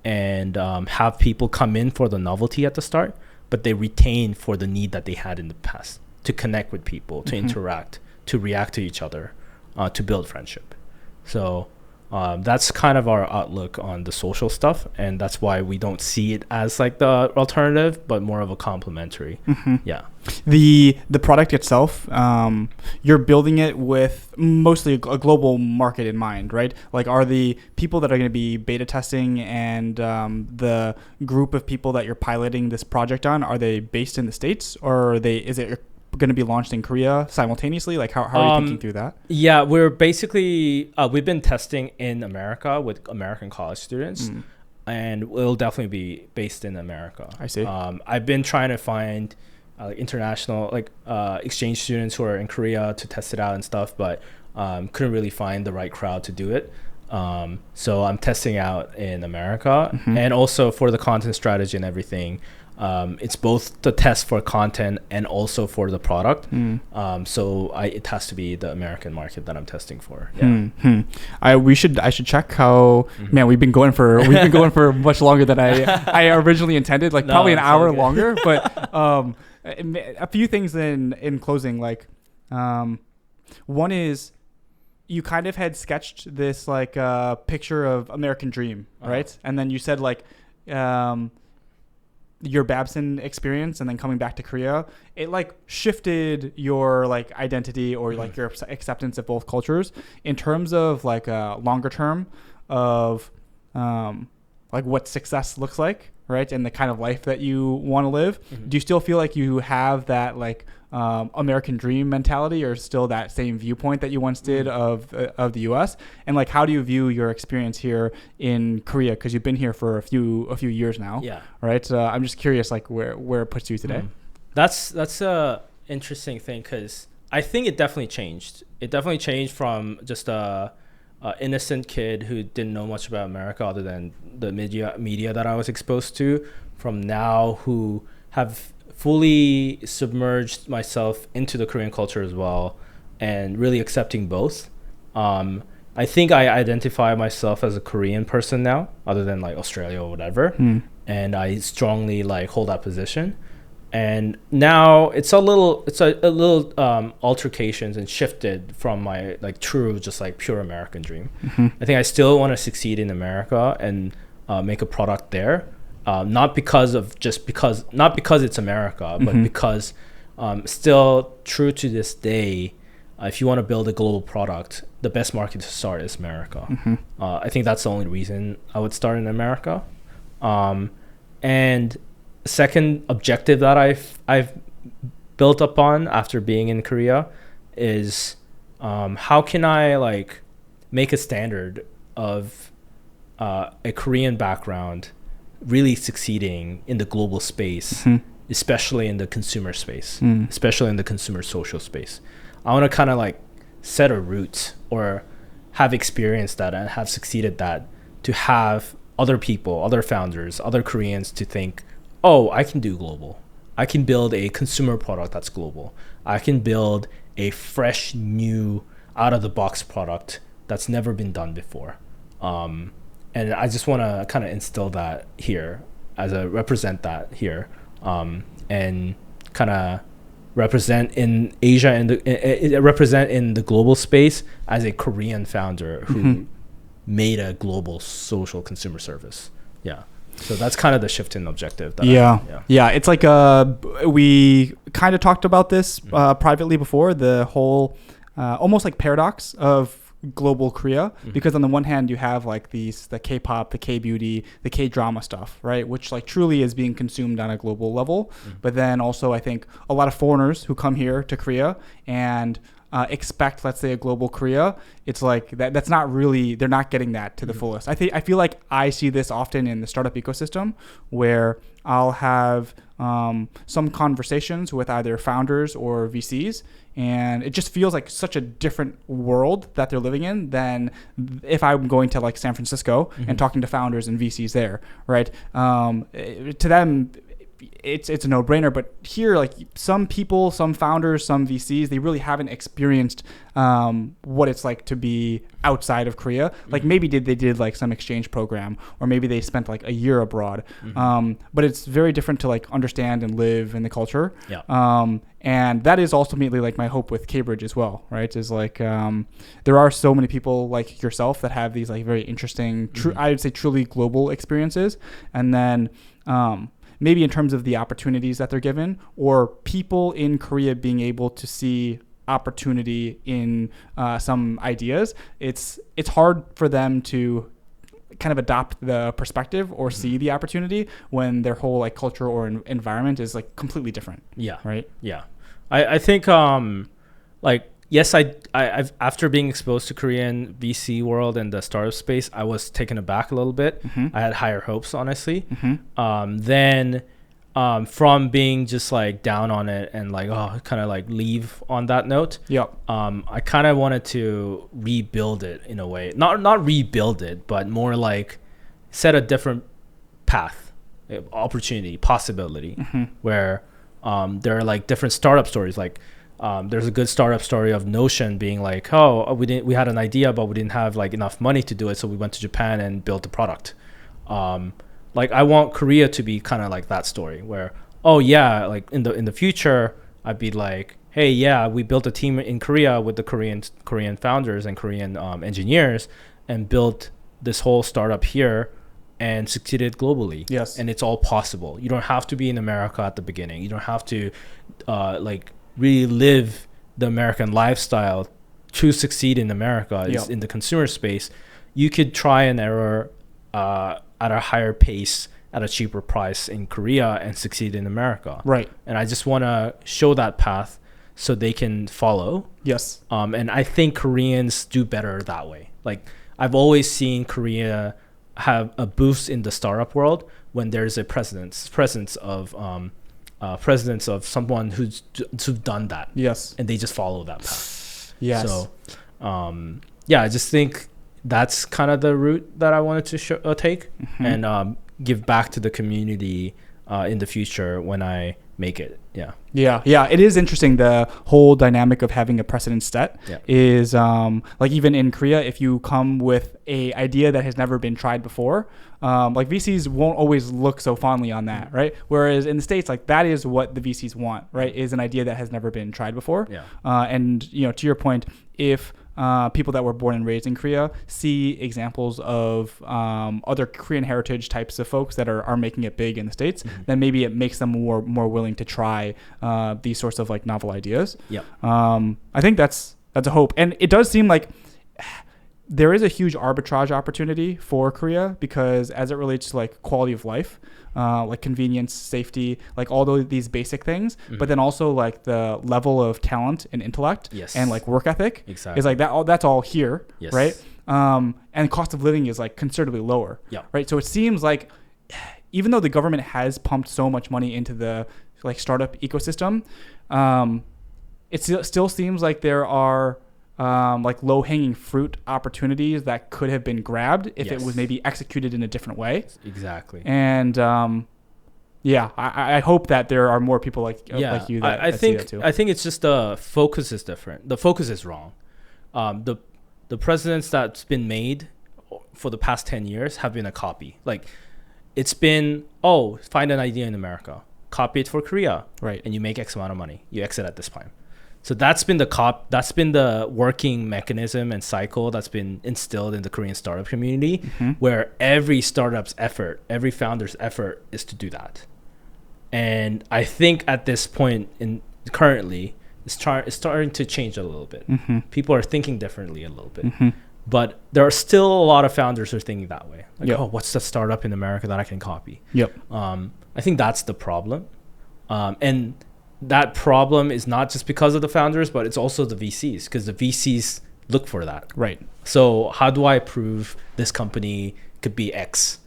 and have people come in for the novelty at the start, but they retain for the need that they had in the past to connect with people, to interact, to react to each other, to build friendship. So that's kind of our outlook on the social stuff, and that's why we don't see it as like the alternative, but more of a complementary. Yeah. The product itself, you're building it with mostly a global market in mind, right? Like, are the people that are going to be beta testing and the group of people that you're piloting this project on, are they based in the States, or is it going to be launched in Korea simultaneously? Like, how are you thinking through that? Yeah, we're basically we've been testing in America with American college students, and we'll definitely be based in America. I see. I've been trying to find international exchange students who are in Korea to test it out and stuff, but couldn't really find the right crowd to do it. So I'm testing out in America, and also for the content strategy and everything. It's both the test for content and also for the product. So it has to be the American market that I'm testing for. Yeah. I should check how. Man, we've been going for much longer than I originally intended. Like, probably an hour longer. But a few things in closing. Like, one is, you kind of had sketched this like picture of American dream, right? And then you said like, your Babson experience and then coming back to Korea, it like shifted your like identity or like your acceptance of both cultures in terms of like a longer term of like what success looks like, right? And the kind of life that you want to live. Do you still feel like you have that like American dream mentality, or still that same viewpoint that you once did of the US? And like, how do you view your experience here in Korea? Because you've been here for a few years now. Yeah. Right. I'm just curious, like where it puts you today. That's a interesting thing, because I think it definitely changed. It definitely changed from just a innocent kid who didn't know much about America other than the media that I was exposed to, from now who have fully submerged myself into the Korean culture as well, and really accepting both. I think I identify myself as a Korean person now, other than like Australia or whatever, and I strongly like hold that position. And now it's a little altercations and shifted from my like true just like pure American dream. I think I still want to succeed in America and make a product there. Not because it's America, but because still true to this day, if you want to build a global product, the best market to start is America. I think that's the only reason I would start in America. And second objective that I've built upon after being in Korea is how can I like make a standard of a Korean background really succeeding in the global space, especially in the consumer space, especially in the consumer social space. I want to kind of like set a route or have experienced that and have succeeded that, to have other people, other founders, other Koreans to think, oh, I can do global. I can build a consumer product that's global. I can build a fresh, new, out-of-the-box product that's never been done before. And I just want to kind of instill that here, represent that here, and kind of represent in Asia and represent in the global space as a Korean founder who made a global social consumer service. Yeah. So that's kind of the shift in objective. Yeah. It's like we kind of talked about this privately before, the whole almost like paradox of global Korea, because on the one hand you have like the K-pop, the K-beauty, the K-drama stuff, right, which like truly is being consumed on a global level. But then also I think a lot of foreigners who come here to Korea and expect, let's say, a global Korea, it's like that's not really, they're not getting that to the fullest. I feel like I see this often in the startup ecosystem, where I'll have some conversations with either founders or VCs, and it just feels like such a different world that they're living in than if I'm going to like San Francisco and talking to founders and VCs there, right? To them, it's a no-brainer, but here, like some people, some founders, some VCs, they really haven't experienced what it's like to be outside of Korea. Like maybe they did like some exchange program, or maybe they spent like a year abroad. But it's very different to like understand and live in the culture. And that is ultimately like my hope with Cambridge as well, right? Is like there are so many people like yourself that have these like very interesting, I would say truly global experiences, and then maybe in terms of the opportunities that they're given, or people in Korea being able to see opportunity in some ideas, it's hard for them to kind of adopt the perspective or see the opportunity when their whole like culture or environment is like completely different. Right. I think like yes, I've after being exposed to Korean VC world and the startup space, I was taken aback a little bit. I had higher hopes, honestly. Then from being just like down on it and like kind of like leave on that note. I kind of wanted to rebuild it in a way, not rebuild it, but more like set a different path, opportunity, possibility, where there are like different startup stories. Like there's a good startup story of Notion being like, we had an idea, but we didn't have like enough money to do it, so we went to Japan and built the product. Like I want Korea to be kind of like that story where, like in the future, I'd be like, hey, yeah, we built a team in Korea with the Korean founders and Korean engineers, and built this whole startup here and succeeded globally. And it's all possible. You don't have to be in America at the beginning. You don't have to like really live the American lifestyle to succeed in America. In the consumer space, you could try and error at a higher pace at a cheaper price in Korea and succeed in America. And I just want to show that path so they can follow. And I think Koreans do better that way. Like I've always seen Korea have a boost in the startup world when there's a presence of someone who's done that. And they just follow that path. So I just think that's kind of the route that I wanted to take and give back to the community in the future when I make it. It is interesting. The whole dynamic of having a precedent set is like even in Korea, if you come with a idea that has never been tried before, like VCs won't always look so fondly on that, right? Whereas in the States, like that is what the VCs want, right? Is an idea that has never been tried before. And to your point, if people that were born and raised in Korea see examples of other Korean heritage types of folks that are making it big in the States, then maybe it makes them more willing to try these sorts of like novel ideas. I think that's a hope. And it does seem like there is a huge arbitrage opportunity for Korea, because as it relates to like quality of life, like convenience, safety, like all these basic things, but then also like the level of talent and intellect and like work ethic is like that. That's all here, right? And cost of living is like considerably lower, right? So it seems like even though the government has pumped so much money into the like startup ecosystem, it still seems like there are like low-hanging fruit opportunities that could have been grabbed if it was maybe executed in a different way. And I hope that there are more people like you that see that too. I think it's just the focus is different. The focus is wrong. The precedents that's been made for the past 10 years have been a copy. Like it's been, find an idea in America, copy it for Korea, and you make X amount of money. You exit at this time. So that's been the working mechanism and cycle that's been instilled in the Korean startup community, where every startup's effort, every founder's effort is to do that. And I think at this point currently, is starting to change a little bit. Mm-hmm. People are thinking differently a little bit. Mm-hmm. But there are still a lot of founders who are thinking that way. Like, Yep. oh, what's the startup in America that I can copy? Yep. I think that's the problem. And that problem is not just because of the founders, but it's also the VCs, because the VCs look for that. Right. So how do I prove this company could be X?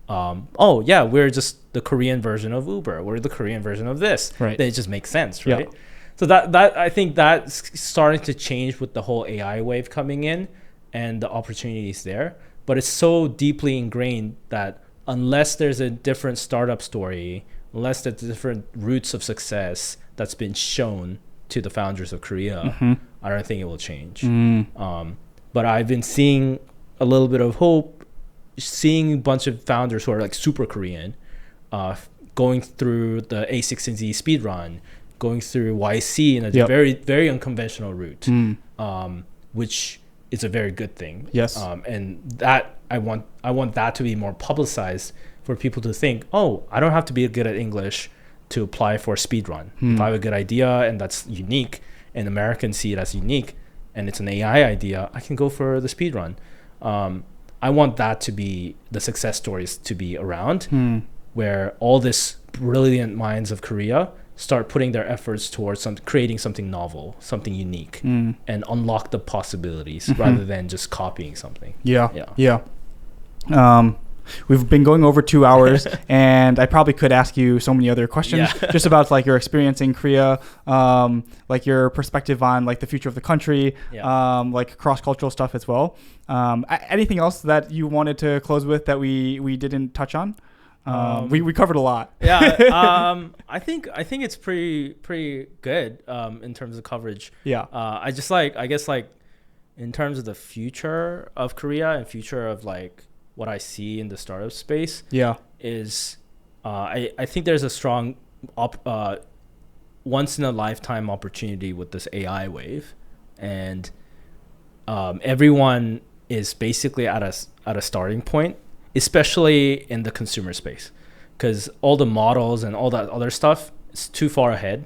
Oh, yeah, we're just the Korean version of Uber. We're the Korean version of this. Right. Then it just makes sense, right? Yeah. So that I think that's starting to change with the whole AI wave coming in and the opportunities there. But it's so deeply ingrained that unless there's a different startup story, unless there's different roots of success that's been shown to the founders of Korea, Mm-hmm. I don't think it will change. Mm. But I've been seeing a little bit of hope, seeing a bunch of founders who are like super Korean, going through the A16Z speed run, going through YC in a Yep. very, very unconventional route, Mm. which is a very good thing. Yes. And that I want that to be more publicized for people to think, oh, I don't have to be good at English to apply for speed run. If I have a good idea and that's unique, and Americans see it as unique, and it's an AI idea, I can go for the speed run. I want that to be the success stories to be around, where all this brilliant minds of Korea start putting their efforts towards creating something novel, something unique, and unlock the possibilities rather than just copying something. Yeah. We've been going over 2 hours, and I probably could ask you so many other questions just about like your experience in Korea, like your perspective on like the future of the country, like cross-cultural stuff as well. Anything else that you wanted to close with that we didn't touch on? We covered a lot. I think it's pretty good in terms of coverage. I guess in terms of the future of Korea and future of like what I see in the startup space is I think there's a strong once in a lifetime opportunity with this AI wave, and everyone is basically at a starting point, especially in the consumer space, because all the models and all that other stuff is too far ahead.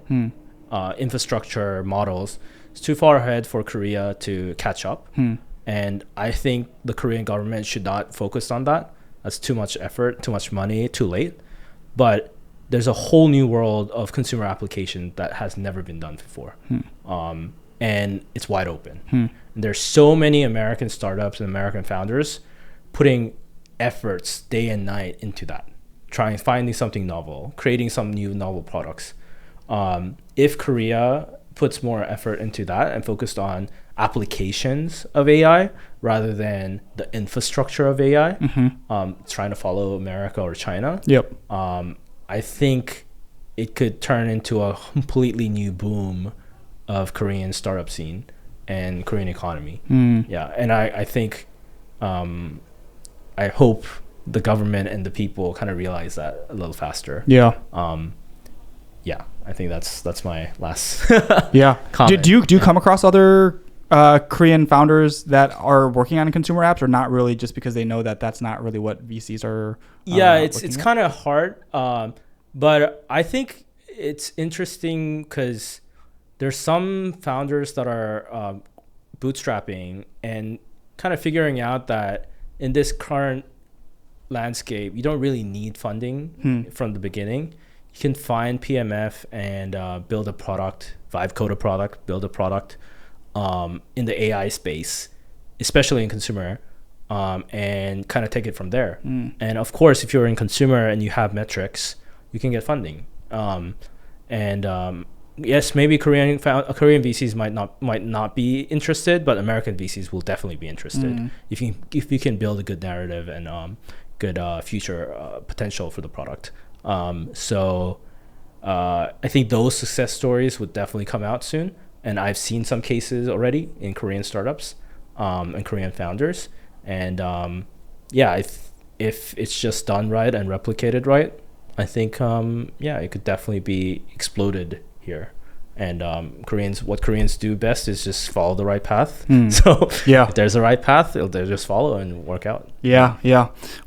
Infrastructure models is too far ahead for Korea to catch up. And I think the Korean government should not focus on that. That's too much effort, too much money, too late. But there's a whole new world of consumer application that has never been done before. And it's wide open. And there's so many American startups and American founders putting efforts day and night into that, finding something novel, creating some new novel products. If Korea puts more effort into that and focused on applications of AI rather than the infrastructure of AI, trying to follow America or China, I think it could turn into a completely new boom of Korean startup scene and Korean economy. And I think I hope the government and the people kind of realize that a little faster. I think that's my last comment. Do you come across other Korean founders that are working on consumer apps, or not really, just because they know that that's not really what VCs are? It's kind of hard, but I think it's interesting because there's some founders that are bootstrapping and kind of figuring out that in this current landscape, you don't really need funding from the beginning. You can find PMF and build a product, vibe code a product, build a product in the AI space, especially in consumer, and kind of take it from there. And of course, if you're in consumer and you have metrics, you can get funding. Yes, maybe Korean VCs might not be interested, but American VCs will definitely be interested if you can build a good narrative and good future potential for the product. So I think those success stories would definitely come out soon, and I've seen some cases already in Korean startups and Korean founders. And if it's just done right and replicated right, I think it could definitely be exploded here. And what Koreans do best is just follow the right path. If there's a right path, they'll just follow and work out.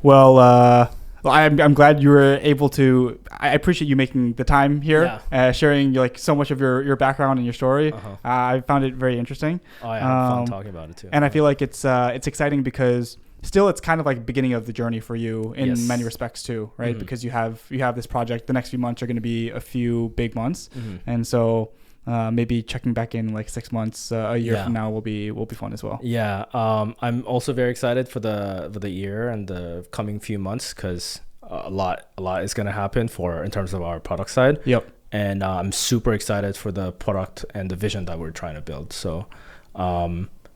Well, Well, I'm glad you were able to. I appreciate you making the time here, sharing like so much of your background and your story. I found it very interesting. Oh, I had fun talking about it too. And I feel like it's exciting because still it's kind of like beginning of the journey for you in many respects too, right? Mm-hmm. Because you have this project. The next few months are going to be a few big months, and so. Maybe checking back in like 6 months, a year from now will be fun as well. Yeah, I'm also very excited for the year and the coming few months because a lot is gonna happen in terms of our product side. Yep. And I'm super excited for the product and the vision that we're trying to build. So,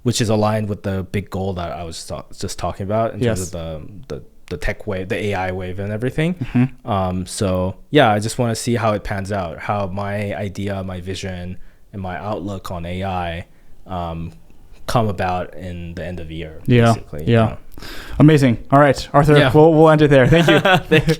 which is aligned with the big goal that I was just talking about in terms of the tech wave, the AI wave and everything. So yeah, I just want to see how it pans out, how my idea, my vision, and my outlook on AI come about in the end of the year. Yeah. Basically, yeah. Amazing. All right, Arthur, we'll end it there. Thank you.